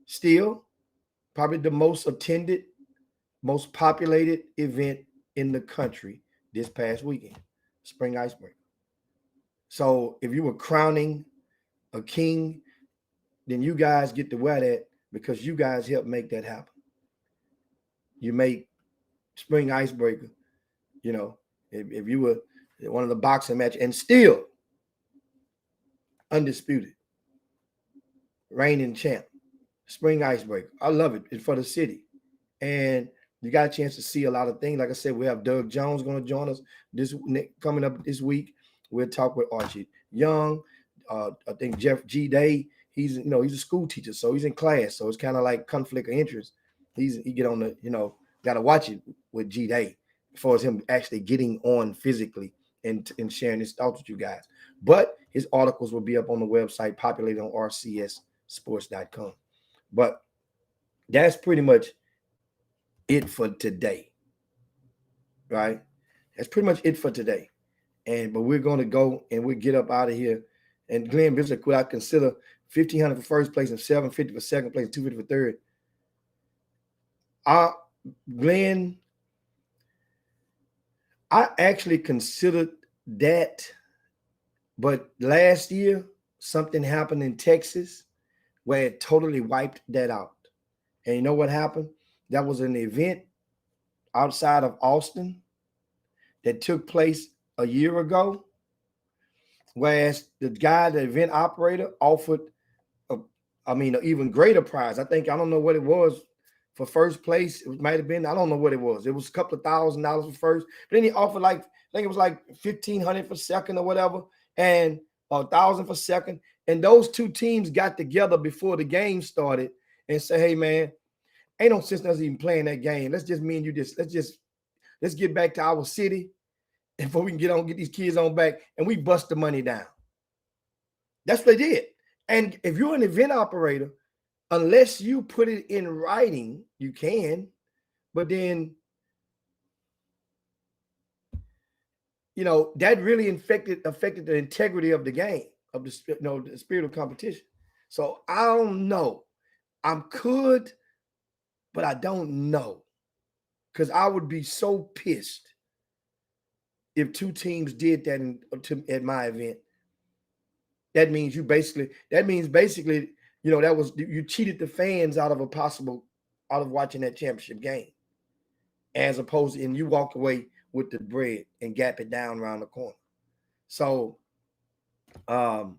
Still, probably the most attended, most populated event in the country this past weekend, Spring Icebreaker. So if you were crowning a king, then you guys get to wear that, because you guys helped make that happen. You make Spring Icebreaker, if you were one of the boxing match, and still undisputed, reigning champ, Spring Icebreaker. I love it. It's for the city. And you got a chance to see a lot of things. Like I said, we have Doug Jones going to join us coming up this week. We'll talk with Archie Young. I think Jeff G. Day. He's a school teacher, so he's in class. So it's kind of like conflict of interest. He get on the, got to watch it with G. Day as far as him actually getting on physically and sharing his thoughts with you guys. But his articles will be up on the website, populated on rcssports.com. But that's pretty much it for today, right? That's pretty much it for today. But we're going to go and we'll get up out of here. And Glenn Bishop, could I consider $1,500 for first place and $750 for second place and $250 for third? Glenn, I actually considered that, but last year something happened in Texas where it totally wiped that out. And you know what happened? That was an event outside of Austin that took place a year ago, whereas the event operator, offered an even greater prize. I don't know what it was for first place. It might have been, I don't know what it was. It was a couple of $1,000 for first, but then he offered I think it was like $1,500 for second or whatever, and $1,000 for second. And those two teams got together before the game started and said, "Hey man, ain't no sense in us even playing that game. Let's just me and you let's get back to our city, and before we can get these kids on back, and we bust the money down." That's what they did. And if you're an event operator, unless you put it in writing, you can, but then that really affected the integrity of the game, of the spirit of competition. So I don't know. I could, but I don't know, because I would be so pissed if two teams did that at my event. That means basically, that was, you cheated the fans out of watching that championship game, as opposed to, and you walk away with the bread and gap it down around the corner. So, but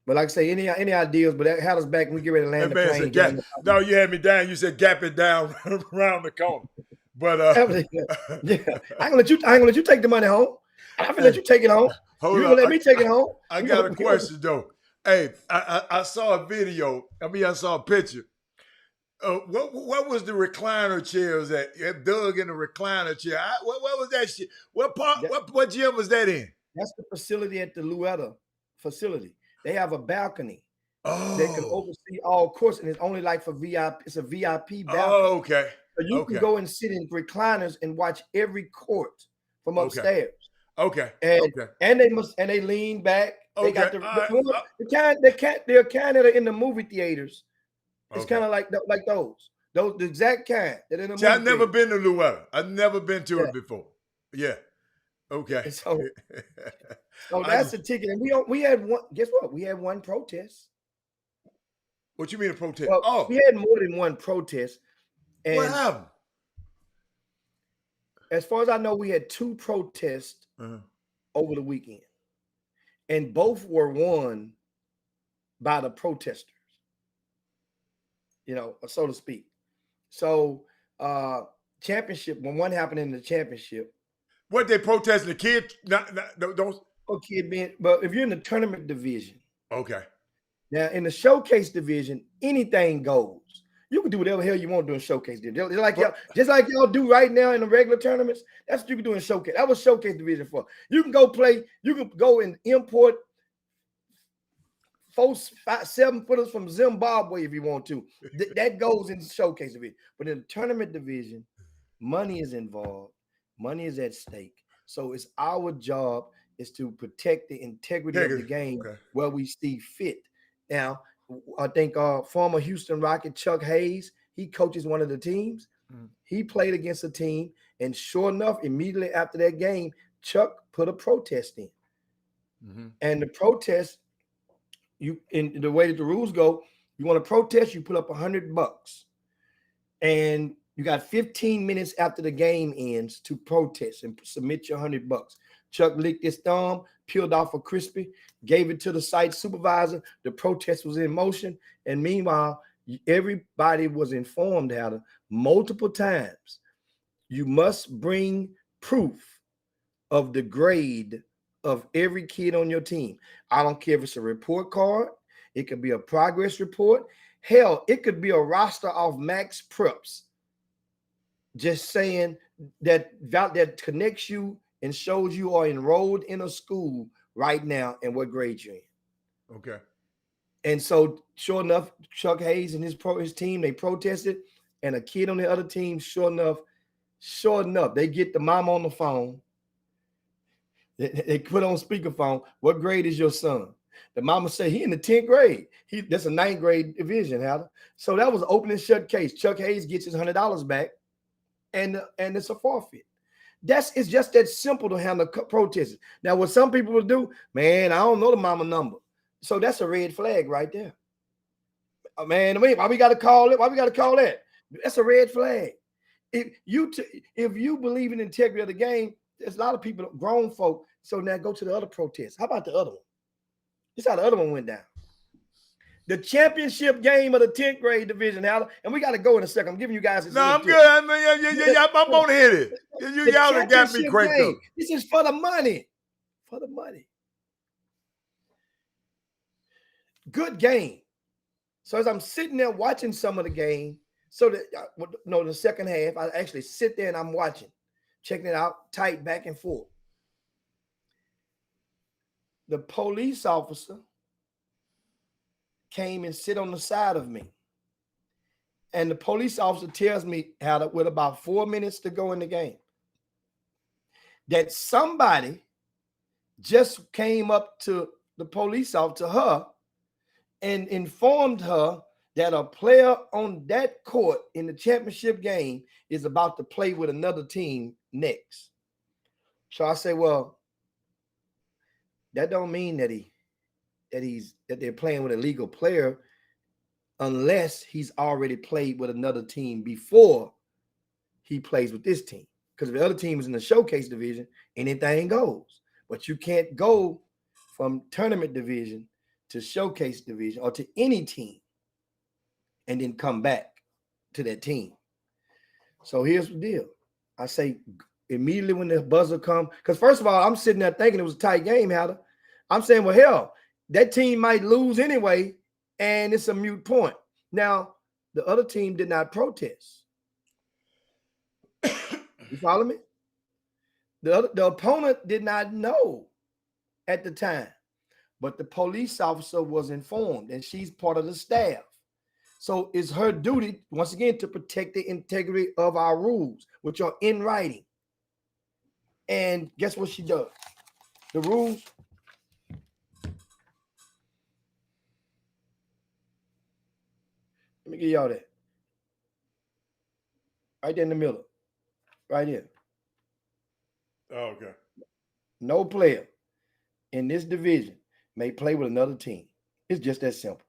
like I say, any ideas? But that had us back when we get ready to land the plane. No, you had me down. You said gap it down around the corner. But yeah, I ain't gonna let you take the money home. I'm gonna let you take it home. You're gonna let me take it home. I got a question though. Hey, I saw a video. I saw a picture. What was the recliner chairs that Doug in the recliner chair? What was that shit? What gym was that in? That's the facility at the Luetta facility. They have a balcony. Oh, they can oversee all courts, and it's only like for VIP. It's a VIP balcony. Oh, okay. So you can go and sit in recliners and watch every court from upstairs. Okay. And they lean back. They got the kind that are in the movie theaters. It's kind of like those the exact kind that in the movie. I've never been to Luetta. I've never been to it before. Yeah. Okay. So that's the ticket. And we had one. Guess what? We had one protest. What you mean a protest? Well, we had more than one protest. And what happened? As far as I know, we had two protests over the weekend, and both were won by the protesters, so to speak. So, championship, when one happened in the championship. What, they protesting the kid? Don't. Okay, but if you're in the tournament division. Okay. Now, in the showcase division, anything goes. You can do whatever the hell you want to do in showcase division. Just like y'all do right now in the regular tournaments. That's what you can do in showcase. That was showcase division for. You can go play. You can go and import 4-7-footers from Zimbabwe if you want to. That goes in the showcase division. But in the tournament division, money is involved. Money is at stake. So it's our job is to protect the integrity of the game where we see fit. Now, I think former Houston Rocket Chuck Hayes, he coaches one of the teams. He played against a team, and sure enough, immediately after that game, Chuck put a protest in. And the protest, in the way that the rules go, you want to protest, you put up $100, and you got 15 minutes after the game ends to protest and submit your $100. Chuck licked his thumb, peeled off a crispy, gave it to the site supervisor. The protest was in motion. And meanwhile, everybody was informed multiple times. You must bring proof of the grade of every kid on your team. I don't care if it's a report card. It could be a progress report. Hell, it could be a roster of max preps. Just saying that connects you and shows you are enrolled in a school right now and what grade you're in. Okay. And so, sure enough, Chuck Hayes and his team, they protested, and a kid on the other team, sure enough, they get the mom on the phone. They put on speakerphone, "What grade is your son?" The mama said, "He in the 10th grade. That's a 9th grade division, Heather." So that was an open and shut case. Chuck Hayes gets his $100 back, and it's a forfeit. It's just that simple to handle protesters. Now, what some people will do, man, I don't know the mama number. So that's a red flag right there. Man, why we got to call it? Why we got to call that? That's a red flag. If you believe in the integrity of the game, there's a lot of people, grown folk. So now go to the other protest. How about the other one? This is how the other one went down. The championship game of the 10th grade division, Alan, and we got to go in a second. I'm giving you guys this. No, I'm good. I'm on to hit it. Y'all have got me cranked up. This is for the money. For the money. Good game. So as I'm sitting there watching some of the game, the second half, I actually sit there and I'm watching, checking it out, tight back and forth. The police officer came and sit on the side of me. And the police officer tells me, with about 4 minutes to go in the game, that somebody just came up to the police officer, to her, and informed her that a player on that court in the championship game is about to play with another team next. So I say, well, that don't mean that they're playing with a legal player unless he's already played with another team before he plays with this team. Because if the other team is in the showcase division, anything goes. But you can't go from tournament division to showcase division or to any team and then come back to that team. So here's the deal. I say immediately when the buzzer comes, because first of all, I'm sitting there thinking it was a tight game, Hatter. I'm saying, well, hell, that team might lose anyway, and it's a moot point. Now, the other team did not protest. You follow me? The opponent did not know at the time, but the police officer was informed, and she's part of the staff. So it's her duty, once again, to protect the integrity of our rules, which are in writing. And guess what she does? The rules. Let me give y'all that. Right there in the middle. Right here. Oh, okay. No player in this division may play with another team. It's just that simple.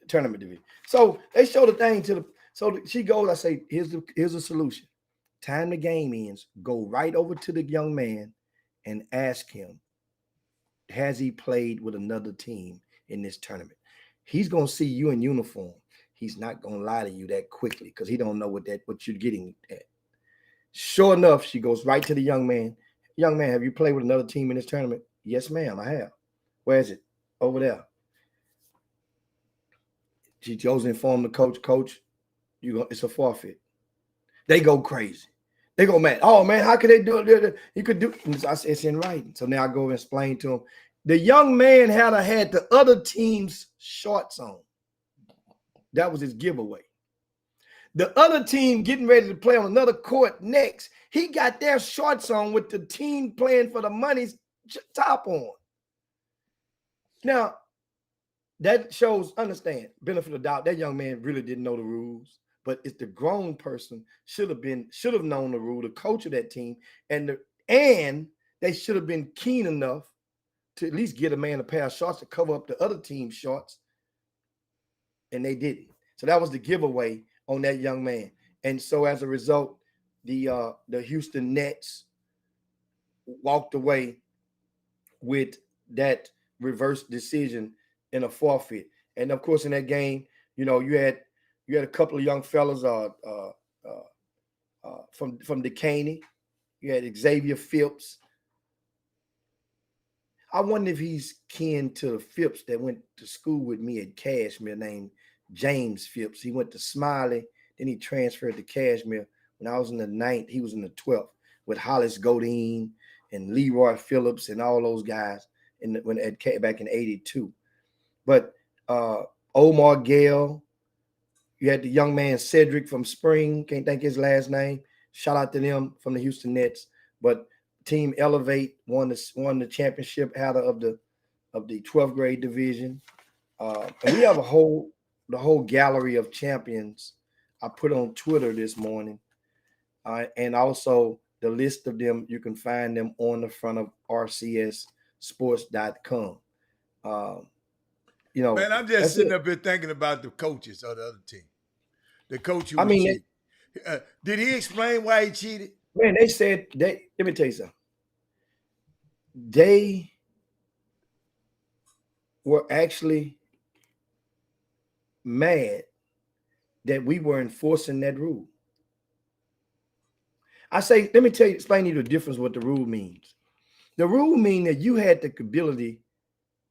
The tournament division. So they show the thing to the. So she goes. I say, here's a solution. Time the game ends. Go right over to the young man and ask him, has he played with another team in this tournament? He's gonna see you in uniform. He's not gonna lie to you that quickly because he don't know what you're getting at. Sure enough, she goes right to the young man. Young man, have you played with another team in this tournament? Yes, ma'am, I have. Where is it? Over there. She goes and inform the coach. Coach, it's a forfeit. They go crazy. They go mad. Oh man, how could they do it? You could do it. I said, it's in writing. So now I go and explain to him. The young man had the other team's shorts on. That was his giveaway. The other team getting ready to play on another court next, he got their shorts on with the team playing for the money's top on. Now, that shows, understand, benefit of doubt. That young man really didn't know the rules, but it's the grown person should have known the rule, the coach of that team, and they should have been keen enough to at least get a man a pair of shorts to cover up the other team's shorts, and they didn't. So that was the giveaway on that young man. And so as a result, the Houston Nets walked away with that reverse decision in a forfeit. And of course, in that game, you had a couple of young fellas from Decaney. You had Xavier Phipps. I wonder if he's kin to Phipps that went to school with me at Cashmere named James Phipps. He went to Smiley, then he transferred to Cashmere. When I was in the 9th, he was in the 12th with Hollis Godine and Leroy Phillips and all those guys back in 82. But Omar Gale, you had the young man Cedric from Spring, can't think his last name. Shout out to them from the Houston Nets. But Team Elevate won the championship out of the 12th grade division. And we have the whole gallery of champions I put on Twitter this morning. And also the list of them, you can find them on the front of rcssports.com. Man, I'm just sitting up here thinking about the coaches of the other team. The coach who was cheating. Did he explain why he cheated? Man, they said let me tell you something. They were actually mad that we were enforcing that rule. I say, let me explain to you the difference what the rule means. The rule means that you had the ability,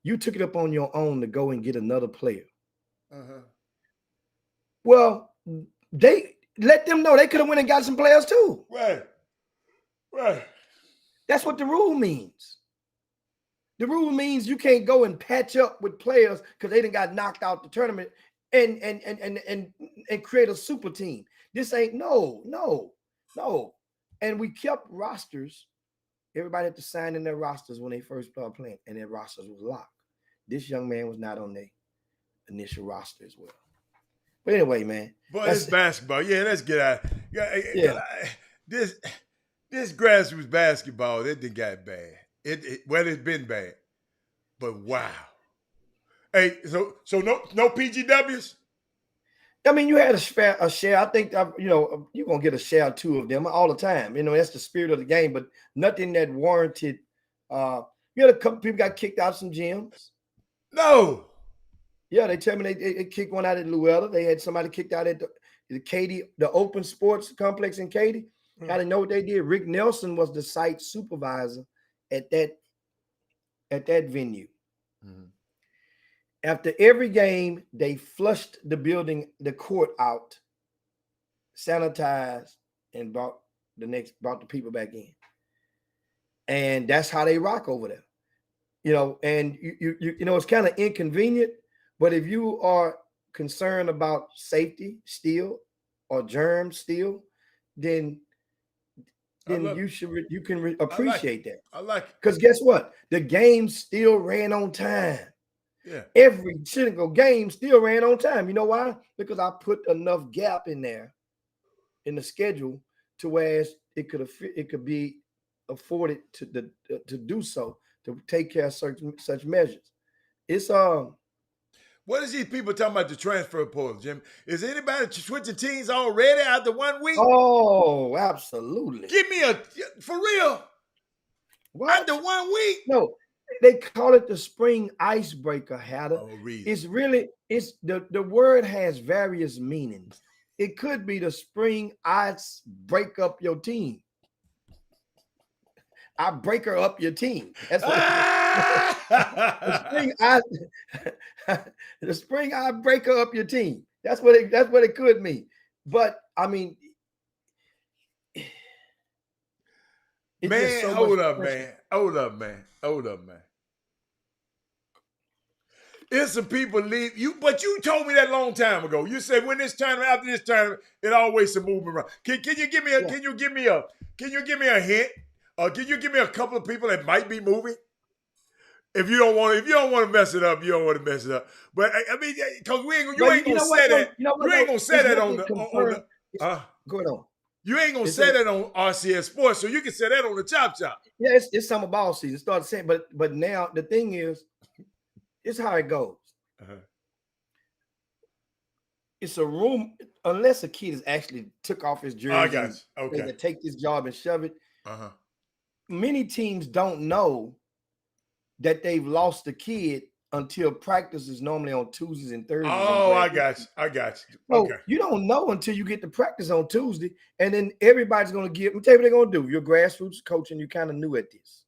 you took it up on your own to go and get another player. Uh-huh. Well, they let them know they could have went and got some players too. Right. That's what the rule means. The rule means you can't go and patch up with players because they done got knocked out the tournament and create a super team. This ain't no. And we kept rosters Everybody had to sign in their rosters when they first started playing, and their rosters was locked. This young man was not on their initial roster as well. But anyway, man. Boy, it's basketball. Yeah, let's get out. Yeah. This grassroots basketball, it done got bad. Well, it's been bad. But wow. Hey, so no PGWs? I mean, you had a share. I think, you're going to get a share or two of them all the time. That's the spirit of the game, but nothing that warranted. You had a couple people got kicked out of some gyms. No. Yeah, they tell me they kicked one out at Luella. They had somebody kicked out at the Katy, the open sports complex in Katy. I didn't know what they did. Rick Nelson was the site supervisor at that venue. Mm-hmm. After every game, they flushed the court out, sanitized, and brought the people back in. And that's how they rock over there. And it's kind of inconvenient, but if you are concerned about safety still or germs still, then you can appreciate that. I like it. Because guess what? The game still ran on time. Yeah. Every single game still ran on time. You know why? Because I put enough gap in there in the schedule to where it could be afforded to do so, to take care of such measures. It's What is these people talking about the transfer portal, Jim? Is anybody switching teams already after 1 week? Oh, absolutely. Give me for real. What? After 1 week? No, they call it the spring icebreaker, Hatter. Oh, really? It's the word has various meanings. It could be the spring ice break up your team. I break her up your team. That's what the spring I break her up your team. That's what it could mean. But I mean, man, hold up, man. There's some people leave you, but you told me that a long time ago. You said when this tournament, after this tournament, it always some movement around. Can you give me a hint? Can you give me a couple of people that might be moving? If you don't want to mess it up, you don't want to mess it up. But I mean, because you ain't gonna say that. You ain't gonna say that on the. Go on. You ain't gonna say that on RCS Sports, so you can say that on the Chop Chop. Yeah, it's summer ball season. It started saying, but now the thing is, it's how it goes. Uh-huh. It's a room, unless a kid has actually took off his jersey. I got you. Okay. They take this job and shove it. Uh-huh. Many teams don't know that they've lost the kid until practice is normally on Tuesdays and Thursdays. Oh, I got you. Okay. So you don't know until you get to practice on Tuesday, and then everybody's going to give. Let me tell you what they're going to do. You're grassroots coach, and you kind of new at this,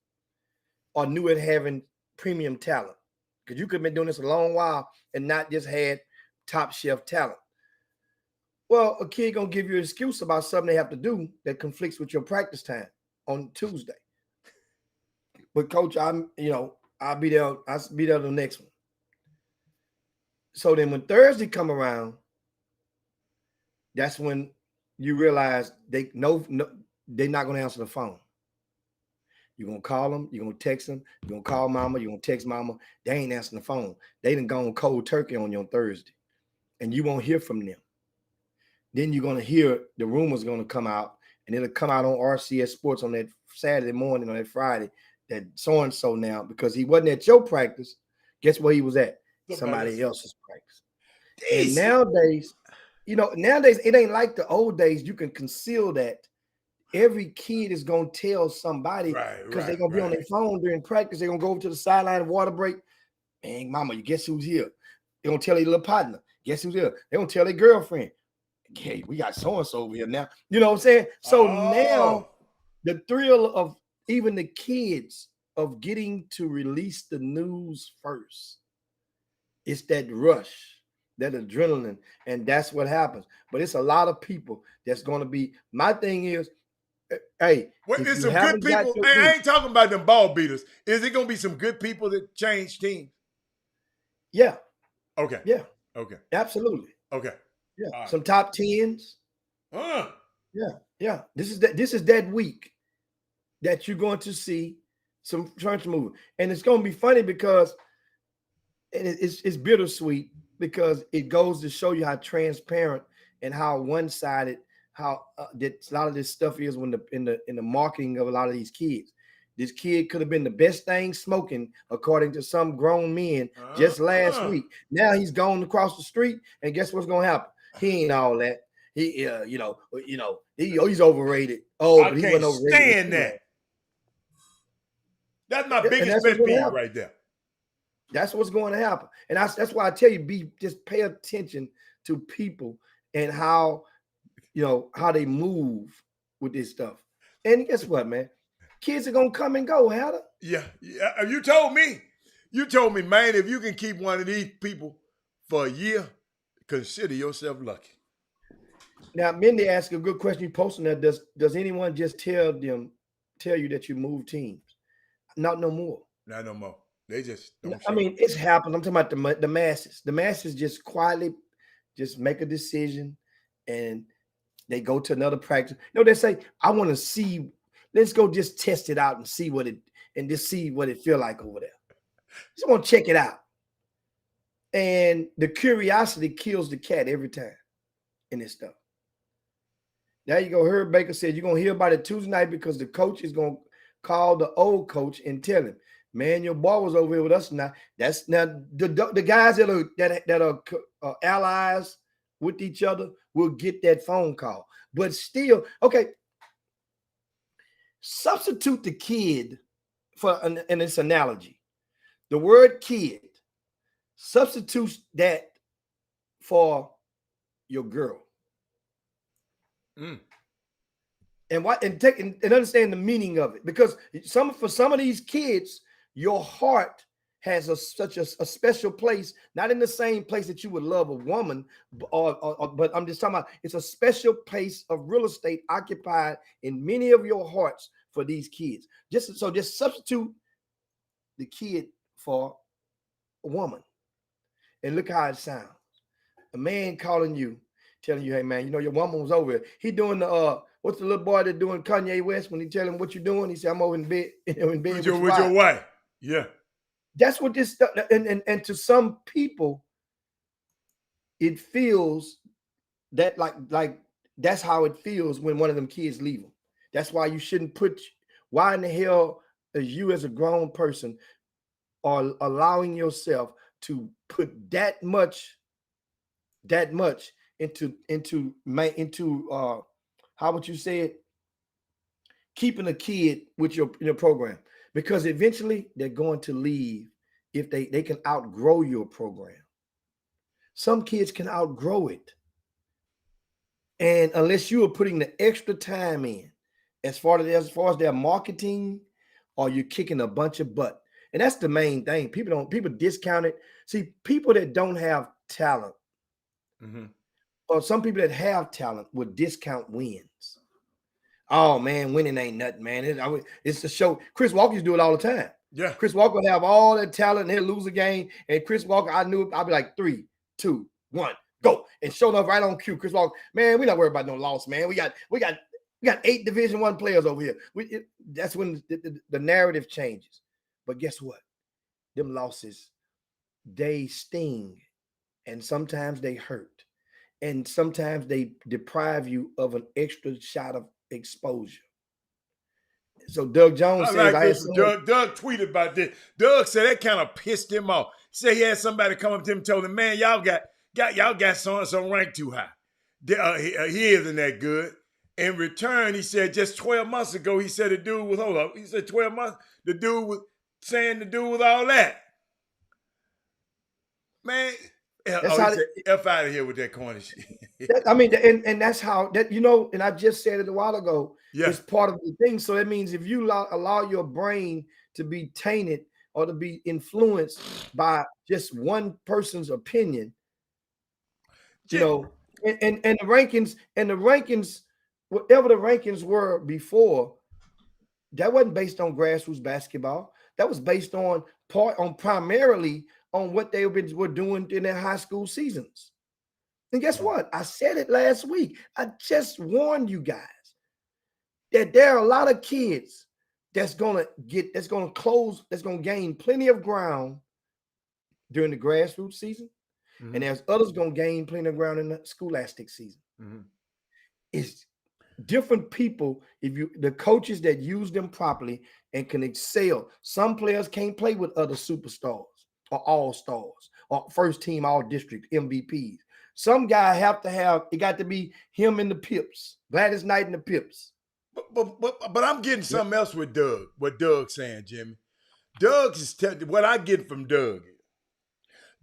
or new at having premium talent, because you could have been doing this a long while and not just had top shelf talent. Well, a kid going to give you an excuse about something they have to do that conflicts with your practice time on Tuesday. But coach, I'll be there. I'll be there the next one. So then when Thursday come around, that's when you realize they're not going to answer the phone. You're going to call them. You're going to text them. You're going to call mama. You're going to text mama. They ain't answering the phone. They done gone cold turkey on you on Thursday, and you won't hear from them. Then you're going to hear the rumors going to come out, and it'll come out on RCS Sports on that Saturday morning, on that Friday, that so-and-so now, because he wasn't at your practice, guess where he was at? Somebody else's practice. And nowadays, it ain't like the old days. You can conceal that. Every kid is going to tell somebody because they're going to be on their phone during practice. They're going to go over to the sideline, water break. Man, mama, you guess who's here? They're going to tell their little partner, guess who's here? They're going to tell their girlfriend, hey, we got so-and-so over here now. You know what I'm saying? So now the thrill of even the kids of getting to release the news first. It's that rush, that adrenaline, and that's what happens. But it's a lot of people that's going to be. My thing is, hey, there's some good people. Hey, I ain't talking about them ball beaters. Is it going to be some good people that change teams? Yeah. Okay. Yeah. Okay. Absolutely. Okay. Yeah. Right. Some top 10s. Yeah. This is that week. that you're going to see some church movement. And it's going to be funny because it's bittersweet, because it goes to show you how transparent and how one-sided how that a lot of this stuff is when in the marketing of a lot of these kids. This kid could have been the best thing smoking, according to some grown men just last week. Now he's gone across the street, and guess what's going to happen? He ain't all that. He, he's overrated. Oh, but he wasn't overrated. Stand that. That's my biggest pet peeve right there. That's what's going to happen, and that's why I tell you, just pay attention to people and how they move with this stuff. And guess what, man? Kids are gonna come and go, Heather. Yeah. You told me, man, if you can keep one of these people for a year, consider yourself lucky. Now, Mindy asked a good question. You posting that? Does anyone just tell you that you move teams? Not no more. Not no more. They just don't. I mean, it's happened. I'm talking about the masses. The masses just quietly just make a decision and they go to another practice. They say, I want to see. Let's go just test it out and see what it feel like over there. Just want to check it out. And the curiosity kills the cat every time in this stuff. There you go. Herb Baker said you're gonna hear about it Tuesday night because the coach is gonna call the old coach and tell him, man, your boy was over here with us now. That's now the guys that are allies with each other will get that phone call. But still, okay. Substitute the kid in this analogy. The word kid substitutes that for your girl. And understand the meaning of it, because for some of these kids, your heart has such a special place, not in the same place that you would love a woman, but I'm just talking about it's a special place of real estate occupied in many of your hearts for these kids. Just substitute the kid for a woman, and look how it sounds. A man calling you, telling you, hey man, your woman was over here. He doing the what's the little boy that doing Kanye West when he tell him what you doing? He said, I'm over in bed with your wife. Yeah. That's what this stuff, and to some people, it feels that like that's how it feels when one of them kids leave them. That's why you shouldn't why in the hell is you as a grown person are allowing yourself to put that much into how would you say it? Keeping a kid with your program. Because eventually they're going to leave if they can outgrow your program. Some kids can outgrow it. And unless you are putting the extra time in, as far as their marketing, or you're kicking a bunch of butt. And that's the main thing. People discount it. See, people that don't have talent, or some people that have talent would discount wins. Oh man, winning ain't nothing, man. It's the show. Chris Walker used to do it all the time. Yeah. Chris Walker would have all that talent and he'll lose a game. And Chris Walker, I knew I'd be like 3, 2, 1, go. And showed up right on cue. Chris Walker, man, we're not worried about no loss, man. We got 8 Division I players over here. That's when the narrative changes. But guess what? Them losses, they sting. And sometimes they hurt. And sometimes they deprive you of an extra shot of exposure. So Doug Jones says, Doug tweeted about this. Doug said that kind of pissed him off. He said he had somebody come up to him and told him, man, y'all got so-and-so ranked too high. He isn't that good. In return, he said just 12 months ago, he said the dude was, hold up, he said 12 months, the dude was saying the dude was all that. Man, F out of here with that corny shit. And that's how that, and I just said it a while ago. Yeah. It's part of the thing. So that means if you allow your brain to be tainted or to be influenced by just one person's opinion, and the rankings, whatever the rankings were before, that wasn't based on grassroots basketball. That was based on primarily on what they were doing in their high school seasons. And guess what? I said it last week. I just warned you guys that there are a lot of kids that's gonna gain plenty of ground during the grassroots season, and there's others gonna gain plenty of ground in the scholastic season. It's different people. If the coaches that use them properly and can excel. Some players can't play with other superstars or all-stars or first team all district MVPs. Some guy it got to be him and the Pips, Gladys Knight and the Pips. But I'm getting something else with Doug. What Doug's saying, Jimmy. What I get from Doug is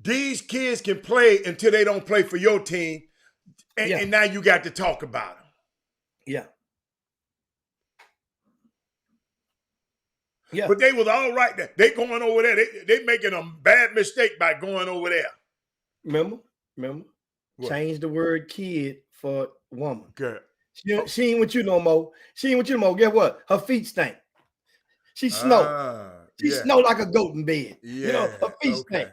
these kids can play until they don't play for your team, and now you got to talk about them. Yeah. Yeah. But they was all right there. They going over there. They making a bad mistake by going over there. Remember? What? Change the word kid for woman. Good. She ain't with you no more. Guess what? Her feet stink. She snow. She snow like a goat in bed. Yeah. Her feet stink.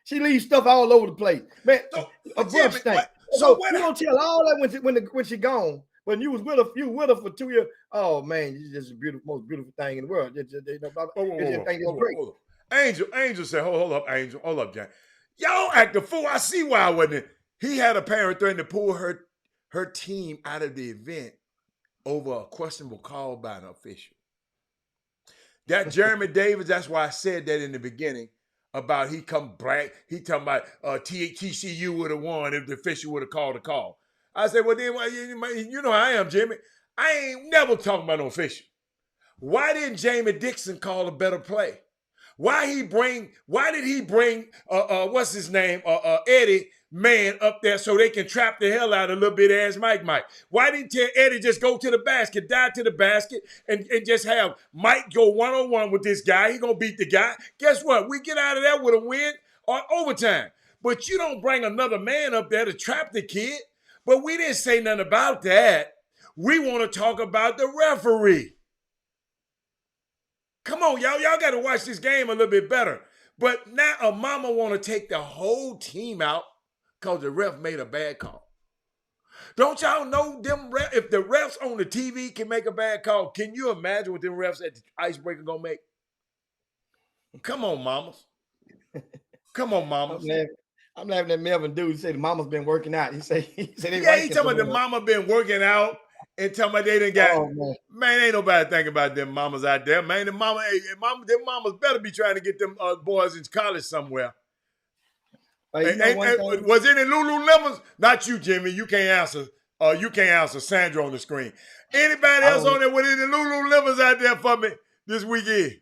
She leaves stuff all over the place. Man, a breath stink. So you don't tell all that when she gone. When you was with her for 2 years. Oh man, it's just the most beautiful thing in the world. Angel said, hold up, Angel. Hold up, John. Y'all act a fool. I see why I wasn't. He had a parent threatening to pull her team out of the event over a questionable call by an official. That Jeremy Davis, that's why I said that in the beginning about he talking about TCU would have won if the official would have called the call. I said, well, then you know how I am, Jimmy. I ain't never talking about no official. Why didn't Jamie Dixon call a better play? Why did he bring what's his name, Eddie Man up there so they can trap the hell out of a little bit ass Mike? Why didn't Eddie just go to the basket, dive to the basket, and just have Mike go one-on-one with this guy? He gonna beat the guy. Guess what? We get out of there with a win or overtime. But you don't bring another man up there to trap the kid. But we didn't say nothing about that. We want to talk about the referee. Come on, y'all. Y'all got to watch this game a little bit better. But now a mama want to take the whole team out because the ref made a bad call. Don't y'all know if the refs on the TV can make a bad call, can you imagine what them refs at the icebreaker going to make? Come on, mamas. Come on, mamas. I'm laughing at Melvin dude. He said the mama's been working out. He said he talking about the mama been working out and talking about they done got man, ain't nobody thinking about them mamas out there. Man, them mamas better be trying to get them boys in college somewhere. Was any Lululemons? Not you, Jimmy. You can't answer. You can't answer. Sandra on the screen. Anybody else on there with any Lululemons out there for me this weekend?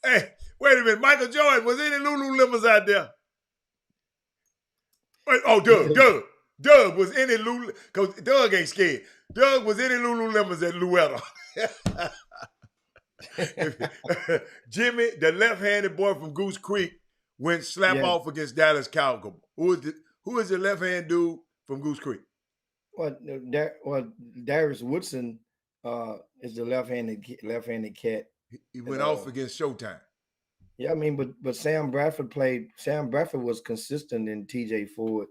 Hey, wait a minute. Michael Jordan, was any Lululemons out there? Wait, Doug, was any Lulu? Because Doug ain't scared. Doug, was any Lululemons at Luetta? Jimmy, the left-handed boy from Goose Creek, went slap off against Dallas Cowboys. Who is the left-hand dude from Goose Creek? Well, Darius Woodson is the left-handed cat. He went off against Showtime. Yeah, I mean, but Sam Bradford was consistent in TJ Ford.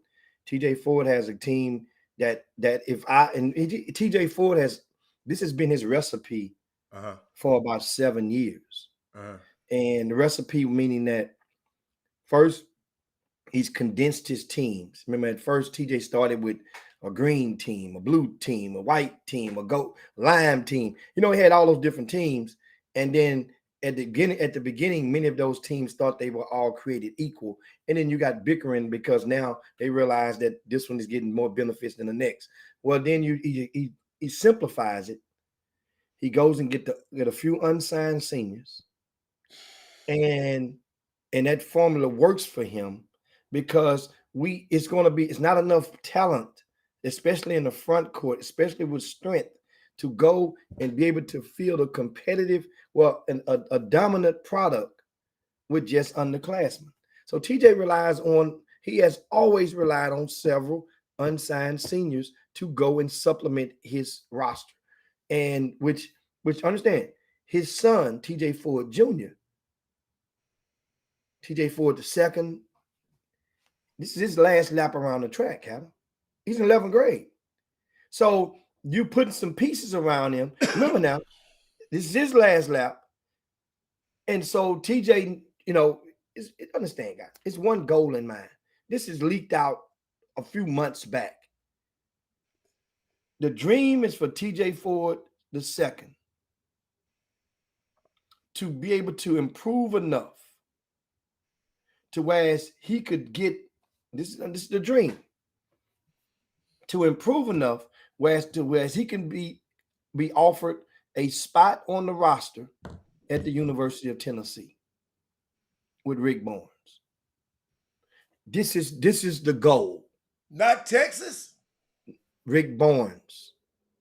TJ Ford has a team that TJ Ford this has been his recipe for about 7 years. And the recipe meaning that first he's condensed his teams. Remember, at first TJ started with a green team, a blue team, a white team, a lime team. He had all those different teams. And then at the beginning, many of those teams thought they were all created equal. And then you got bickering because now they realize that this one is getting more benefits than the next. Well, then he simplifies it. He goes and get a few unsigned seniors. And that formula works for him because it's not enough talent, especially in the front court, especially with strength, to go and be able to field a competitive, a dominant product with just underclassmen. So TJ he has always relied on several unsigned seniors to go and supplement his roster. And which understand, his son, TJ Ford Jr., TJ Ford II, this is his last lap around the track, Adam. He's in 11th grade. So you putting some pieces around him. Remember now, this is his last lap. And so TJ, understand, guys, it's one goal in mind. This is leaked out a few months back. The dream is for TJ Ford II to be able to improve enough to whereas he could get this is the dream to improve enough whereas he can be offered a spot on the roster at the University of Tennessee with Rick Barnes. This is the goal. Not Texas. Rick Barnes.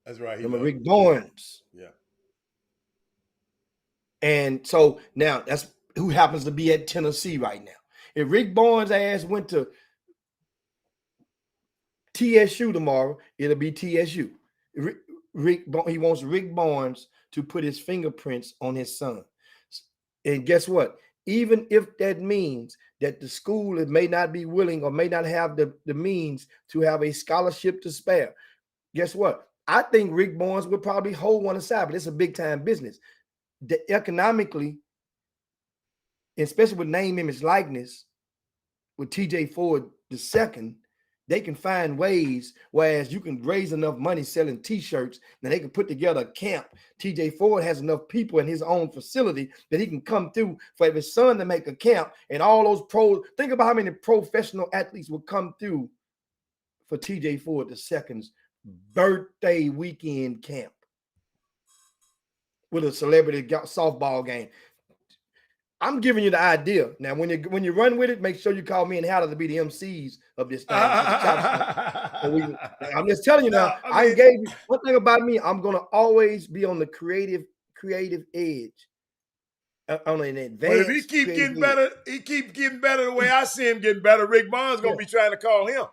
That's right. Rick Barnes. Yeah. And so now that's who happens to be at Tennessee right now. If Rick Barnes' ass went to TSU tomorrow, it'll be TSU. He wants Rick Barnes to put his fingerprints on his son. And guess what? Even if that means that the school may not be willing or may not have the means to have a scholarship to spare, guess what? I think Rick Barnes would probably hold one aside, but it's a big time business. Economically, especially with name, image, likeness, with TJ Ford II, they can find ways, whereas you can raise enough money selling t-shirts, and they can put together a camp. TJ Ford has enough people in his own facility that he can come through for his son to make a camp, and all those pros. Think about how many professional athletes will come through for TJ Ford II's birthday weekend camp with a celebrity softball game. I'm giving you the idea. Now, when you run with it, make sure you call me and Howard to be the MCs of this thing. I'm just telling you now. I gave you one thing about me. I'm gonna always be on the creative edge. On an advanced. But if he keep getting better, he keep getting better the way I see him getting better. Rick Barnes gonna be trying to call him.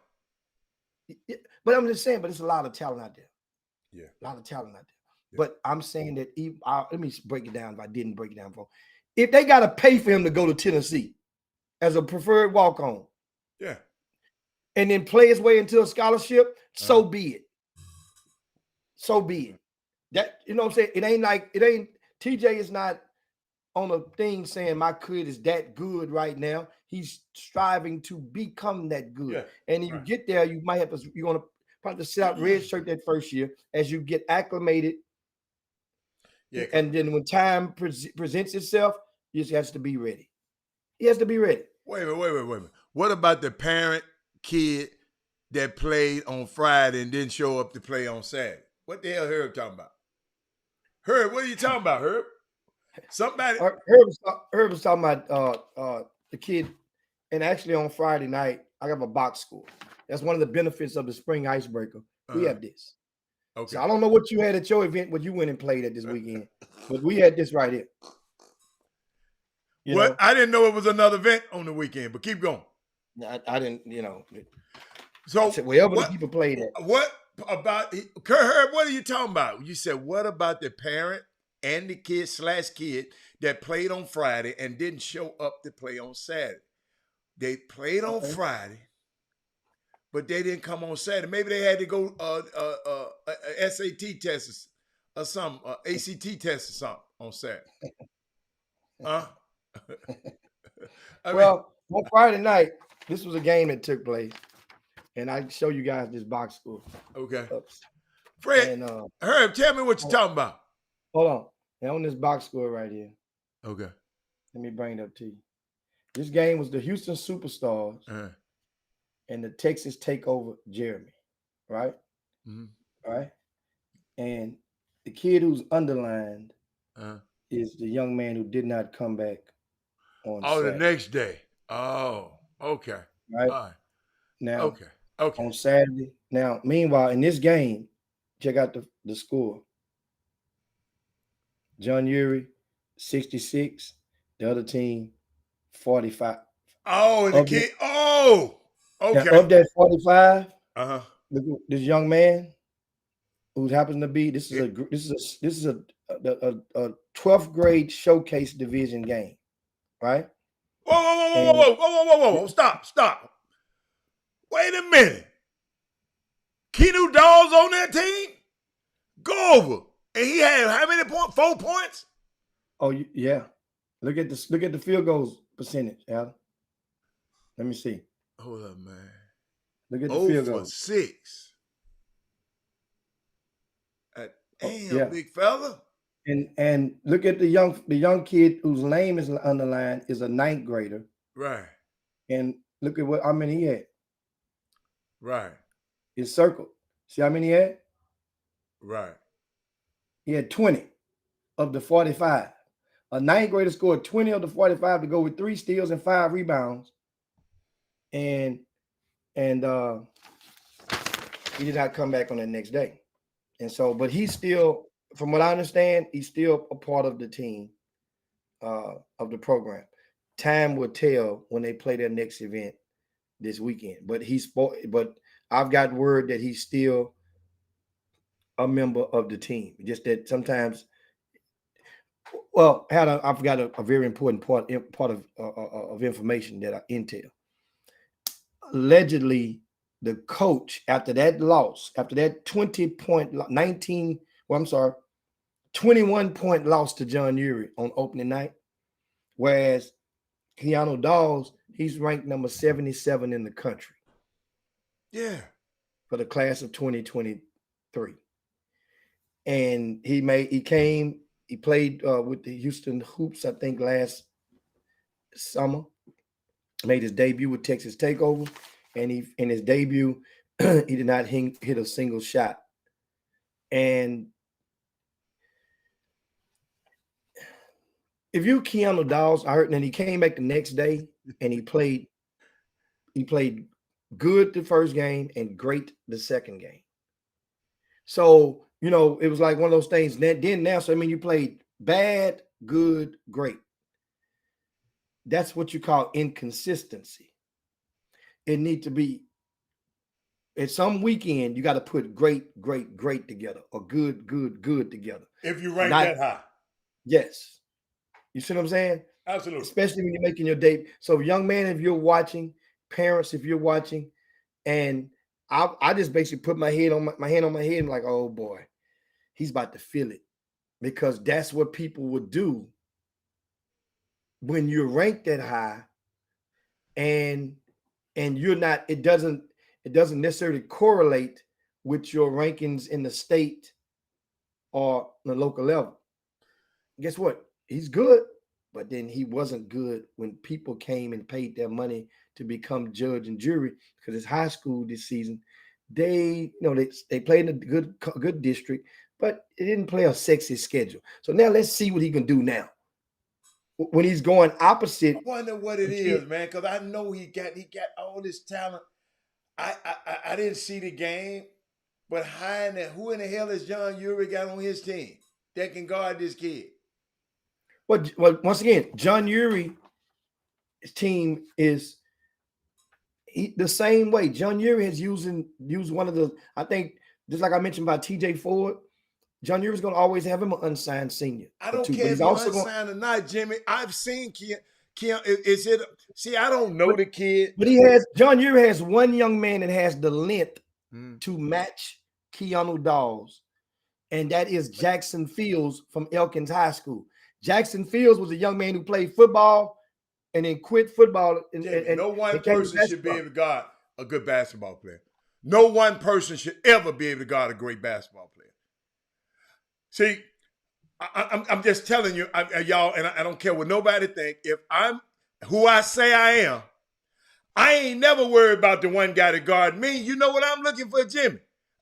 But I'm just saying, but there's a lot of talent out there. Yeah, a lot of talent out there. Yeah. But I'm saying that let me break it down. If I didn't break it down for. If they got to pay for him to go to Tennessee as a preferred walk-on, yeah, and then play his way into a scholarship, so be it. So be it. That, you know what I'm saying? TJ is not on a thing saying my kid is that good right now. He's striving to become that good. Yeah, and you get there, you're going to probably sit out red shirt that first year as you get acclimated. Yeah, and then when time presents itself, he just has to be ready. He has to be ready. Wait a minute. What about the parent kid that played on Friday and didn't show up to play on Saturday? What the hell Herb talking about? Herb, what are you talking about, Herb? Somebody. Herb was talking about the kid, and actually on Friday night, I have a box score. That's one of the benefits of the spring icebreaker. We have this. Okay. So I don't know what you had at your event, what you went and played at this weekend, but we had this right here. I didn't know it was another event on the weekend, but keep going. I didn't, So the people played it. What about Herb? What are you talking about? You said what about the parent and the kid that played on Friday and didn't show up to play on Saturday? They played on Friday. But they didn't come on Saturday. Maybe they had to go SAT tests or something, ACT tests or something on Saturday. Huh? On Friday night, this was a game that took place, and I show you guys this box score. Okay. Fred, and, Herb, tell me what you're talking about. Hold on. Now on this box score right here. Okay. Let me bring it up to you. This game was the Houston Superstars. And the Texas Takeover Jeremy, right? Mm-hmm. Right? And the kid who's underlined is the young man who did not come back on Saturday. The next day. Oh, okay. Right? All right. Now, okay. On Saturday. Now, meanwhile, in this game, check out the score. John Urey, 66. The other team, 45. Oh, the kid. Oh! Okay. Now, of that 45, this young man who happens to be this is a 12th grade showcase division game, right? Whoa! Stop! Wait a minute. Keanu Dawes on there team? Go over. And he had how many points? 4 points? Oh, yeah. Look at the field goals percentage, Al. Let me see. Hold up, man. Look at the 0 field for goals. 6. Damn, yeah. big fella. And look at the young kid whose name is underlined is a 9th grader. Right. And look at how many he had. Right. It's circled. See how many he had? Right. He had 20 of the 45. A 9th grader scored 20 of the 45 to go with 3 steals and 5 rebounds. And he did not come back on the next day. And so, but he's still, from what I understand, he's still a part of the team, of the program. Time will tell when they play their next event this weekend. But I've got word that he's still a member of the team. Just that sometimes, well, I've got a very important part of information that intel. Allegedly, the coach, after that 21-point loss to John Urie on opening night, whereas Keanu Dawes, he's ranked number 77 in the country. Yeah. For the class of 2023. And he played with the Houston Hoops, I think, last summer. Made his debut with Texas Takeover, and in his debut, he did not hit a single shot. And if you Keanu Dawes, I heard, and he came back the next day and he played good the first game and great the second game. So, it was like one of those things. So you played bad, good, great. That's what you call inconsistency. It needs to be, at some weekend, you got to put great, great, great together, or good, good, good together. If you rank that high. Yes. You see what I'm saying? Absolutely. Especially when you're making your debut. So, young man, if you're watching, parents, if you're watching, and I just basically put my hand on my head and like, oh boy, he's about to feel it, because that's what people would do when you're ranked that high, and you're not. It doesn't necessarily correlate with your rankings in the state or the local level. Guess what? He's good, but then he wasn't good when people came and paid their money to become judge and jury, because it's high school this season. They played in a good district, but it didn't play a sexy schedule. So now let's see what he can do now when he's going opposite. I wonder what it is, man, because I know he got all this talent. I didn't see the game, but who in the hell is John Urie got on his team that can guard this kid? Well, once again, John Urie's team is the same way. John Urie has used one of the, I think, just like I mentioned about TJ Ford, John Urie's going to always have him an unsigned senior. I don't care if he's unsigned or not, Jimmy. I've seen Keon. I don't know the kid. But John Urie has one young man that has the length to match Keanu Dawes, and that is Jackson Fields from Elkins High School. Jackson Fields was a young man who played football and then quit football. And no one person should be able to guard a good basketball player. No one person should ever be able to guard a great basketball player. See, I'm just telling you, y'all, and I don't care what nobody think. If I'm who I say I am, I ain't never worried about the one guy to guard me. You know what I'm looking for, Jimmy?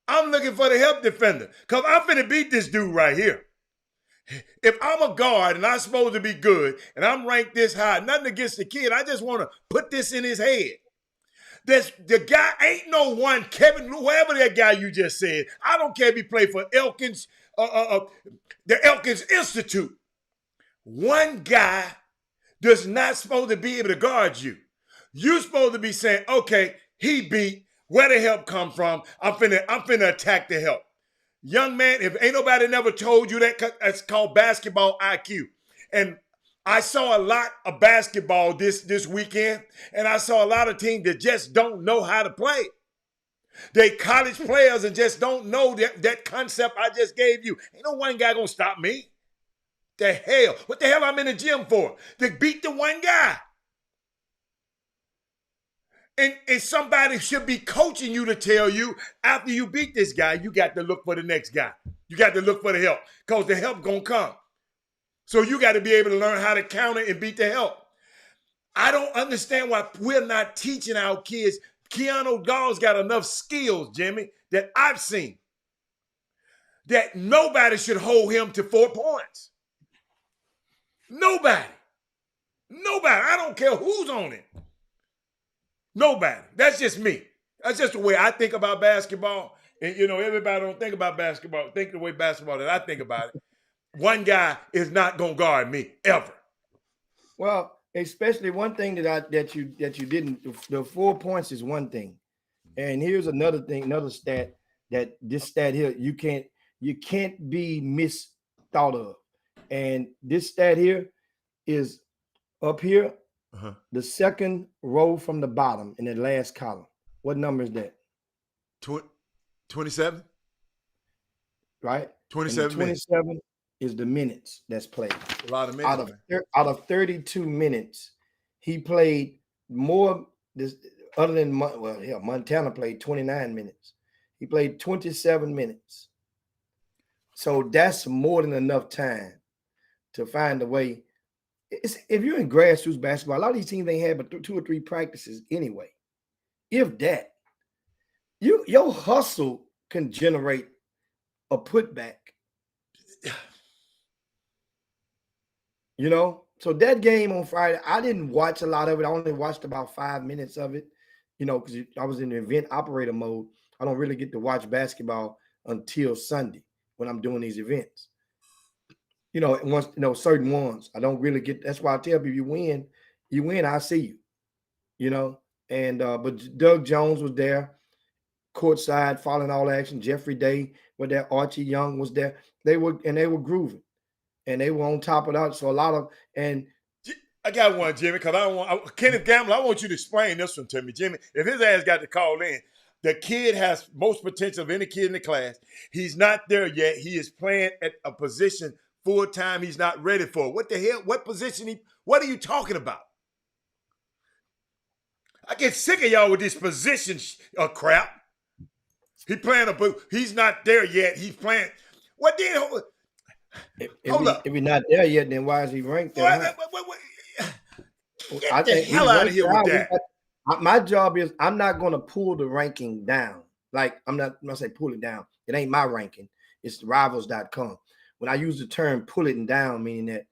I'm looking for the help defender, because I'm finna beat this dude right here. If I'm a guard and I'm supposed to be good and I'm ranked this high, nothing against the kid, I just want to put this in his head. The guy ain't no one, Kevin, whoever that guy you just said. I don't care if he played for Elkins, the Elkins Institute. One guy does not supposed to be able to guard you. You're supposed to be saying, okay, he beat, where the help come from? I'm finna attack the help. Young man, if ain't nobody never told you that, that's called basketball IQ. And I saw a lot of basketball this weekend, and I saw a lot of teams that just don't know how to play. They college players and just don't know that concept I just gave you. Ain't no one guy gonna stop me. The hell? What the hell I'm in the gym for? To beat the one guy. And somebody should be coaching you to tell you after you beat this guy, you got to look for the next guy. You got to look for the help because the help gonna come. So you got to be able to learn how to counter and beat the help. I don't understand why we're not teaching our kids. Keanu Gall's got enough skills, Jimmy, that I've seen that nobody should hold him to 4 points. Nobody. I don't care who's on it. Nobody. That's just me. That's just the way I think about basketball. And, everybody don't think about basketball. Think the way basketball that I think about it. One guy is not going to guard me ever. Well, especially one thing that you didn't. The 4 points is one thing, and here's another thing, another stat that this stat here you can't be misthought of, and this stat here is up here, the second row from the bottom in the last column. What number is that? 27. Right. 27. 27 is the minutes that's played. A lot of minutes. Out of 32 minutes, he played more. Other than Montana played 29 minutes. He played 27 minutes. So that's more than enough time to find a way. If you're in grassroots basketball, a lot of these teams ain't had but 2 or 3 practices anyway. If that, your hustle can generate a putback. So that game on Friday, I didn't watch a lot of it. I only watched about 5 minutes of it, because I was in the event operator mode. I don't really get to watch basketball until Sunday when I'm doing these events. Certain ones, I don't really get. That's why I tell people, you win, I see you, And but Doug Jones was there, courtside, following all action. Jeffrey Day was there. Archie Young was there. They were grooving. And they were on top of that. So a lot of, and I got one, Jimmy, because Kenneth Gamble, I want you to explain this one to me, Jimmy. If his ass got to call in, the kid has most potential of any kid in the class. He's not there yet. He is playing at a position full time he's not ready for. What the hell? What position? What are you talking about? I get sick of y'all with this position crap. He's not there yet. He's playing. What did? If he's not there yet, then why is he ranked there? Get the hell out of here with that. My job is I'm not going to pull the ranking down. Like I'm not going to say pull it down. It ain't my ranking. It's rivals.com. When I use the term pull it down, meaning that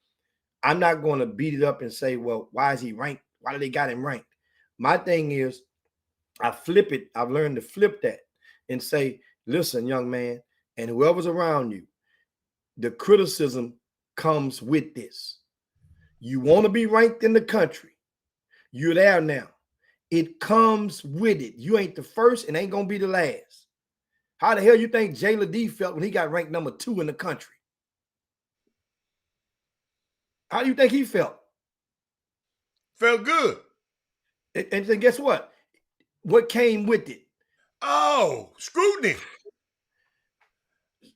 I'm not going to beat it up and say, well, why is he ranked? Why do they got him ranked? My thing is I flip it. I've learned to flip that and say, listen, young man, and whoever's around you, the criticism comes with this. You want to be ranked in the country. You're there now. It comes with it. You ain't the first and ain't going to be the last. How the hell you think Jayla D felt when he got ranked number 2 in the country? How do you think he felt? Felt good. And then guess what? What came with it? Oh, scrutiny.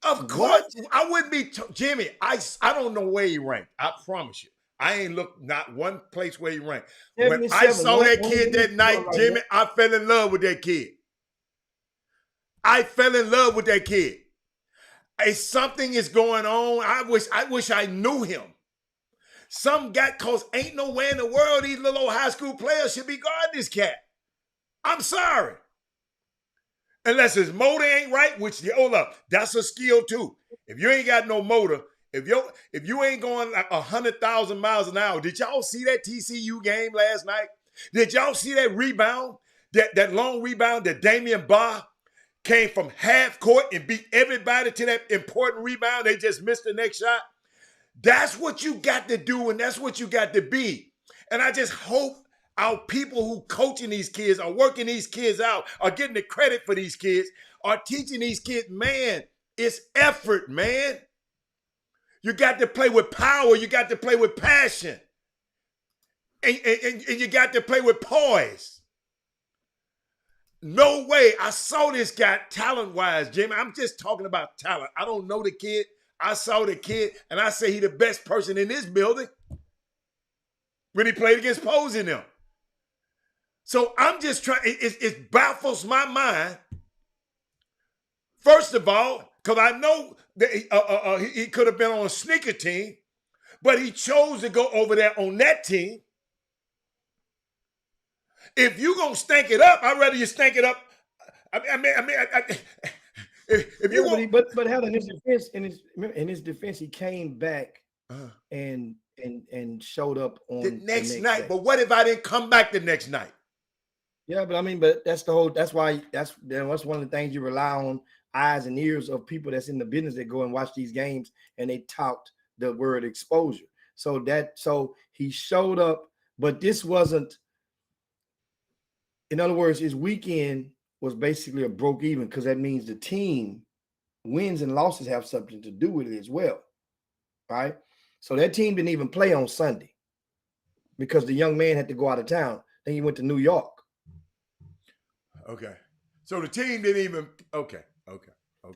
Of course, I wouldn't be, Jimmy, I don't know where he ranked. I promise you. I ain't looked not one place where he ranked. When I saw that kid that night, Jimmy, I fell in love with that kid. I fell in love with that kid. Something is going on. I wish I knew him. Some guy, cause ain't nowhere in the world these little old high school players should be guarding this cat. I'm sorry. Unless his motor ain't right, which hold up, that's a skill too. If you ain't got no motor, if you ain't going like 100,000 miles an hour, did y'all see that TCU game last night? Did y'all see that rebound, that long rebound that Damian Barr came from half court and beat everybody to that important rebound? They just missed the next shot. That's what you got to do, and that's what you got to be. And I just hope our people who coaching these kids, are working these kids out, are getting the credit for these kids, are teaching these kids, man, it's effort, man. You got to play with power. You got to play with passion. And you got to play with poise. No way. I saw this guy talent-wise, Jimmy. I'm just talking about talent. I don't know the kid. I saw the kid, and I say he the best person in this building when he played against Posey and them. So I'm just trying, it baffles my mind. First of all, because I know that he could have been on a sneaker team, but he chose to go over there on that team. If you gonna stank it up, I'd rather you stank it up. If you want, but hell, in his defense, he came back and showed up on the next night. But what if I didn't come back the next night? Yeah, but that's one of the things you rely on, eyes and ears of people that's in the business that go and watch these games, and they tout the word exposure. So he showed up, but this wasn't. In other words, his weekend was basically a broke even, because that means the team wins and losses have something to do with it as well, right? So that team didn't even play on Sunday because the young man had to go out of town. Then he went to New York. Okay. So the team didn't even, okay.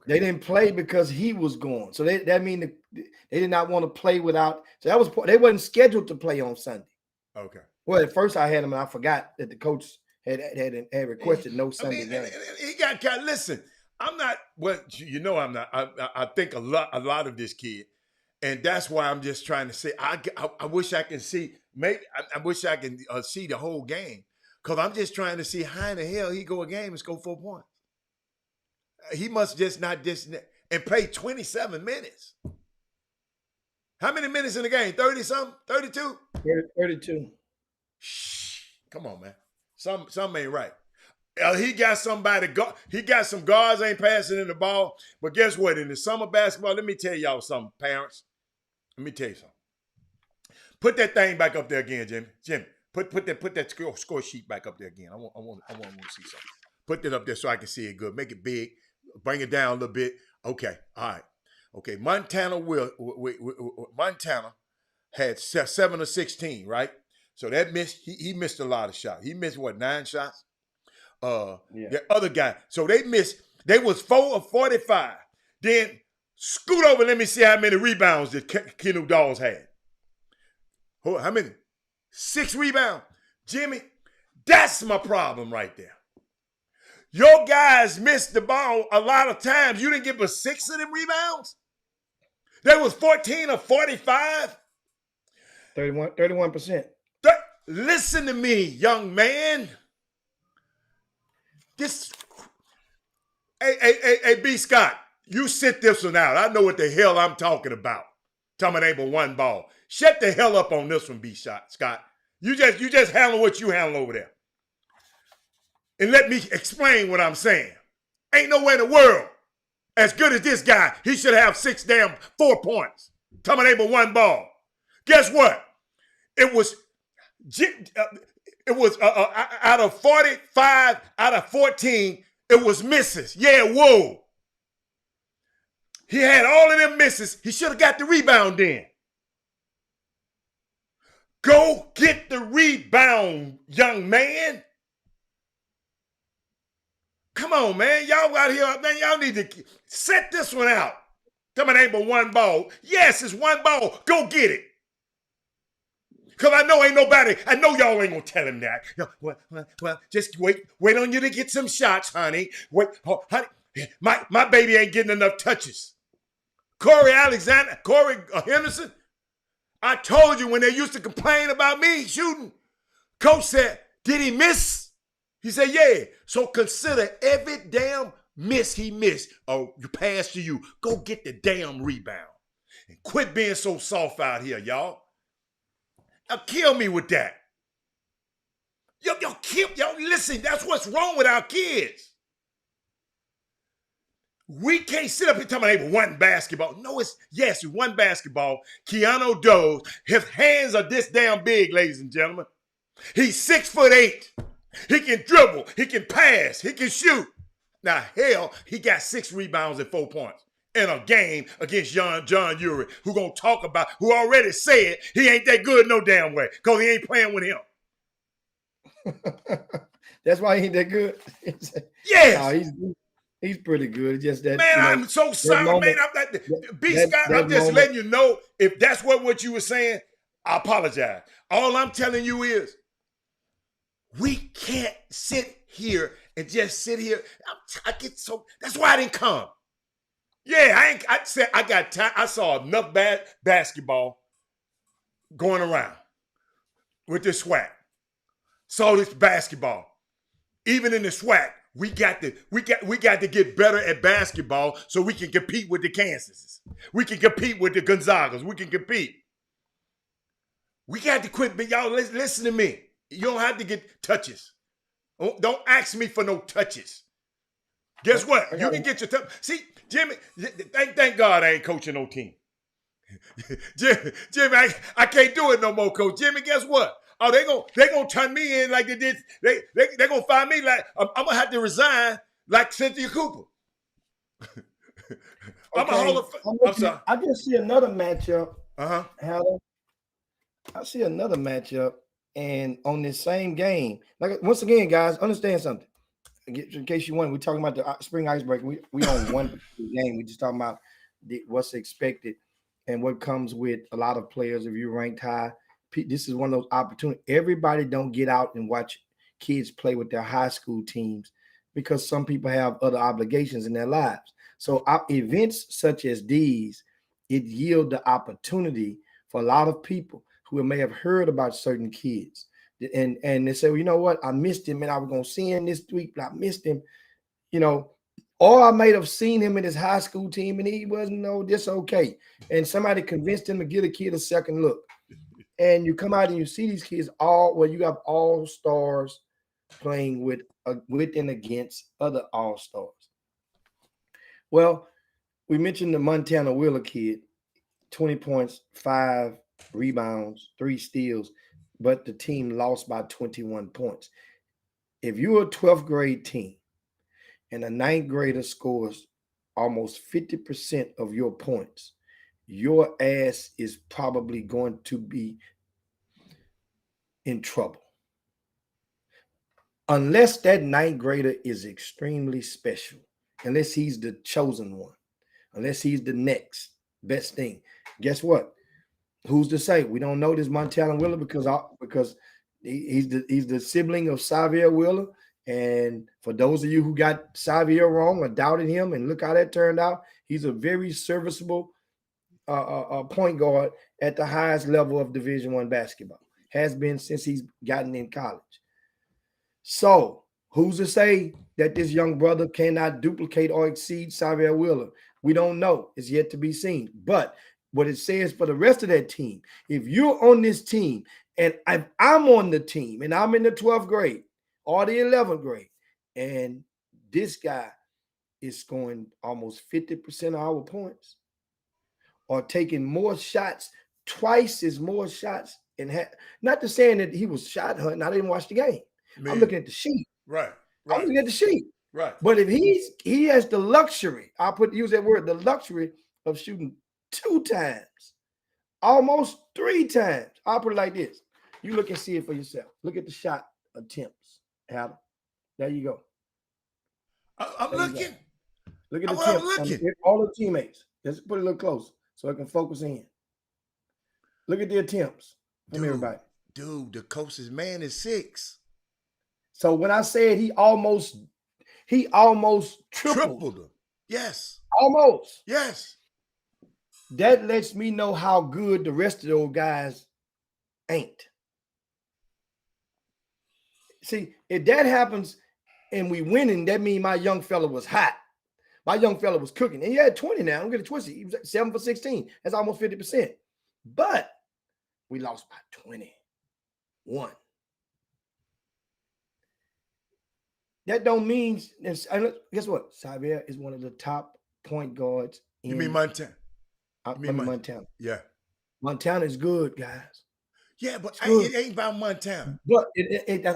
They didn't play because he was gone. So that means they did not want to play without. So they wasn't scheduled to play on Sunday. Okay. Well, at first I had him, and I forgot that the coach had requested no Sunday game. He got listen. I'm not. Well, I'm not. I think a lot of this kid, and that's why I'm just trying to say. I wish I can see. Maybe I wish I can see the whole game, because I'm just trying to see how in the hell he go a game and score 4 points. He must just not and play 27 minutes. How many minutes in the game? 30 something? 32? 32. Shh. Come on, man. Something ain't right. He got somebody. He got some guards ain't passing in the ball. But guess what? In the summer basketball, let me tell y'all something, parents. Let me tell you something. Put that thing back up there again, Jimmy. Jimmy, put that score sheet back up there again. I want to see something. Put that up there so I can see it good. Make it big. Bring it down a little bit. Okay. All right. Okay. Montana had 7 of 16, right? So that missed. He missed a lot of shots. He missed 9 shots? The other guy. So they missed. They was 4 of 45. Then scoot over. Let me see how many rebounds that Kenu Dawes had. How many? 6 rebounds. Jimmy, that's my problem right there. Your guys missed the ball a lot of times. You didn't give us 6 of them rebounds. There was 14 of 45. 31%. Listen to me, young man. Hey, B. Scott, you sit this one out. I know what the hell I'm talking about. Talking about able 1 ball. Shut the hell up on this one, B. Scott. You just handle what you handle over there. And let me explain what I'm saying. Ain't nowhere in the world as good as this guy. He should have 4 points. Talking about able 1 ball. Guess what? It was out of 45, out of 14, it was misses. Yeah, whoa. He had all of them misses. He should have got the rebound in. Go get the rebound, young man. Come on, man. Y'all out here, man, y'all need to set this one out. Tell me it ain't but 1 ball. Yes, it's 1 ball. Go get it. Because I know ain't nobody, I know y'all ain't going to tell him that. Well, just wait on you to get some shots, honey. Wait, honey, my baby ain't getting enough touches. Corey Henderson, I told you when they used to complain about me shooting, coach said, did he miss? He said, yeah. So consider every damn miss he missed or pass to you. Go get the damn rebound. And quit being so soft out here, y'all. Now kill me with that. Y'all listen, that's what's wrong with our kids. We can't sit up here talking about 1 basketball. No, it's 1 basketball. Keanu Dawes, his hands are this damn big, ladies and gentlemen. He's 6'8". He can dribble, he can pass, he can shoot. Now, hell, he got 6 rebounds and 4 points in a game against John Urey, who already said he ain't that good no damn way because he ain't playing with him. That's why he ain't that good. Yes. No, he's pretty good. It's just that, Man, you know, I'm so that sorry, man. moment, I'm that B Scott, that I'm just moment. letting you know if that's what you were saying, I apologize. All I'm telling you is we can't sit here and just sit here. I get so that's why I didn't come. Yeah, I said I got time. I saw enough basketball going around with this swag. Saw this basketball. Even in the SWAC, we got to get better at basketball so we can compete with the Kansases. We can compete with the Gonzagas. We can compete. We got to quit, but y'all listen to me. You don't have to get touches. Don't ask me for no touches. Guess what? You can get your touch. See, Jimmy, thank God I ain't coaching no team. Jimmy, I can't do it no more, Coach. Jimmy, guess what? Oh, they gonna turn me in like they did. They gonna find me like I'm gonna have to resign like Cynthia Cooper. I'm a Hall of Fame. I'm sorry. I just see another matchup. Uh-huh. I see another matchup, and on this same game, like once again, guys, understand something. In case you want, we're talking about the spring icebreaker. We on one game. We just talking about what's expected and what comes with a lot of players. If you're ranked high, this is one of those opportunities. Everybody don't get out and watch kids play with their high school teams because some people have other obligations in their lives. So events such as these, it yield the opportunity for a lot of people who may have heard about certain kids. And they say, well, you know what? I missed him and I was going to see him this week, but I missed him, you know, or I may have seen him in his high school team and he wasn't, this okay. And somebody convinced him to give a kid a second look. And you come out and you see these kids you have all stars playing with and against other all stars. Well, we mentioned the Montana Wheeler kid, 20 points, 5 rebounds, 3 steals, but the team lost by 21 points. If you're a 12th grade team and a 9th grader scores almost 50% of your points, your ass is probably going to be in trouble. Unless that 9th grader is extremely special, unless he's the chosen one, unless he's the next best thing. Guess what? Who's to say? We don't know this Montana Wheeler because he's the sibling of Xavier Wheeler. And for those of you who got Xavier wrong or doubted him, and look how that turned out, he's a very serviceable point guard at the highest level of Division I basketball. Has been since he's gotten in college. So who's to say that this young brother cannot duplicate or exceed Xavier Wheeler? We don't know. It's yet to be seen. But what it says for the rest of that team, if you're on this team and I'm on the team and I'm in the 12th grade or the 11th grade, and this guy is scoring almost 50% of our points or taking more shots, twice as more shots, and not to saying that he was shot hunting. I didn't watch the game. I'm looking at the sheet. Right. I'm looking at the sheet. Right. But if he has the luxury, use that word, the luxury of shooting 2 times, almost 3 times. I'll put it like this. You look and see it for yourself. Look at the shot attempts, Adam. There you go. I'm looking. Look at the attempts. All the teammates. Let's put it a little closer so I can focus in. Look at the attempts from everybody. Dude, the closest man is 6. So when I said he almost tripled him. Yes. Almost. Yes. That lets me know how good the rest of those guys ain't. See, if that happens and we winning, that means my young fella was hot. My young fella was cooking. And he had 20 now. I'm getting twisted. He was 7 for 16. That's almost 50%. But we lost by 21. That don't mean, and guess what? Xavier is one of the top point guards. You mean Montana? Montana. Yeah. Montana is good, guys. Yeah, but it ain't about Montana. But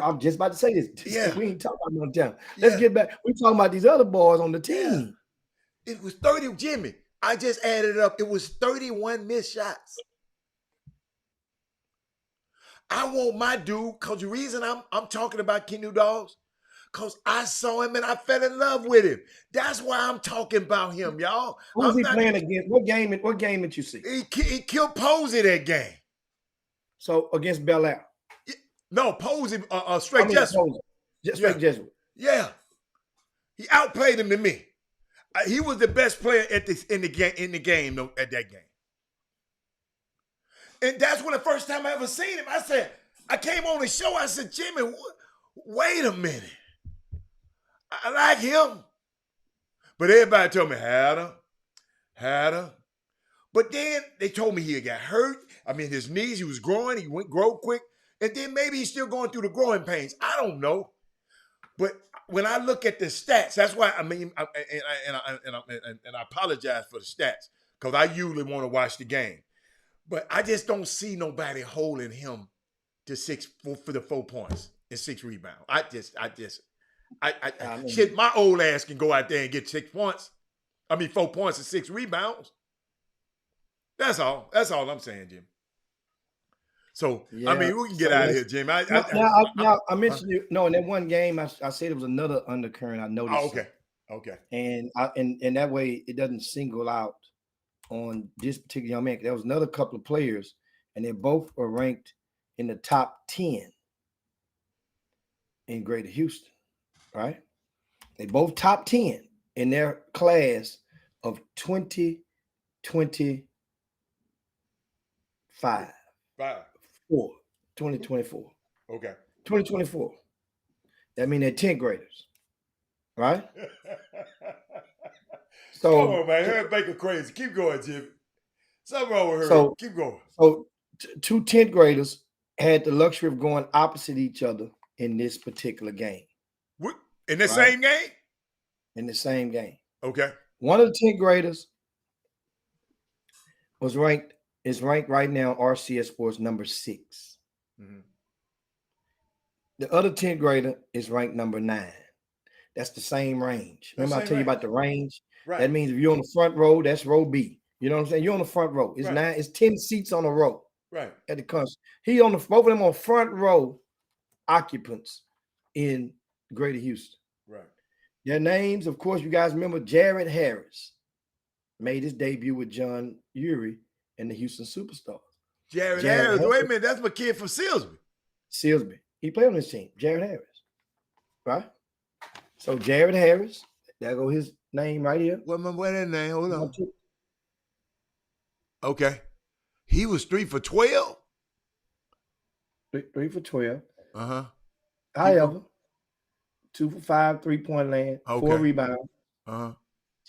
I'm just about to say this. Yeah. We ain't talking about Montana. Let's get back. We're talking about these other boys on the team. Yeah. It was 30, Jimmy. I just added it up. It was 31 missed shots. I want my dude, because the reason I'm talking about Kenny Dogs, Because I saw him and I fell in love with him. That's why I'm talking about him, y'all. Who was he playing against? What game did you see? He killed Posey that game. So against Bel Air. No, Posey, straight Jesuit. Straight Jesuit. Yeah. He outplayed him to me. He was the best player in the game though, at that game. And that's when the first time I ever seen him, I came on the show, I said, Jimmy, wait a minute. I like him. But everybody told me, had her. But then they told me he got hurt. I mean, his knees, he was growing. He went grow quick. And then maybe he's still going through the growing pains. I don't know. But when I look at the stats, that's why, I mean, I apologize for the stats because I usually want to watch the game. But I just don't see nobody holding him to for the 4 points and 6 rebounds. Shit, my old ass can go out there and get 6 points. 4 points and 6 rebounds. That's all. That's all I'm saying, Jim. So, yeah. We can get out of here, Jim. I mentioned you. No, in that one game, I said it was another undercurrent. I noticed. Oh, okay. And that way it doesn't single out on this particular young man. There was another couple of players, and they both were ranked in the top 10 in Greater Houston, right? They both top 10 in their class of 2024. 2024. Okay. 2024. That means they're 10th graders, right? So, come on, man. Herb Baker crazy. Keep going, Jim. Something wrong with her. Keep going. So, 2 10th graders had the luxury of going opposite each other in this particular game. In the same game? In the same game. Okay. One of the 10th graders is ranked right now RCS Sports number 6. Mm-hmm. The other 10th grader is ranked number 9. That's the same range. Remember I tell you about the range? Right. That means if you're on the front row, that's row B. You know what I'm saying? You're on the front row. It's 9. It's 10 seats on a row. Right. At the concert. Both of them on front row occupants in Greater Houston. Right. Their names, of course, you guys remember Jared Harris made his debut with John Urey and the Houston Superstars. Jared Harris. Wait a minute, that's my kid from Silsby. He played on his team, Jared Harris. Right? So Jared Harris, there go his name right here. What's that name? Hold on. Okay. He was 3 for 12? 3 for 12. Uh-huh. However, 2 for 5, 3-point land, 4 rebounds,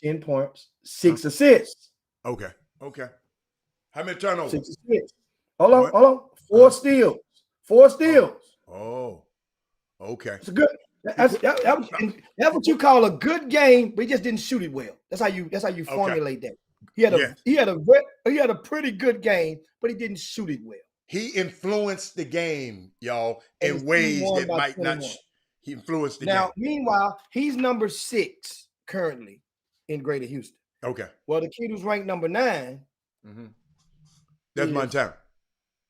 10 points, 6 assists. Okay. How many turnovers? 6 assists. Hold on. 4 steals. 4 steals. Oh. Okay. It's a good. That's what you call a good game, but he just didn't shoot it well. That's how you formulate that. He had a pretty good game, but he didn't shoot it well. He influenced the game, y'all, in ways that might 21. Not. He influenced the game. Now, meanwhile, he's number 6 currently in Greater Houston. Okay. Well, the kid who's ranked number 9. Mm-hmm. That's Montana.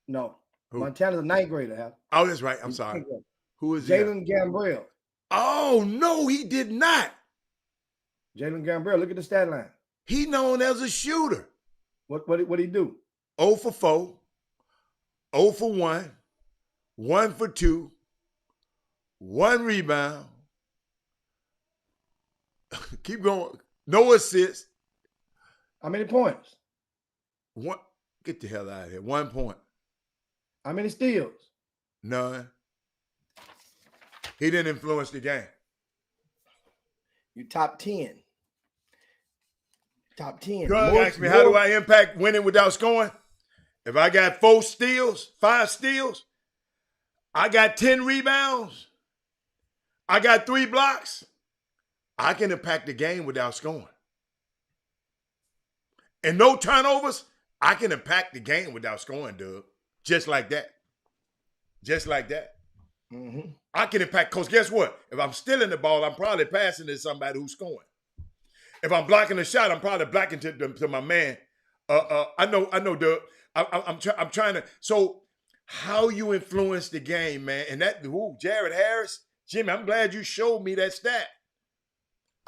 No, Montana's a 9th grader. Hal. Oh, that's right. I'm sorry. Who is Jalen Gambrell? Oh no, he did not. Jalen Gambrell. Look at the stat line. He known as a shooter. What did he do? 0 for 4, 0 for 1, 1 for 2, 1 rebound. Keep going. No assist. How many points? 1. Get the hell out of here. 1 point. How many steals? None. He didn't influence the game. You top 10. Top 10. Doug asked me, how do I impact winning without scoring? If I got 4 steals, 5 steals, I got 10 rebounds, I got 3 blocks, I can impact the game without scoring. And no turnovers, I can impact the game without scoring, Doug. Just like that. Just like that. Mm-hmm. I can impact, because guess what? If I'm stealing the ball, I'm probably passing to somebody who's scoring. If I'm blocking a shot, I'm probably blocking to my man. I know, Doug. I'm trying to. So how you influence the game, man? And that, Jared Harris, Jimmy, I'm glad you showed me that stat.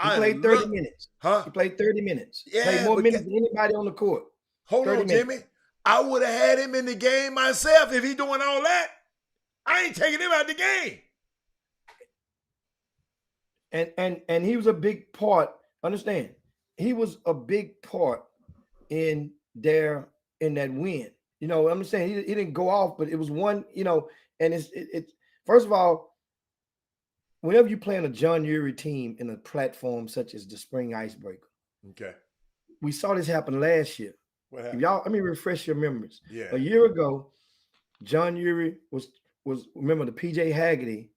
He played 30 minutes. Huh? He played 30 minutes. Yeah, Played more minutes than anybody on the court. Hold on, minutes. Jimmy. I would have had him in the game myself if he doing all that. I ain't taking him out the game. And he was a big part. Understand? He was a big part in that win. You know, I'm saying he didn't go off, but it was one, you know, and it's first of all, whenever you play on a John Urie team in a platform such as the Spring Icebreaker. Okay. We saw this happen last year. What happened? Y'all, let me refresh your memories. Yeah. A year ago, John Urie was remember the PJ Haggerty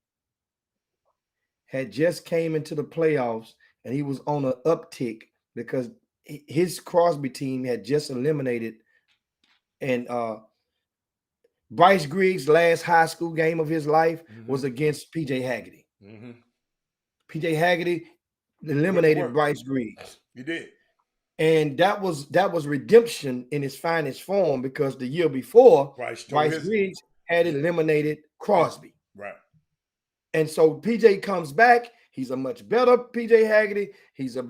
had just came into the playoffs and he was on an uptick because his Crosby team had just eliminated, and Bryce Griggs' last high school game of his life was against PJ Haggerty. PJ Haggerty eliminated Bryce Griggs. You did. And that was redemption in its finest form, because the year before, Bryce Griggs had eliminated Crosby. Right. And so PJ comes back. He's a much better PJ Haggerty. He's a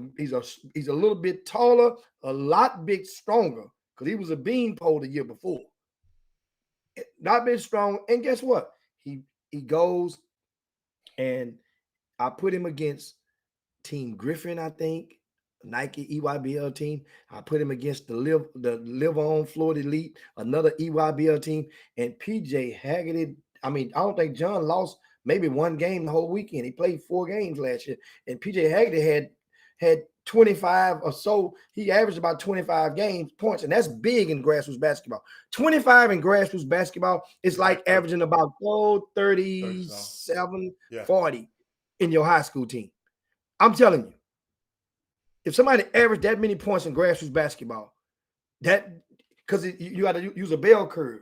little bit taller, a lot bit stronger, because he was a beanpole the year before. Not been strong. And guess what? He goes, and I put him against Team Griffin, I think, Nike EYBL team. I put him against the Live On Florida Elite, another EYBL team. And PJ Haggerty, I mean, I don't think John lost maybe one game the whole weekend. He played 4 games last year. And PJ Haggerty had 25 or so. He averaged about 25 points, and that's big in grassroots basketball. 25 in grassroots basketball is like averaging about 37, 40 in your high school team. I'm telling you, if somebody averaged that many points in grassroots basketball, that because you got to use a bell curve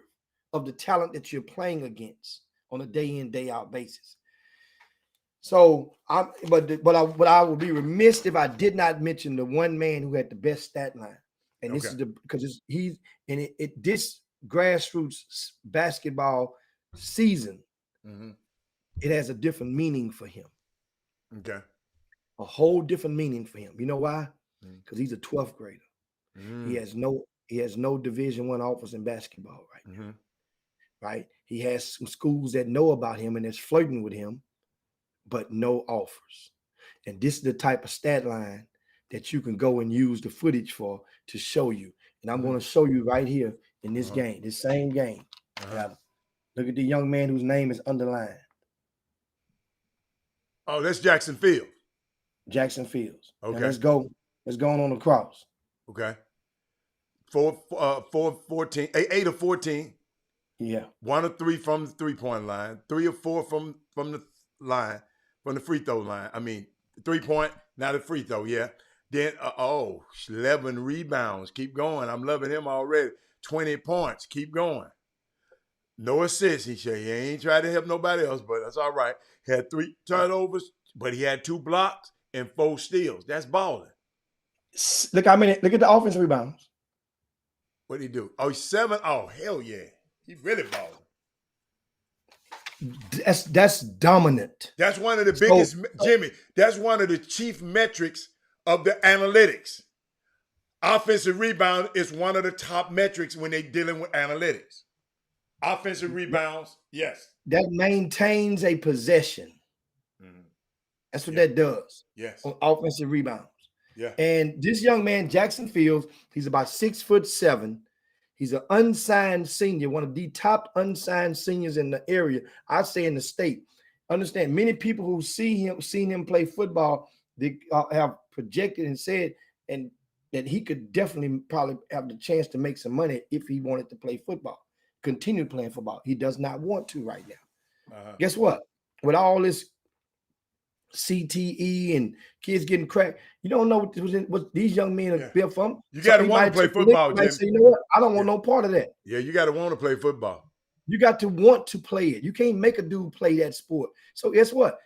of the talent that you're playing against on a day in, day out basis. So I would be remiss if I did not mention the one man who had the best stat line, and this is this grassroots basketball season, it has a different meaning for him. Okay. A whole different meaning for him. You know why? Because he's a 12th grader. He has no Division I offers in basketball right now. Right? He has some schools that know about him and is flirting with him, but no offers. And this is the type of stat line that you can go and use the footage for to show you. And I'm going to show you right here in this game, this same game. Look at the young man whose name is underlined. Oh, that's Jackson Field. Jackson Fields. Okay. Now let's go. Let's go on the cross. Okay. 4 14, 8 of 14. Yeah. 1 of 3 from the 3-point line. 3 of 4 from the line, from the free throw line. I mean, 3-point, not a free throw. Yeah. Then 11 rebounds. Keep going. I'm loving him already. 20 points. Keep going. No assists. He said he ain't tried to help nobody else, but that's all right. He had 3 turnovers, but he had 2 blocks and 4 steals. That's balling. Look at the offensive rebounds. What did he do? Oh, 7. Oh, hell yeah. He really balling. That's dominant. That's one of the biggest, Jimmy, that's one of the chief metrics of the analytics. Offensive rebound is one of the top metrics when they're dealing with analytics. Offensive rebounds, yes. That maintains a possession. That's what that does. Yes. On offensive rebounds. Yeah. And this young man, Jackson Fields, he's about 6'7". He's an unsigned senior, one of the top unsigned seniors in the area, I'd say in the state. Understand, many people who seen him play football, they have projected and said and that he could definitely probably have the chance to make some money if he wanted to play football, continue playing football. He does not want to right now. Guess what? With all this CTE and kids getting cracked, you don't know what these young men are built from. You got to want to play football, Jim. Say, you know what? I don't want no part of that. Yeah, you got to want to play football. You got to want to play it. You can't make a dude play that sport. So guess what?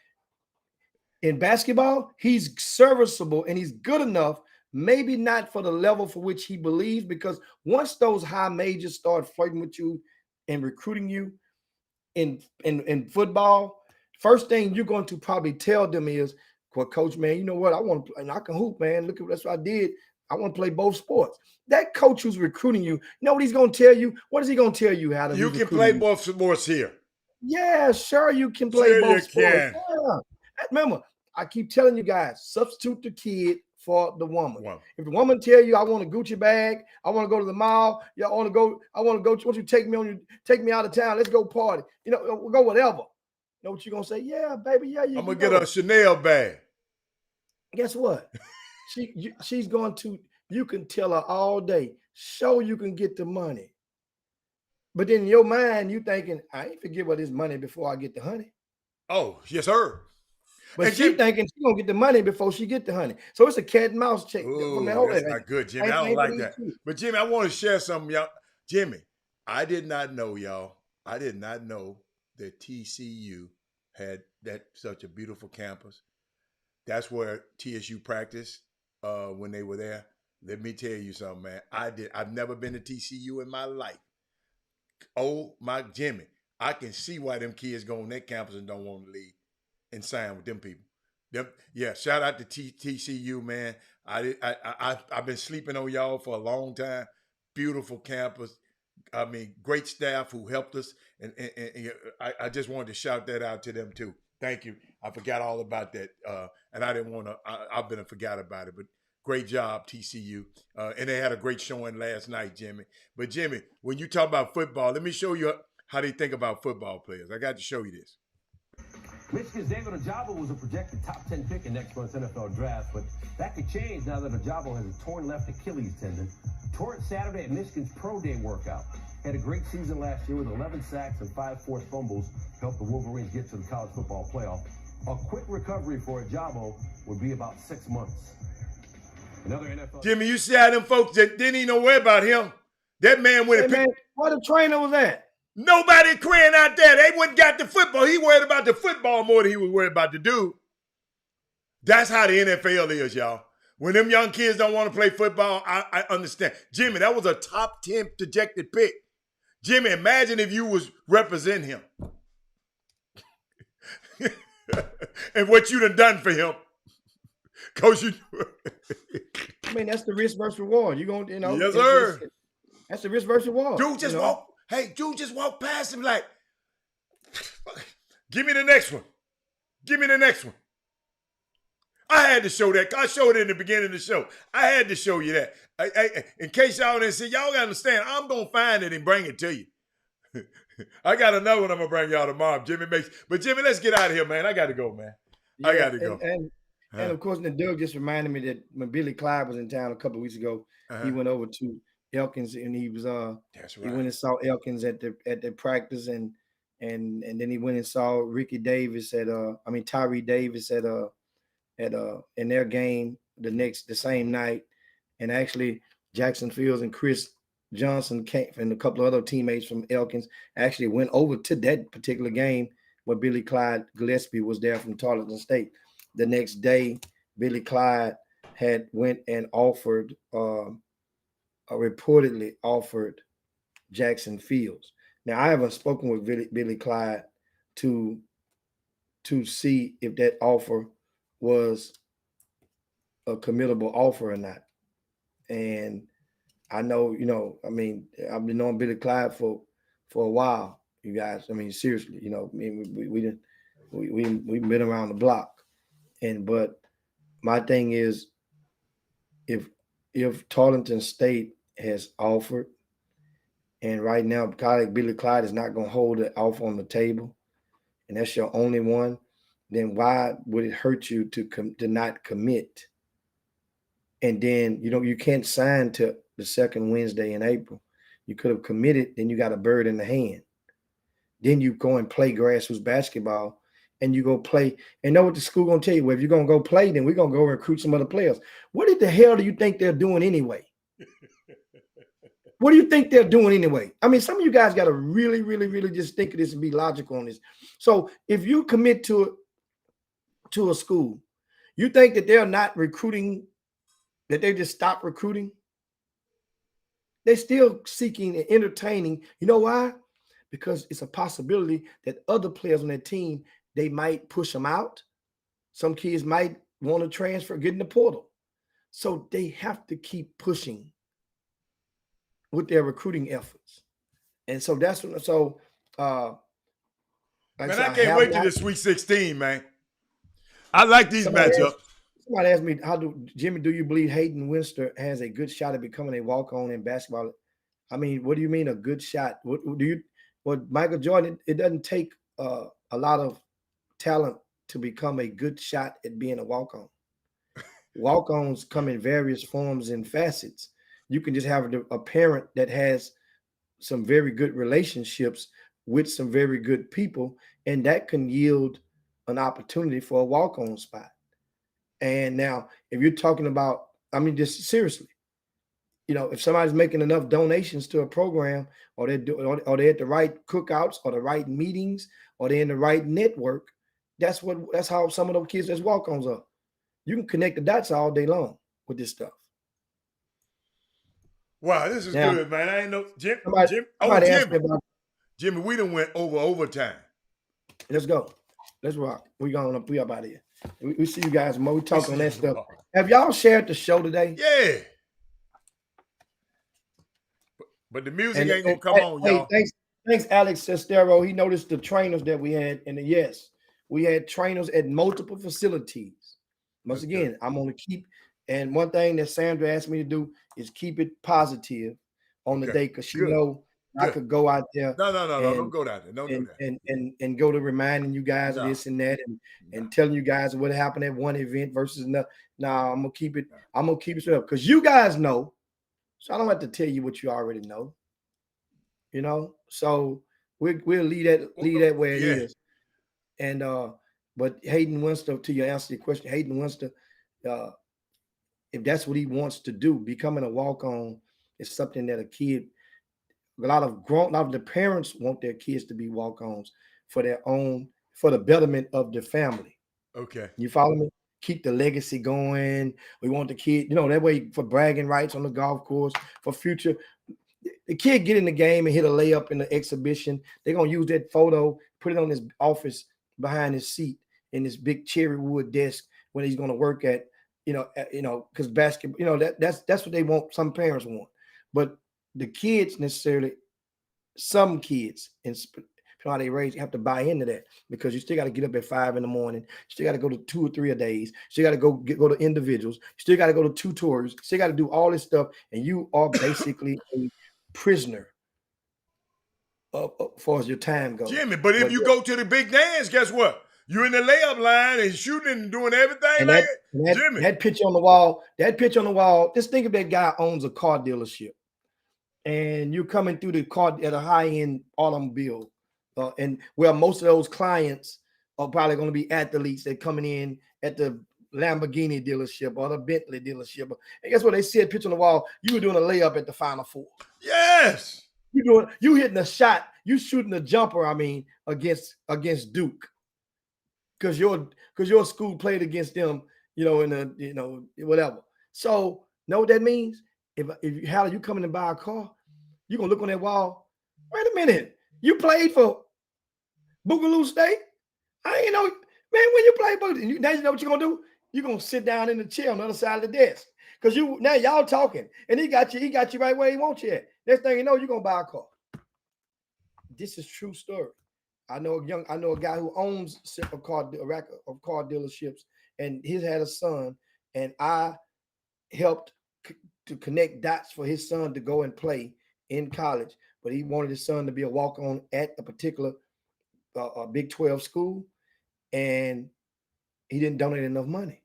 In basketball, he's serviceable and he's good enough, maybe not for the level for which he believes, because once those high majors start flirting with you and recruiting you in football, First thing you're going to probably tell them is, well, coach, man, you know what? I want to play, and I can hoop, man. Look at that's what I did. I want to play both sports. That coach who's recruiting you, you know what he's going to tell you? What is he going to tell you? How to You can play both sports here. Yeah, sure, you can play Sure both you sports. can. Yeah. Remember, I keep telling you guys, substitute the kid for the woman. Wow. If the woman tell you, I want a Gucci bag, I want to go to the mall, I want to go, won't you take me out of town? Let's go party. You know, we'll go whatever. You know what you're gonna say? Yeah, baby, yeah, you I'm can gonna go. get a Chanel bag. Guess what? She's going to, you can tell her all day, show you can get the money. But then in your mind, you thinking, I ain't forget about this money before I get the honey. Oh, yes, sir. But And she thinking she gonna get the money before she get the honey. So it's a cat and mouse check. Ooh, that's not good, Jimmy. I don't like that. But Jimmy, I want to share something, y'all. Jimmy, I did not know, y'all. I did not know that TCU had such a beautiful campus. That's where TSU practiced when they were there. Let me tell you something, man. I've never been to TCU in my life. Oh, my Jimmy, I can see why them kids go on that campus and don't want to leave and sign with them people. Yeah, shout out to TCU, man. I've been sleeping on y'all for a long time. Beautiful campus. I mean, great staff who helped us. And I just wanted to shout that out to them too. Thank you. I forgot all about that. And I didn't want to, I've been forgot about it, but great job, TCU. And they had a great showing last night, Jimmy. But Jimmy, when you talk about football, let me show you how they think about football players. I got to show you this. Michigan's David Ojabo was a projected top 10 pick in next month's NFL draft, but that could change now that Ojabo has a torn left Achilles tendon. Tore it Saturday at Michigan's Pro Day workout. Had a great season last year with 11 sacks and 5 forced fumbles, helped the Wolverines get to the college football playoff. A quick recovery for Ojabo would be about 6 months. Another NFL. Jimmy, you see how them folks that didn't even know where about him? That man went and picked. Where the trainer was at? Nobody crying out there. They wouldn't got the football. He worried about the football more than he was worried about the dude. That's how the NFL is, y'all. When them young kids don't want to play football, I understand. Jimmy, that was a top 10 projected pick. Jimmy, imagine if you was representing him. And what you done for him. Coach, you I mean, that's the risk versus reward. You gonna, yes, sir. That's the risk versus reward. Dude just walk past him like, give me the next one. Give me the next one. I had to show that. I showed it in the beginning of the show. I had to show you that. In case y'all didn't see, y'all got to understand, I'm going to find it and bring it to you. I got another one I'm going to bring y'all tomorrow. But Jimmy, let's get out of here, man. I got to go, man. Yeah, I got to go. And of course, Doug just reminded me that when Billy Clyde was in town a couple of weeks ago, he went over to Elkins and he was that's right. He went and saw Elkins at the practice and then he went and saw Ricky Davis Tyree Davis at in their game the same night. And actually Jackson Fields and Chris Johnson came and a couple of other teammates from Elkins actually went over to that particular game where Billy Clyde Gillespie was there from Tarleton State. The next day, Billy Clyde had went and offered reportedly offered Jackson Fields. Now, I haven't spoken with Billy Clyde to see if that offer was a committable offer or not. And I know, I've been knowing Billy Clyde for a while, you guys. I mean, seriously, we've been around the block. But my thing is, if Tarleton State has offered, and right now Billy Clyde is not going to hold it off on the table, and that's your only one, then why would it hurt you to not commit? And then you can't sign to the second Wednesday in April. You could have committed, then you got a bird in the hand. Then you go and play grassroots basketball, and you go play. And know what the school gonna tell you? Well, if you're gonna go play, then we're gonna go recruit some other players. What the hell do you think they're doing anyway? What do you think they're doing anyway? I mean, some of you guys got to really, really, really just think of this and be logical on this. So if you commit to a school, you think that they're not recruiting, that they just stop recruiting? They're still seeking and entertaining. You know why? Because it's a possibility that other players on their team they might push them out. Some kids might want to transfer, get in the portal. So they have to keep pushing with their recruiting efforts. And so that's what, so, man, I can't wait to the Sweet 16, man. I like these matchups. Somebody asked me, Jimmy, do you believe Hayden Winster has a good shot at becoming a walk-on in basketball? I mean, what do you mean a good shot? What Michael Jordan, it doesn't take a lot of talent to become a good shot at being a walk-on. Walk-ons come in various forms and facets. You can just have a parent that has some very good relationships with some very good people, and that can yield an opportunity for a walk-on spot. And now, if you're talking about, I mean, just seriously, if somebody's making enough donations to a program, or they're at the right cookouts, or the right meetings, or they're in the right network, that's how some of those kids that's walk-ons are. You can connect the dots all day long with this stuff. Wow, this is good, man. I ain't know Jimmy, we done went over overtime. Let's go. Let's rock. We up out of here. We see you guys more. We talk on that stuff. Have y'all shared the show today? Yeah. But the music ain't gonna come on, y'all. Thanks, Alex Sestero. He noticed the trainers that we had, and yes, we had trainers at multiple facilities. Once again, I'm gonna keep. And one thing that Sandra asked me to do is keep it positive on the day, because she know I could go out there. No, don't go out there. Don't do that. And go to reminding you guys of this and that, and telling you guys what happened at one event versus another. Nah, I'm gonna keep it. I'm gonna keep it straight up because you guys know. So I don't have to tell you what you already know. So we'll leave that where it is. And but Hayden Winster, to answer your question, Hayden Winster, if that's what he wants to do, becoming a walk-on is something that a lot of the parents want their kids to be walk-ons for the betterment of the family. Okay. You follow me? Keep the legacy going. We want the kid, that way, for bragging rights on the golf course, for future. The kid get in the game and hit a layup in the exhibition. They're going to use that photo, put it on his office behind his seat in this big cherry wood desk when he's going to work at, because basketball, that's what they want. Some parents want, but the kids necessarily, some kids, and how they raise, you have to buy into that, because you still got to get up at 5 a.m. You still got to go to 2 or 3 a days. You still got to go to individuals. You still got to go to tutors. You still got to do all this stuff, and you are basically a prisoner as far as your time goes. Jimmy, but if you go to the big dance, guess what? You're in the layup line and shooting and doing everything. And Jimmy, that picture on the wall. Just think of that guy owns a car dealership, and you're coming through the car at a high-end automobile, and where most of those clients are probably going to be athletes that coming in at the Lamborghini dealership or the Bentley dealership. And guess what? They see a picture on the wall. You were doing a layup at the Final Four. Yes. You hitting a shot. You shooting a jumper. Against Duke. Because your school played against them, whatever. So know what that means? If you coming to buy a car, you're gonna look on that wall. Wait a minute, you played for Boogaloo State? I ain't know, man. When you play Boogaloo, now you know what you're gonna do? You're gonna sit down in the chair on the other side of the desk. Because now y'all talking, and he got you right where he wants you at. Next thing you know, you're gonna buy a car. This is true story. I know a guy who owns a car dealerships, and he's had a son, and I helped to connect dots for his son to go and play in college, but he wanted his son to be a walk-on at a particular Big 12 school, and he didn't donate enough money.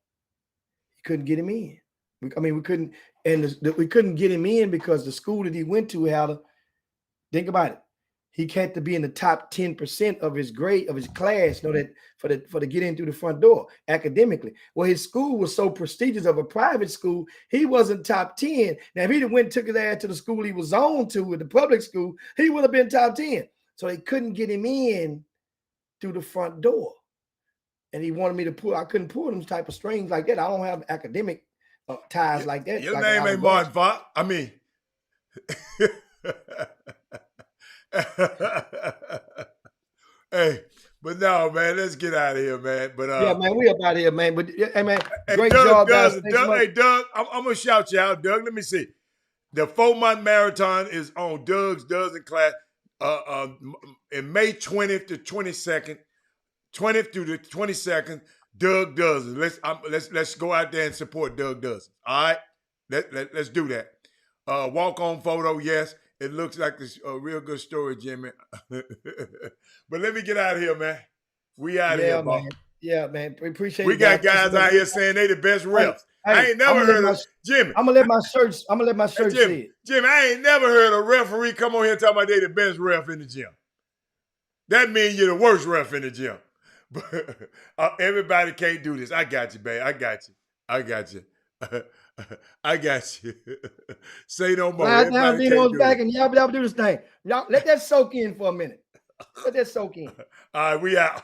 He couldn't get him in. We couldn't, and we couldn't get him in because the school that he went to think about it. He had to be in the top 10% of his grade, of his class, that for the get in through the front door academically. Well, his school was so prestigious of a private school, he wasn't top 10. Now, if he'd have took his ass to the school he was zoned to with the public school, he would have been top 10. So they couldn't get him in through the front door. And he wanted me to I couldn't pull them type of strings like that. I don't have academic ties like that. Your name ain't Martin Fox. Hey, But no, man, let's get out of here, man. But Yeah, man, we up out here, man. But hey, man, hey, great Doug, job, guys. Thanks so Doug, much. hey, Doug, I'm gonna shout you out, Doug. Let me see. The 4-month marathon is on Doug's Dozen class in May 20th to 22nd, 20th through the 22nd. Doug Dozen. Let's go out there and support Doug Dozen. All right, let's do that. Walk on photo, yes. It looks like a real good story, Jimmy. But let me get out of here, man. We out of here, boss. Man. Yeah, man. We appreciate We it. got guys out here saying they the best refs. I ain't never heard of Jimmy. I'm gonna let my shirt say it. Jimmy, I ain't never heard a referee come on here and talk about they the best ref in the gym. That means you're the worst ref in the gym. But everybody can't do this. I got you, babe. I got you. I got you. Say no more. Right now, Dino's back, it. and y'all be able to do this thing. Y'all let that soak in for a minute. Let that soak in. All right, we out.